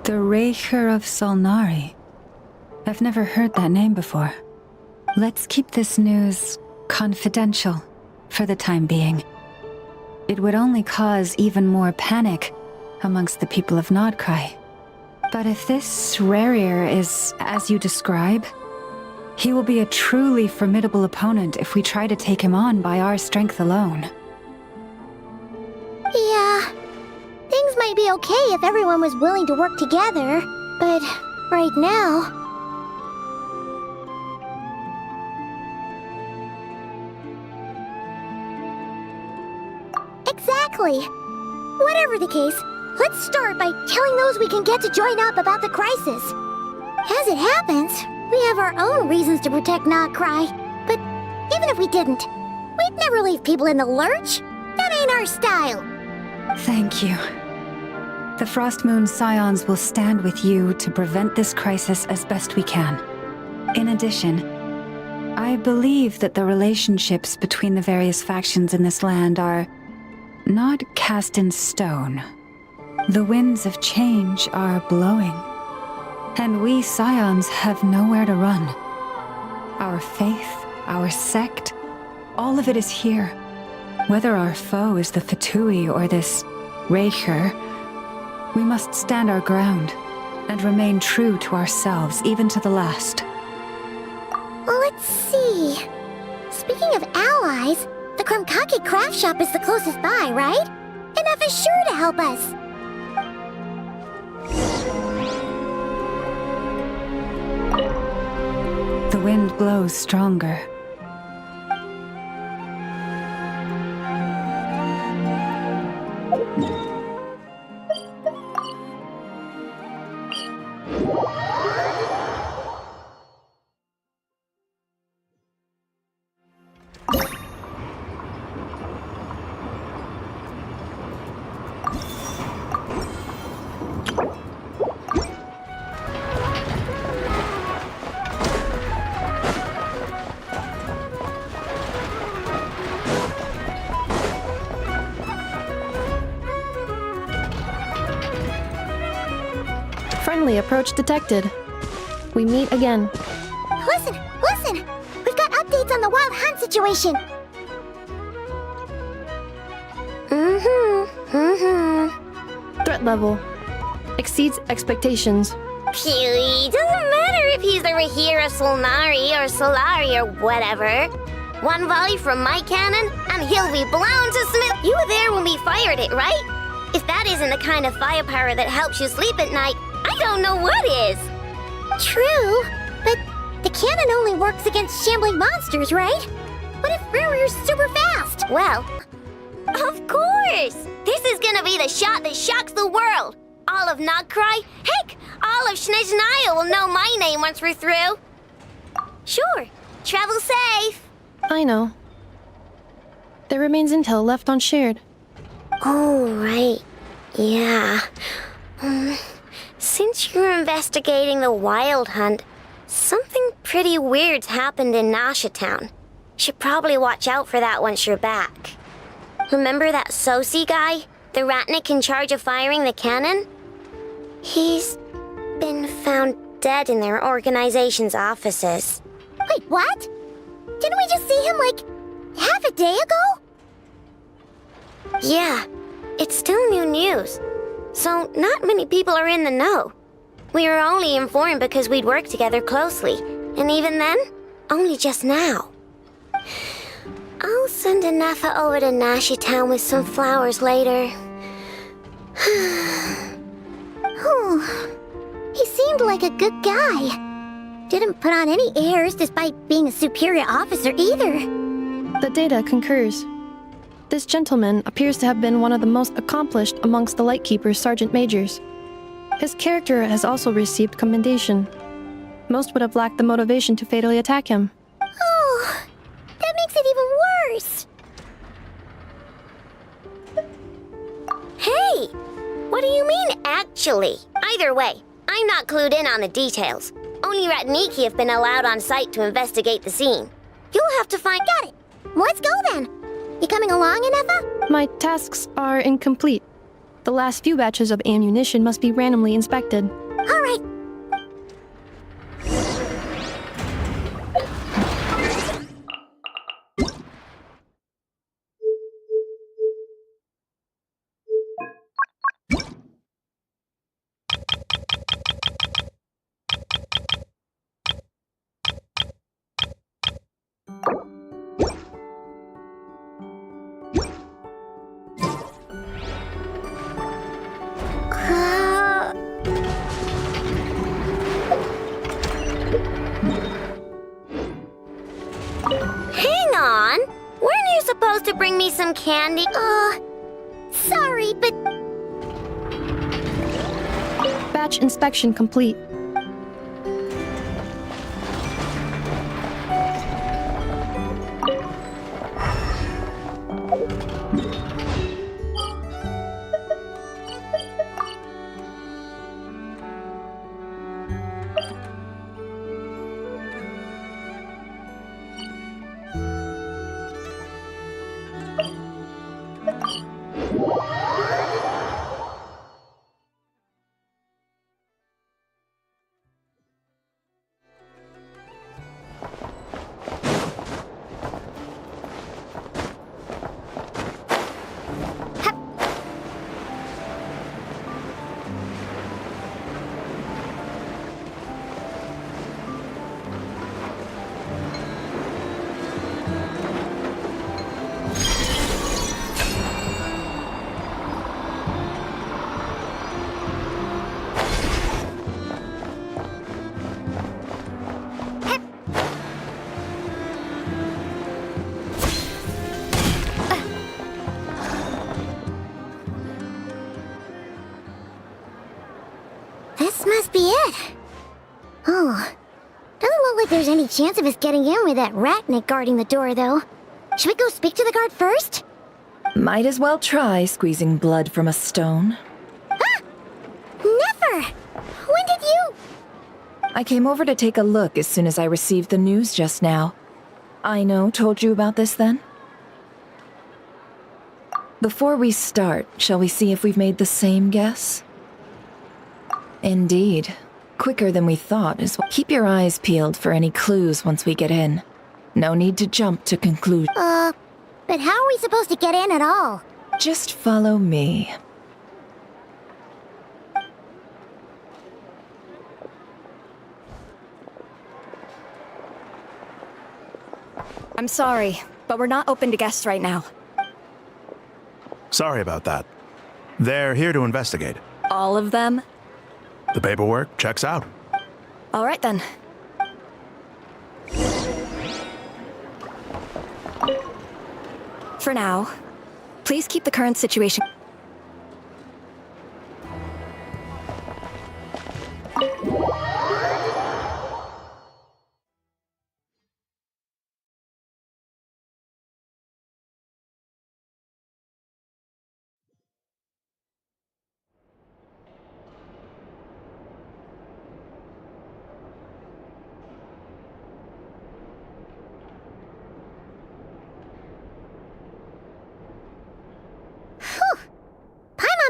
The Raker of Solnari. I've never heard that name before. Let's keep this news confidential for the time being. It would only cause even more panic amongst the people of Nodcry. But if this Rarier is as you describe, he will be a truly formidable opponent if we try to take him on by our strength alone. Yeah, things might be okay if everyone was willing to work together, but right now... Exactly! Whatever the case, let's start by telling those we can get to join up about the crisis. As it happens, we have our own reasons to protect Nodcry, but even if we didn't, we'd never leave people in the lurch. That ain't our style. Thank you. The Frostmoon Scions will stand with you to prevent this crisis as best we can. In addition, I believe that the relationships between the various factions in this land are not cast in stone. The winds of change are blowing, and we Scions have nowhere to run. Our faith, our sect, all of it is here. Whether our foe is the Fatui or this Raker, we must stand our ground and remain true to ourselves, even to the last. Let's see. Speaking of allies, the Krumkake craft shop is the closest by, right? Enough is sure to help us. The wind blows stronger. Friendly approach detected. We meet again. Listen! We've got updates on the Wild Hunt situation. Threat level exceeds expectations. Phew, doesn't matter if he's the Rahira Solnari or Solari or whatever. One volley from my cannon, and he'll be blown to smith. You were there when we fired it, right? If that isn't the kind of firepower that helps you sleep at night, I don't know what is. True, but the cannon only works against shambling monsters, right? What if Rarier's super fast? Well, of course! This is gonna be the shot that shocks the world! All of Nodcry, heck, all of Snezhnaya will know my name once we're through. Sure, travel safe. I know. There remains intel left unshared. Oh, right. Yeah. Since you're investigating the Wild Hunt, something pretty weird's happened in Nasha Town. Should probably watch out for that once you're back. Remember that Sosi guy? The Ratnik in charge of firing the cannon? He's been found dead in their organization's offices. Wait, what? Didn't we just see him, like, half a day ago? Yeah, it's still new news. So not many people are in the know. We were only informed because we'd worked together closely. And even then, only just now. I'll send Anafa over to Nashi Town with some flowers later. He seemed like a good guy. Didn't put on any airs despite being a superior officer either. The data concurs. This gentleman appears to have been one of the most accomplished amongst the Lightkeeper's sergeant majors. His character has also received commendation. Most would have lacked the motivation to fatally attack him. Oh, that makes it even worse. Hey! What do you mean, actually? Either way, I'm not clued in on the details. Only Ratniki have been allowed on site to investigate the scene. You'll have to find... Got it. Let's go then. You coming along, Anafa? My tasks are incomplete. The last few batches of ammunition must be randomly inspected. All right. Hang on! Weren't you supposed to bring me some candy? Sorry, but Batch inspection complete. this must be it. Oh, doesn't look like there's any chance of us getting in with that ratnik guarding the door, though. Should we go speak to the guard first? Might as well try squeezing blood from a stone. Never! When did you... I came over to take a look as soon as I received the news just now. Aino told you about this then? Before we start, shall we see if we've made the same guess? Indeed. Quicker than we thought as well. Keep your eyes peeled for any clues once we get in. No need to jump to conclude. But how are we supposed to get in at all? Just follow me. I'm sorry, but we're not open to guests right now. Sorry about that. They're here to investigate. All of them? The paperwork checks out. All right then. For now, please keep the current situation.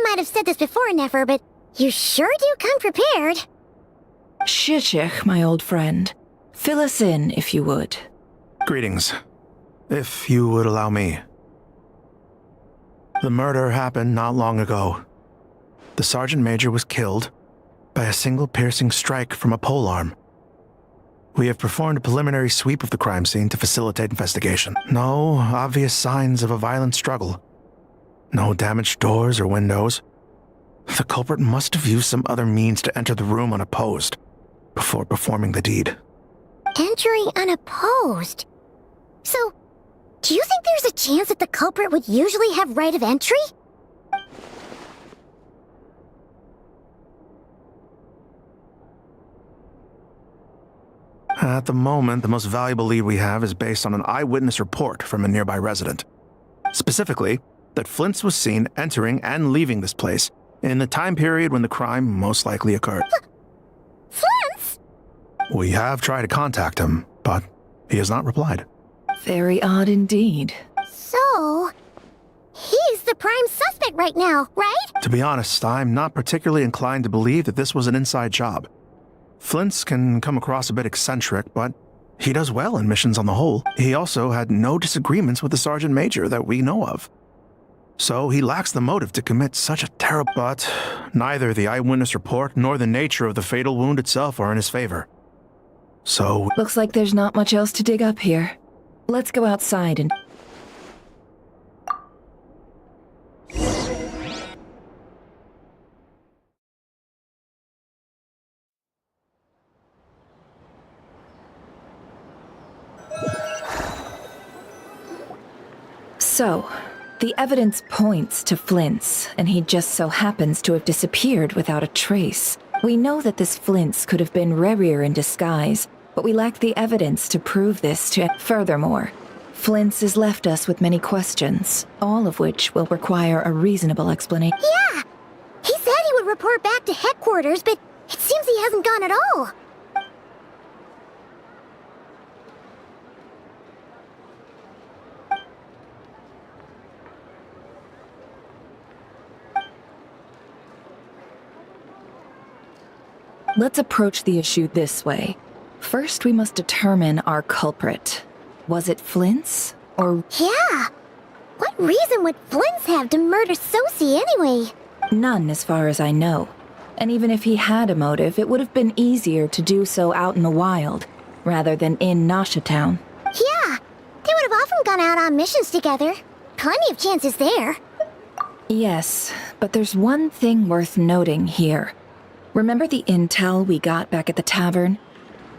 Might have said this before, Nefer, but you sure do come prepared. Shishich, my old friend. Fill us in, if you would. Greetings. If you would allow me. The murder happened not long ago. The Sergeant Major was killed by a single piercing strike from a polearm. We have performed a preliminary sweep of the crime scene to facilitate investigation. No obvious signs of a violent struggle. No damaged doors or windows. The culprit must have used some other means to enter the room unopposed before performing the deed. Entering unopposed? So, do you think there's a chance that the culprit would usually have right of entry? At the moment, the most valuable lead we have is based on an eyewitness report from a nearby resident. Specifically, that Flint's was seen entering and leaving this place in the time period when the crime most likely occurred. Flint's? We have tried to contact him, but he has not replied. Very odd indeed. So, he's the prime suspect right now, right? To be honest, I'm not particularly inclined to believe that this was an inside job. Flint's can come across a bit eccentric, but he does well in missions on the whole. He also had no disagreements with the Sergeant Major that we know of. So he lacks the motive to commit such a terrible... But neither the eyewitness report nor the nature of the fatal wound itself are in his favor. So... Looks like there's not much else to dig up here. Let's go outside and... So, the evidence points to Flint's, and he just so happens to have disappeared without a trace. We know that this Flint's could have been Rerir in disguise, but we lack the evidence to prove this to... Furthermore, Flint's has left us with many questions, all of which will require a reasonable explanation. Yeah! He said he would report back to headquarters, but it seems he hasn't gone at all. Let's approach the issue this way. First, we must determine our culprit. Was it Flint's, or... Yeah! What reason would Flint's have to murder Sosie anyway? None, as far as I know. And even if he had a motive, it would have been easier to do so out in the wild, rather than in Nasha Town. Yeah! They would have often gone out on missions together. Plenty of chances there. Yes, but there's one thing worth noting here. Remember the intel we got back at the tavern?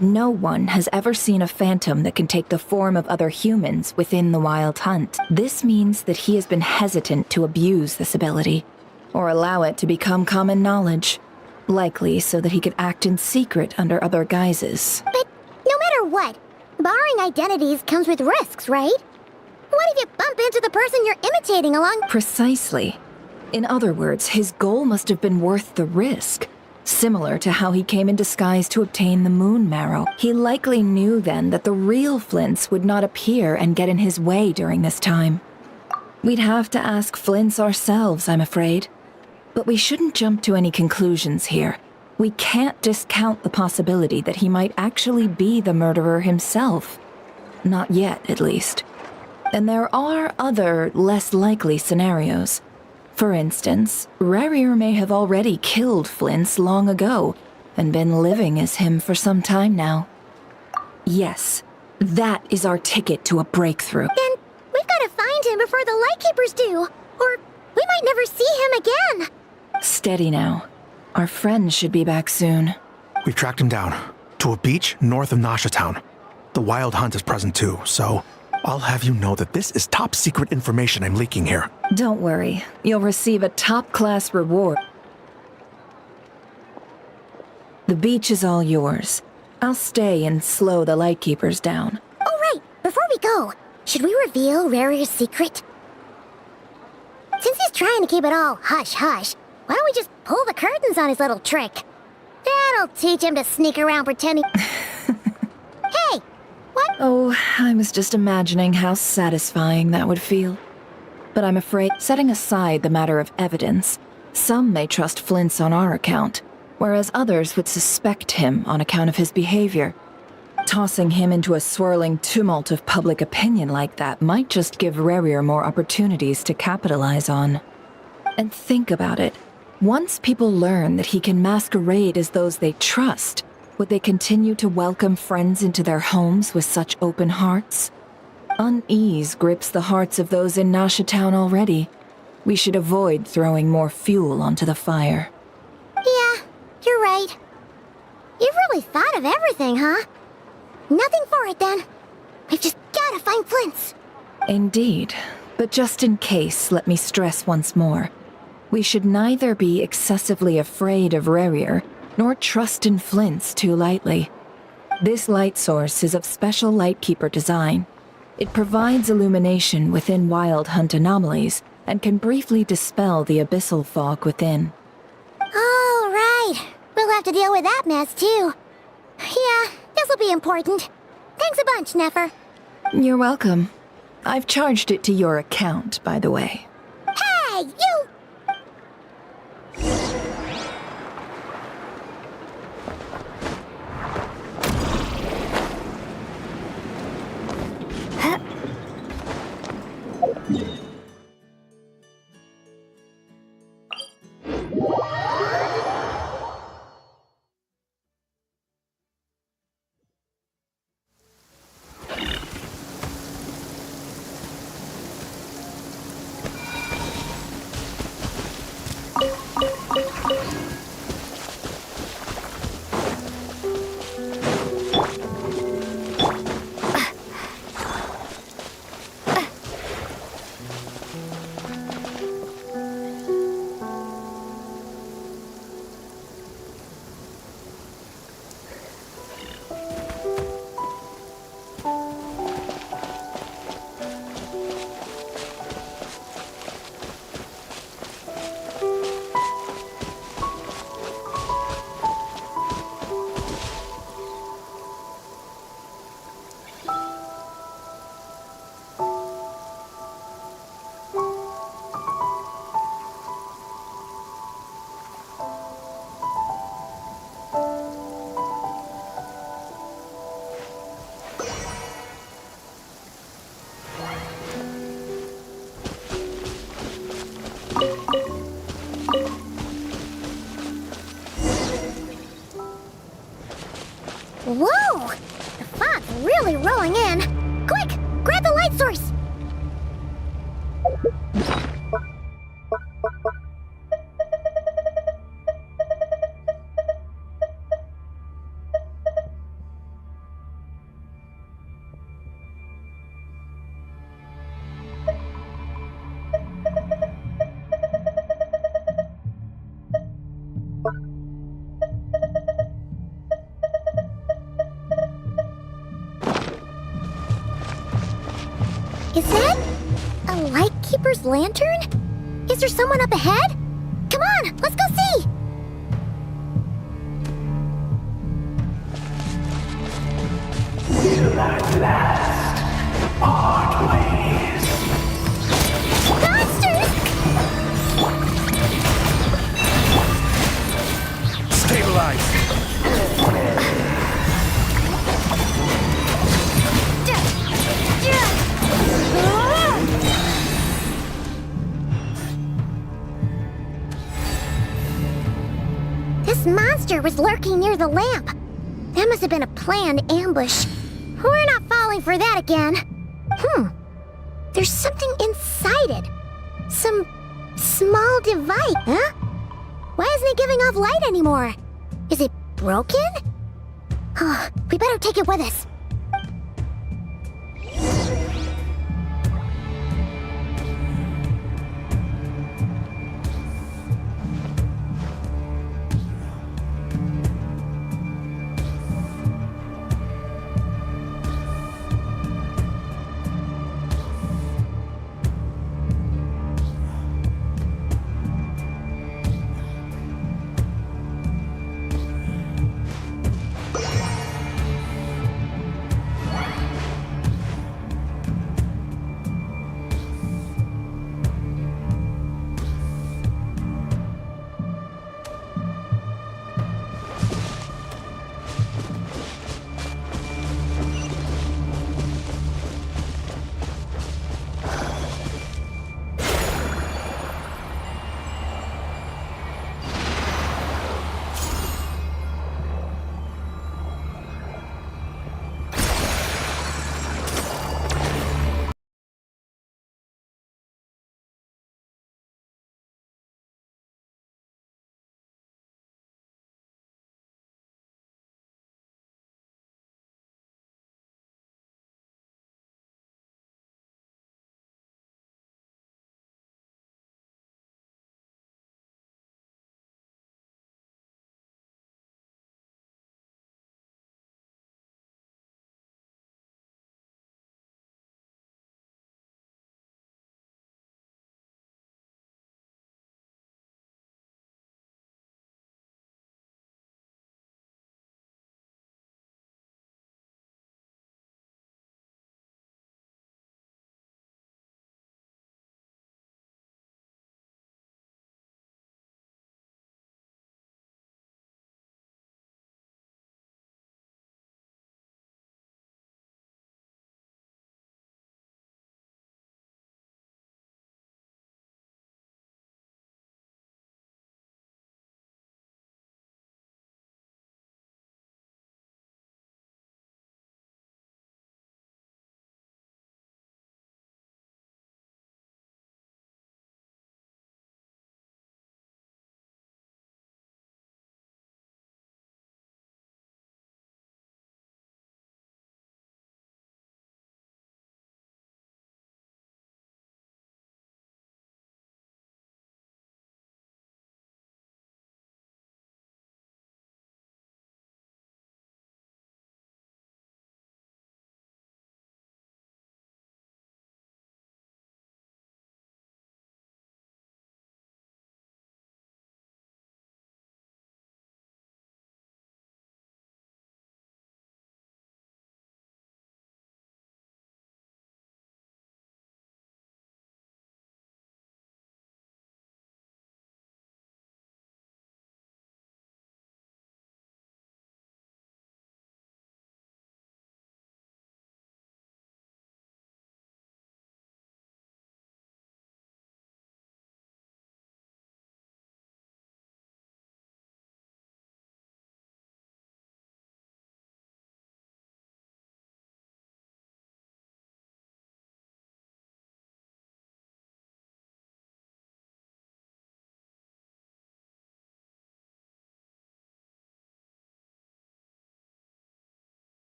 No one has ever seen a phantom that can take the form of other humans within the Wild Hunt. This means that he has been hesitant to abuse this ability, or allow it to become common knowledge, likely so that he could act in secret under other guises. But no matter what, borrowing identities comes with risks, right? What if you bump into the person you're imitating along... Precisely. In other words, his goal must have been worth the risk. Similar to how he came in disguise to obtain the moon marrow. He likely knew then that the real Flint's would not appear and get in his way during this time. We'd have to ask Flint's ourselves, I'm afraid. But we shouldn't jump to any conclusions here. We can't discount the possibility that he might actually be the murderer himself. Not yet, at least. And there are other, less likely scenarios. For instance, Rerir may have already killed Flint's long ago, and been living as him for some time now. Yes, that is our ticket to a breakthrough. Then we've got to find him before the Lightkeepers do, or we might never see him again. Steady now. Our friend should be back soon. We've tracked him down, to a beach north of Nasha Town. The Wild Hunt is present too, so I'll have you know that this is top secret information I'm leaking here. Don't worry, you'll receive a top-class reward. The beach is all yours. I'll stay and slow the Lightkeepers down. Oh right, before we go, should we reveal Rerir's secret? Since he's trying to keep it all hush-hush, why don't we just pull the curtains on his little trick? That'll teach him to sneak around pretending... Hey! What? Oh, I was just imagining how satisfying that would feel. But I'm afraid, setting aside the matter of evidence, some may trust Flint's on our account, whereas others would suspect him on account of his behavior. Tossing him into a swirling tumult of public opinion like that might just give Rerir more opportunities to capitalize on. And think about it. Once people learn that he can masquerade as those they trust, would they continue to welcome friends into their homes with such open hearts? Unease grips the hearts of those in Nasha Town already. We should avoid throwing more fuel onto the fire. Yeah, you're right. You've really thought of everything, huh? Nothing for it then. We've just gotta find Flint's. Indeed. But just in case, let me stress once more. We should neither be excessively afraid of Rerir, nor trust in Flint's too lightly. This light source is of special Lightkeeper design. It provides illumination within Wild Hunt anomalies, and can briefly dispel the abyssal fog within. All right. We'll have to deal with that mess, too. Yeah, this'll be important. Thanks a bunch, Nefer. You're welcome. I've charged it to your account, by the way. Hey! Whoa! The fog's really rolling in. Quick! Grab the light source! Is that a lightkeeper's lantern? Is there someone up ahead? Come on, let's go see! Till at last, part ways. Monsters! Stabilize! This monster was lurking near the lamp. That must have been a planned ambush. We're not falling for that again. There's something inside it. Some small device, huh? Why isn't it giving off light anymore? Is it broken? Oh, we better take it with us.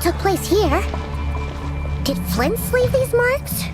took place here. Did Flint's leave these marks?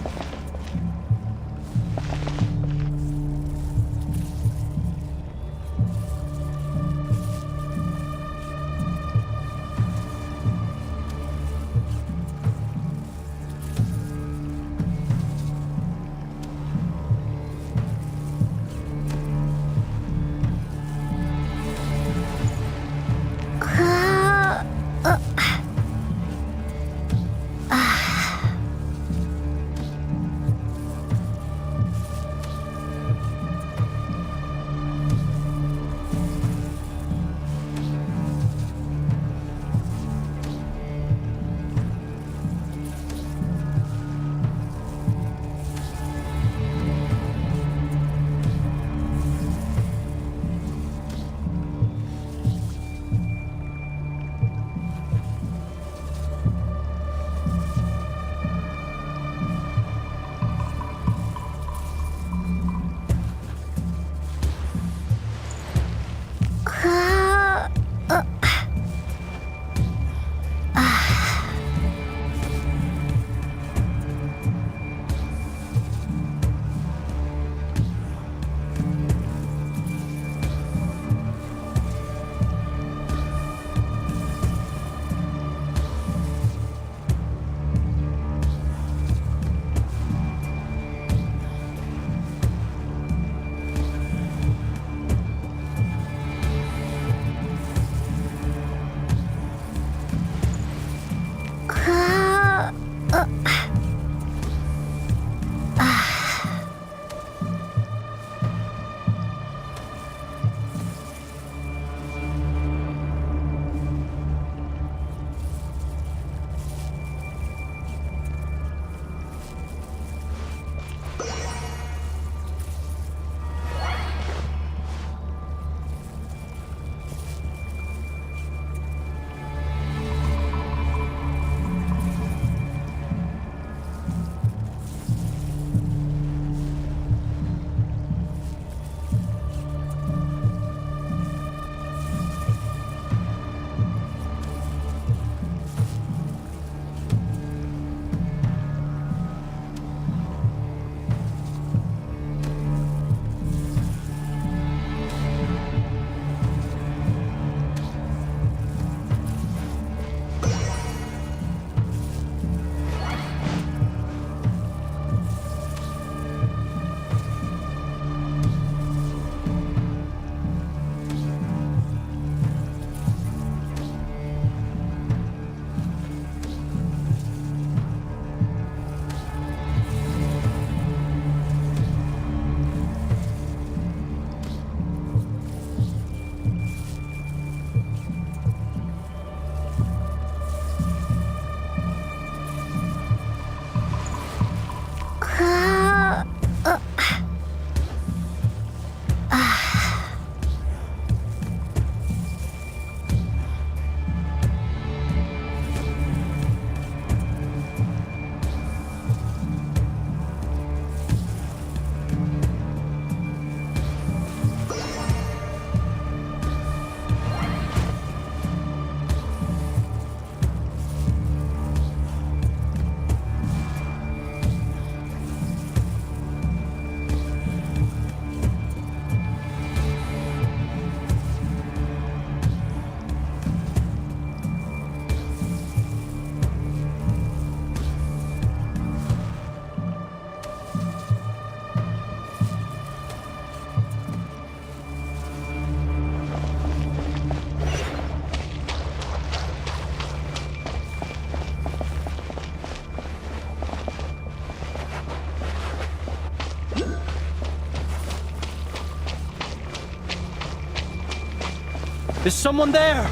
Is someone there?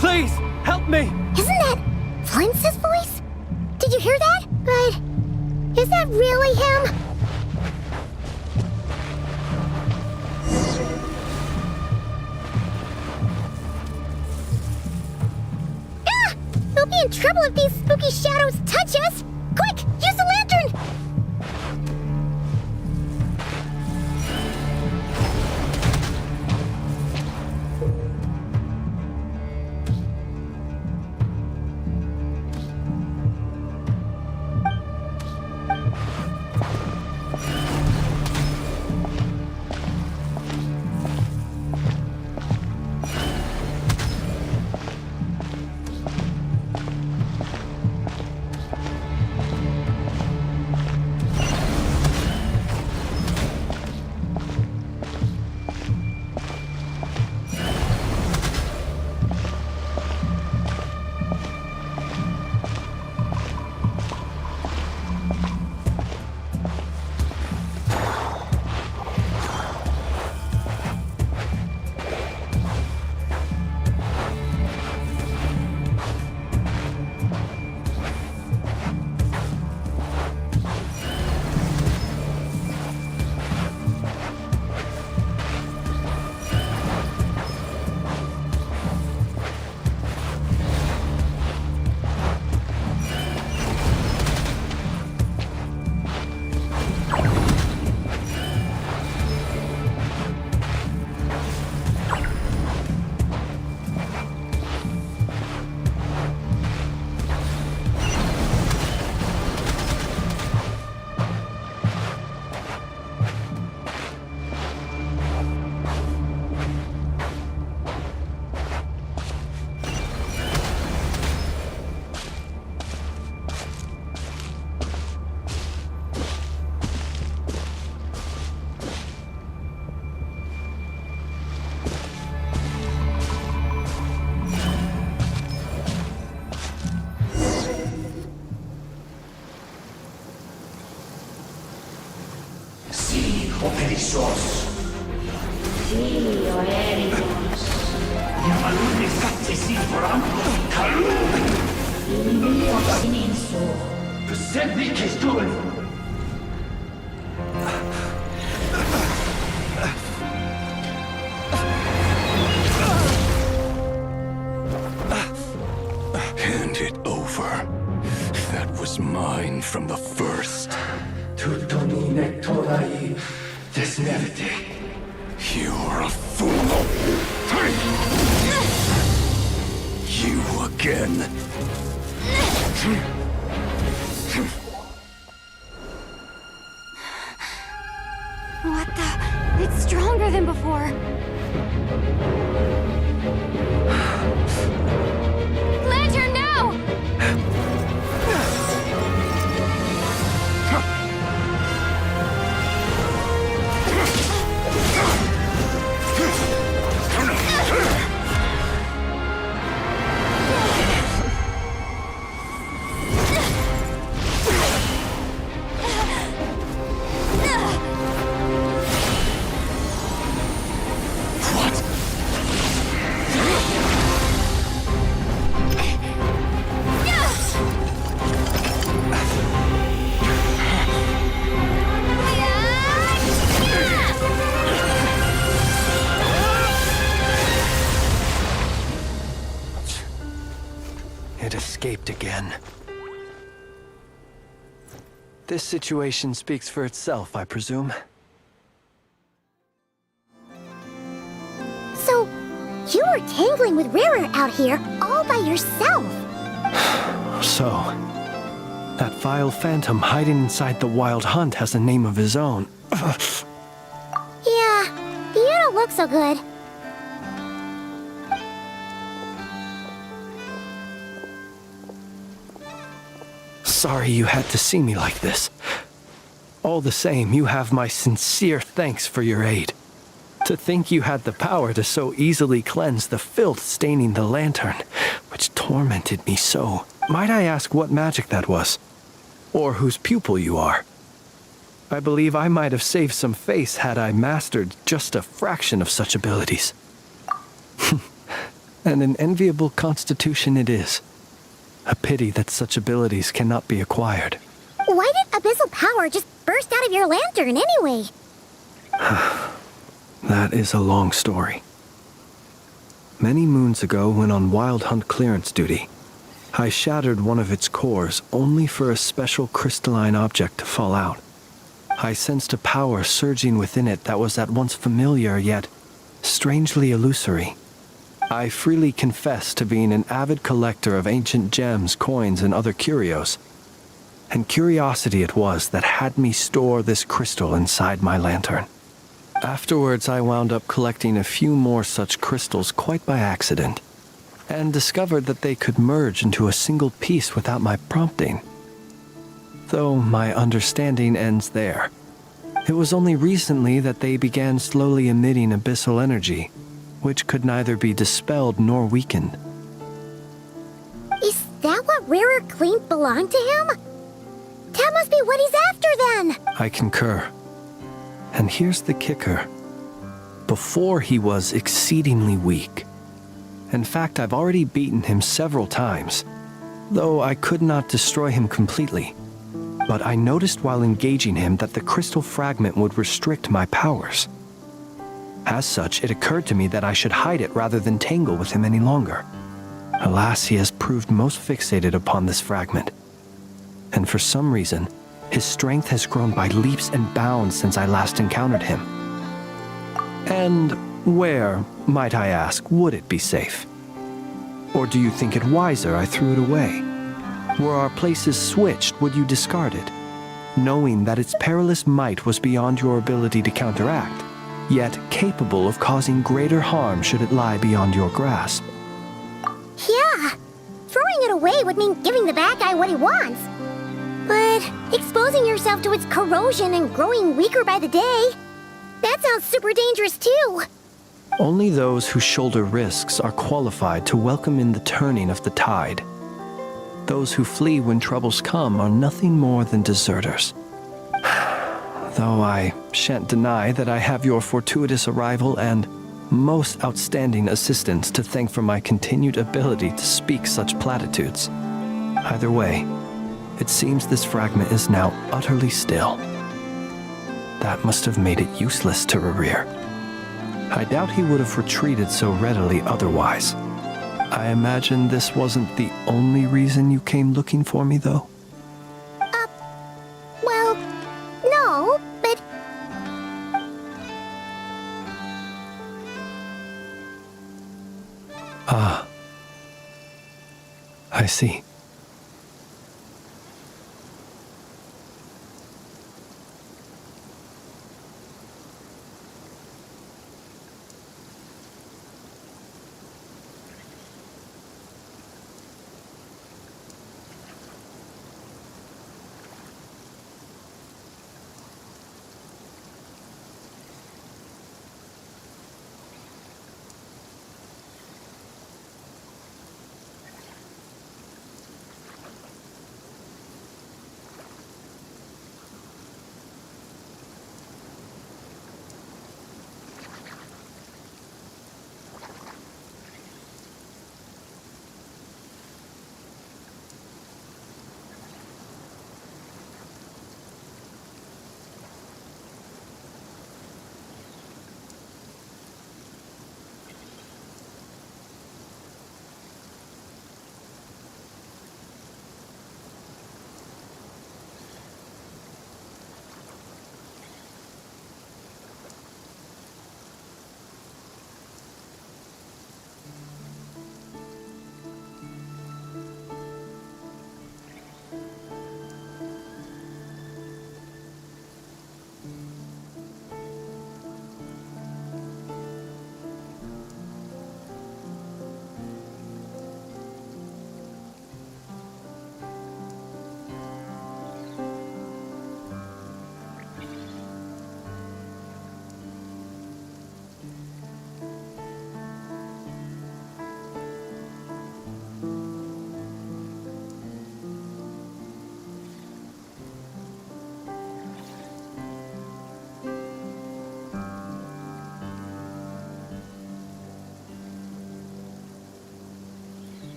Please, help me! Isn't that Flint's voice? Did you hear that? But is that really him? Ah! We'll be in trouble if these spooky shadows touch us! Quick, use the lantern! Terisos. Sí, oericos. Yamalune Katesi Forampos Kalun. Inio Sininso. Persevi Kestul. Hand it over. That was mine from the first. Tutoni Nectorai Desmerte. You're a fool. You again. What the? It's stronger than before. Lantern, now! It escaped again. This situation speaks for itself, I presume. So, you were tangling with Rara out here all by yourself. So, that vile phantom hiding inside the Wild Hunt has a name of his own. Yeah, you don't look so good. Sorry you had to see me like this. All the same, you have my sincere thanks for your aid. To think you had the power to so easily cleanse the filth staining the lantern, which tormented me so. Might I ask what magic that was? Or whose pupil you are? I believe I might have saved some face had I mastered just a fraction of such abilities. And an enviable constitution it is. A pity that such abilities cannot be acquired. Why did abyssal power just burst out of your lantern anyway? That is a long story. Many moons ago, when on Wild Hunt clearance duty, I shattered one of its cores only for a special crystalline object to fall out. I sensed a power surging within it that was at once familiar yet strangely illusory. I freely confess to being an avid collector of ancient gems, coins, and other curios. And curiosity it was that had me store this crystal inside my lantern. Afterwards, I wound up collecting a few more such crystals quite by accident, and discovered that they could merge into a single piece without my prompting. Though my understanding ends there. It was only recently that they began slowly emitting abyssal energy, which could neither be dispelled nor weakened. Is that what Rara claimed belonged to him? That must be what he's after then! I concur. And here's the kicker. Before he was exceedingly weak. In fact, I've already beaten him several times, though I could not destroy him completely. But I noticed while engaging him that the crystal fragment would restrict my powers. As such, it occurred to me that I should hide it rather than tangle with him any longer. Alas, he has proved most fixated upon this fragment. And for some reason, his strength has grown by leaps and bounds since I last encountered him. And where, might I ask, would it be safe? Or do you think it wiser I threw it away? Were our places switched, would you discard it, knowing that its perilous might was beyond your ability to counteract, yet capable of causing greater harm should it lie beyond your grasp? Yeah, throwing it away would mean giving the bad guy what he wants. But exposing yourself to its corrosion and growing weaker by the day, that sounds super dangerous too. Only those who shoulder risks are qualified to welcome in the turning of the tide. Those who flee when troubles come are nothing more than deserters. Though I shan't deny that I have your fortuitous arrival and most outstanding assistance to thank for my continued ability to speak such platitudes. Either way, it seems this fragment is now utterly still. That must have made it useless to Rerir. I doubt he would have retreated so readily otherwise. I imagine this wasn't the only reason you came looking for me, though? Well, no, but... Ah. I see.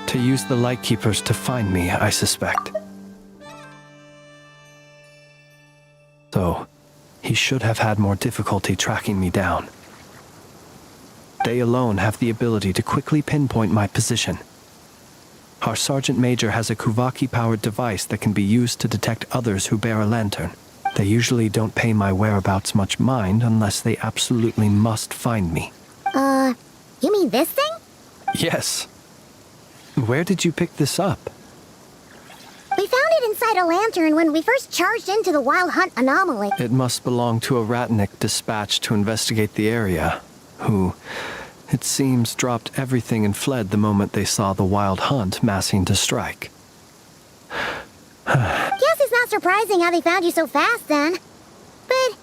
To use the Lightkeepers to find me, I suspect. So, he should have had more difficulty tracking me down. They alone have the ability to quickly pinpoint my position. Our Sergeant Major has a Kuvaki-powered device that can be used to detect others who bear a lantern. They usually don't pay my whereabouts much mind unless they absolutely must find me. You mean this thing? Yes. Where did you pick this up? We found it inside a lantern when we first charged into the Wild Hunt anomaly. It must belong to a Ratnik dispatched to investigate the area, who, it seems, dropped everything and fled the moment they saw the Wild Hunt massing to strike. Guess it's not surprising how they found you so fast, then. But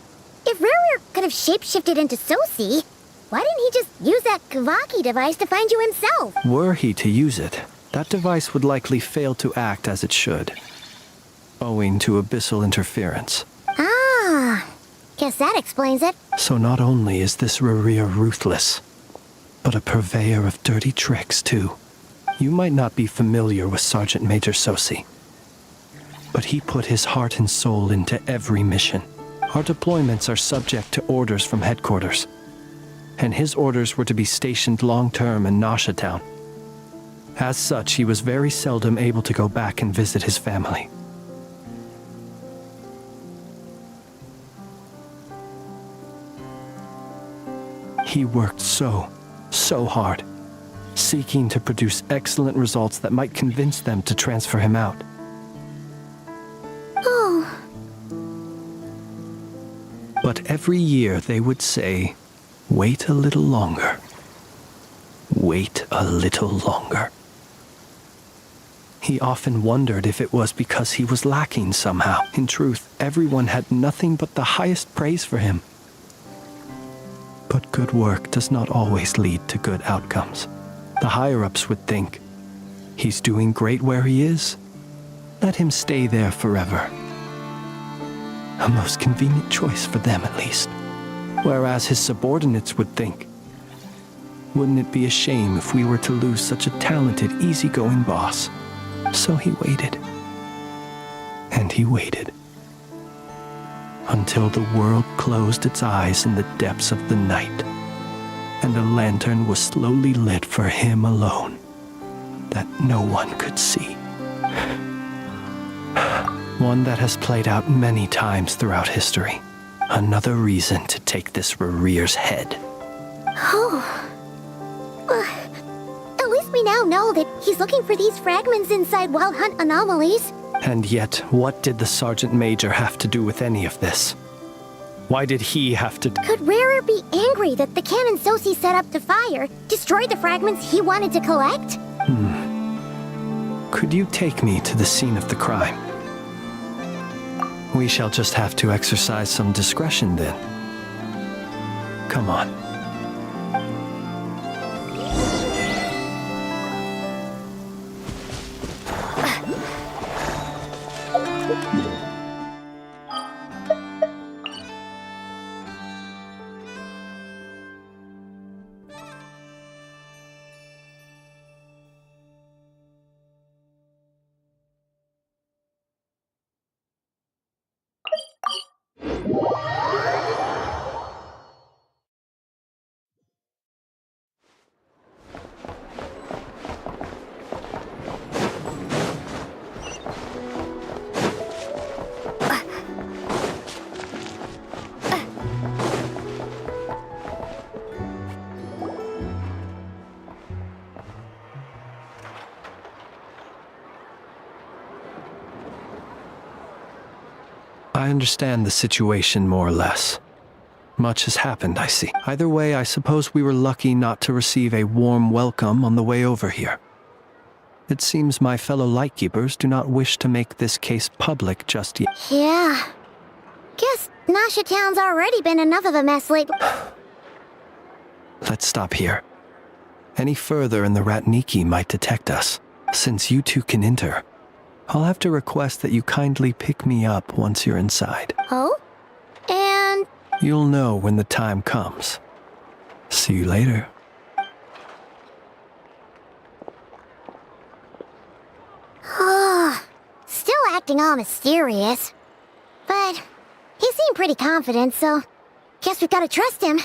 if Rerir could have shapeshifted into Sosi, why didn't he just use that Kavaki device to find you himself? Were he to use it, that device would likely fail to act as it should, owing to abyssal interference. Ah, guess that explains it. So not only is this Rarir ruthless, but a purveyor of dirty tricks, too. You might not be familiar with Sergeant Major Sosi, but he put his heart and soul into every mission. Our deployments are subject to orders from headquarters, and his orders were to be stationed long-term in Nasha Town. As such, he was very seldom able to go back and visit his family. He worked so hard, seeking to produce excellent results that might convince them to transfer him out. Oh. But every year they would say, "Wait a little longer. Wait a little longer." He often wondered if it was because he was lacking somehow. In truth, everyone had nothing but the highest praise for him. But good work does not always lead to good outcomes. The higher-ups would think, he's doing great where he is. Let him stay there forever. A most convenient choice for them, at least. Whereas his subordinates would think, wouldn't it be a shame if we were to lose such a talented, easygoing boss? So he waited. And he waited. Until the world closed its eyes in the depths of the night, and a lantern was slowly lit for him alone, that no one could see. One that has played out many times throughout history. Another reason to take this Rarir's head. Oh. At least we now know that he's looking for these fragments inside Wild Hunt anomalies. And yet, what did the Sergeant Major have to do with any of this? Why did he have to... Could Rarer be angry that the cannon Sosi set up to fire destroyed the fragments he wanted to collect? Could you take me to the scene of the crime? We shall just have to exercise some discretion then. Come on. I understand the situation more or less. Much has happened, I see. Either way, I suppose we were lucky not to receive a warm welcome on the way over here. It seems my fellow Lightkeepers do not wish to make this case public just yet. Yeah. Guess Nasha Town's already been enough of a mess lately. Let's stop here. Any further and the Ratniki might detect us. Since you two can enter, I'll have to request that you kindly pick me up once you're inside. Oh? And... You'll know when the time comes. See you later. Still acting all mysterious. But he seemed pretty confident, so guess we've got to trust him.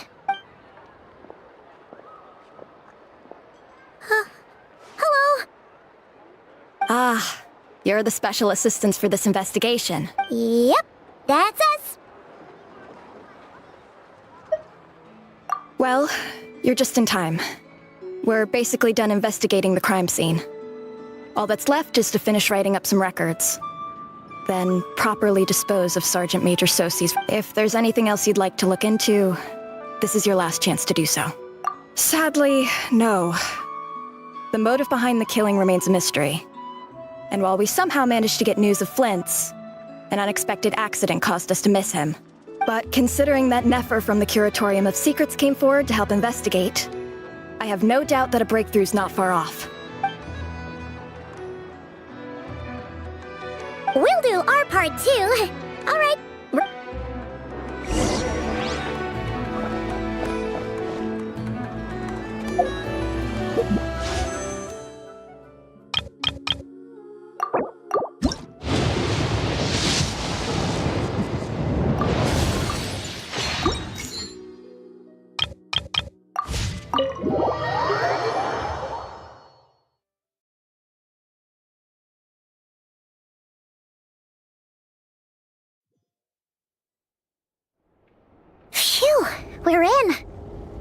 Hello? Ah, you're the special assistants for this investigation. Yep, that's us. Well, you're just in time. We're basically done investigating the crime scene. All that's left is to finish writing up some records. Then properly dispose of Sergeant Major Sosi's. If there's anything else you'd like to look into, this is your last chance to do so. Sadly, no. The motive behind the killing remains a mystery. And while we somehow managed to get news of Flint's, an unexpected accident caused us to miss him. But considering that Nefer from the Curatorium of Secrets came forward to help investigate, I have no doubt that a breakthrough's not far off. We'll do our part too. All right. Phew, we're in.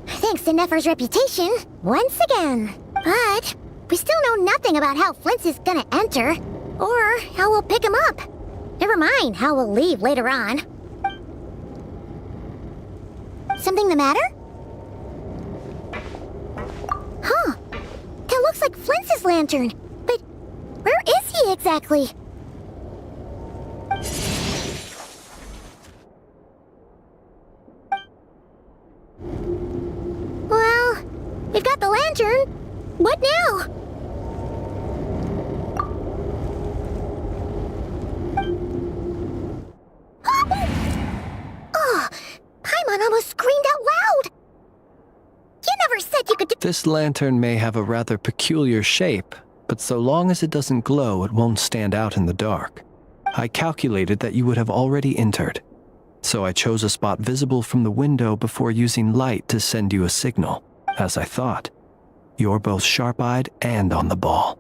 Thanks to Nefer's reputation, once again. But we still know nothing about how Flint's is gonna enter, or how we'll pick him up. Never mind how we'll leave later on. Something the matter? Huh. That looks like Flint's lantern. But where is he exactly? Well, we've got the lantern. What now? Oh, Paimon almost screamed out loud. You never said you could do— This lantern may have a rather peculiar shape, but so long as it doesn't glow, it won't stand out in the dark. I calculated that you would have already entered, so I chose a spot visible from the window before using light to send you a signal. As I thought, you're both sharp-eyed and on the ball.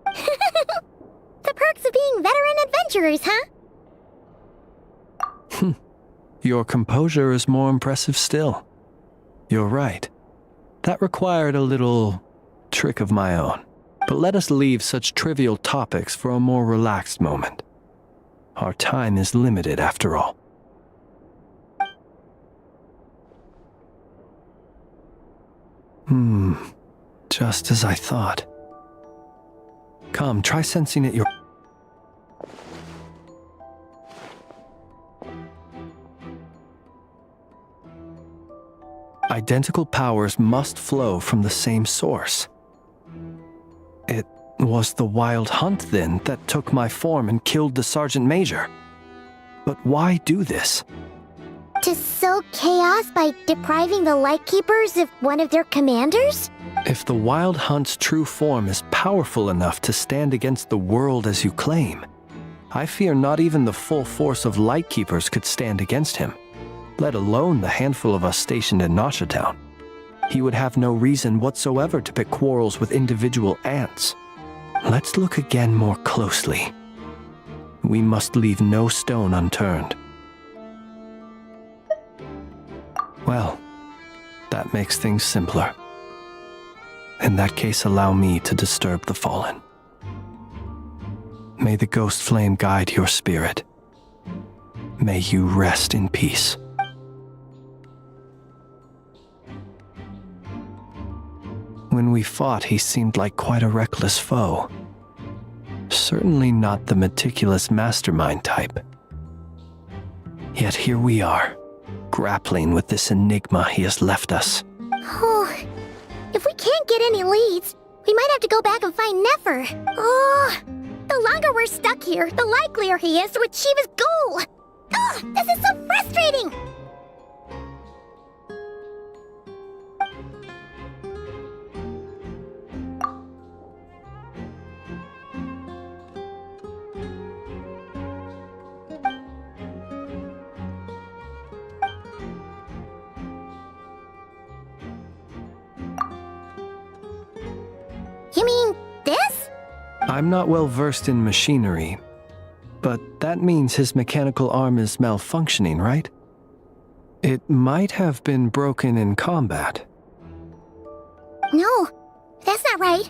The perks of being veteran adventurers, huh? Your composure is more impressive still. You're right. That required a little trick of my own. But let us leave such trivial topics for a more relaxed moment. Our time is limited after all. Just as I thought. Come, try sensing it your— Identical powers must flow from the same source. It was the wild hunt, then, that took my form and killed the Sergeant Major. But why do this? To sow chaos by depriving the Lightkeepers of one of their commanders? If the Wild Hunt's true form is powerful enough to stand against the world as you claim, I fear not even the full force of Lightkeepers could stand against him, let alone the handful of us stationed in Nasha Town. He would have no reason whatsoever to pick quarrels with individual ants. Let's look again more closely. We must leave no stone unturned. Well, that makes things simpler. In that case, allow me to disturb the fallen. May the ghost flame guide your spirit. May you rest in peace. When we fought, he seemed like quite a reckless foe. Certainly not the meticulous mastermind type. Yet here we are, grappling with this enigma he has left us. Oh, if we can't get any leads, we might have to go back and find Nefer. Oh, the longer we're stuck here, the likelier he is to achieve his goal. Oh, this is so frustrating! You mean this? I'm not well versed in machinery, but that means his mechanical arm is malfunctioning, right? It might have been broken in combat. No, that's not right.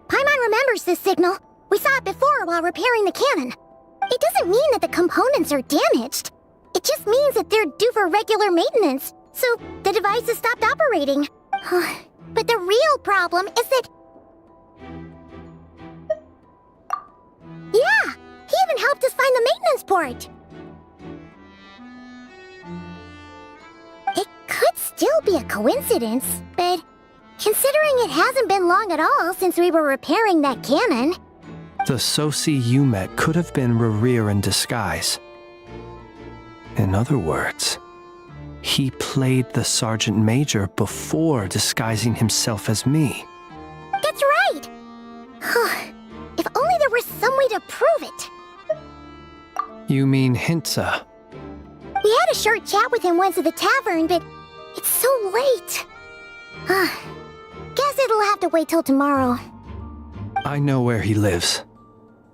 Paimon remembers this signal. We saw it before while repairing the cannon. It doesn't mean that the components are damaged. It just means that they're due for regular maintenance, so the device has stopped operating. But the real problem is that... Yeah! He even helped us find the maintenance port! It could still be a coincidence, but considering it hasn't been long at all since we were repairing that cannon, The Sosi you met could have been Rerir in disguise. In other words, he played the Sergeant Major before disguising himself as me. That's right! If only there were some way to prove it. You mean Hintsa? We had a short chat with him once at the tavern, but it's so late. Guess it'll have to wait till tomorrow. I know where he lives.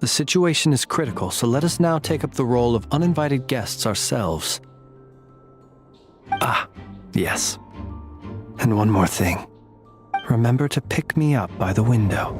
The situation is critical, so let us now take up the role of uninvited guests ourselves. Ah, yes. And one more thing. Remember to pick me up by the window.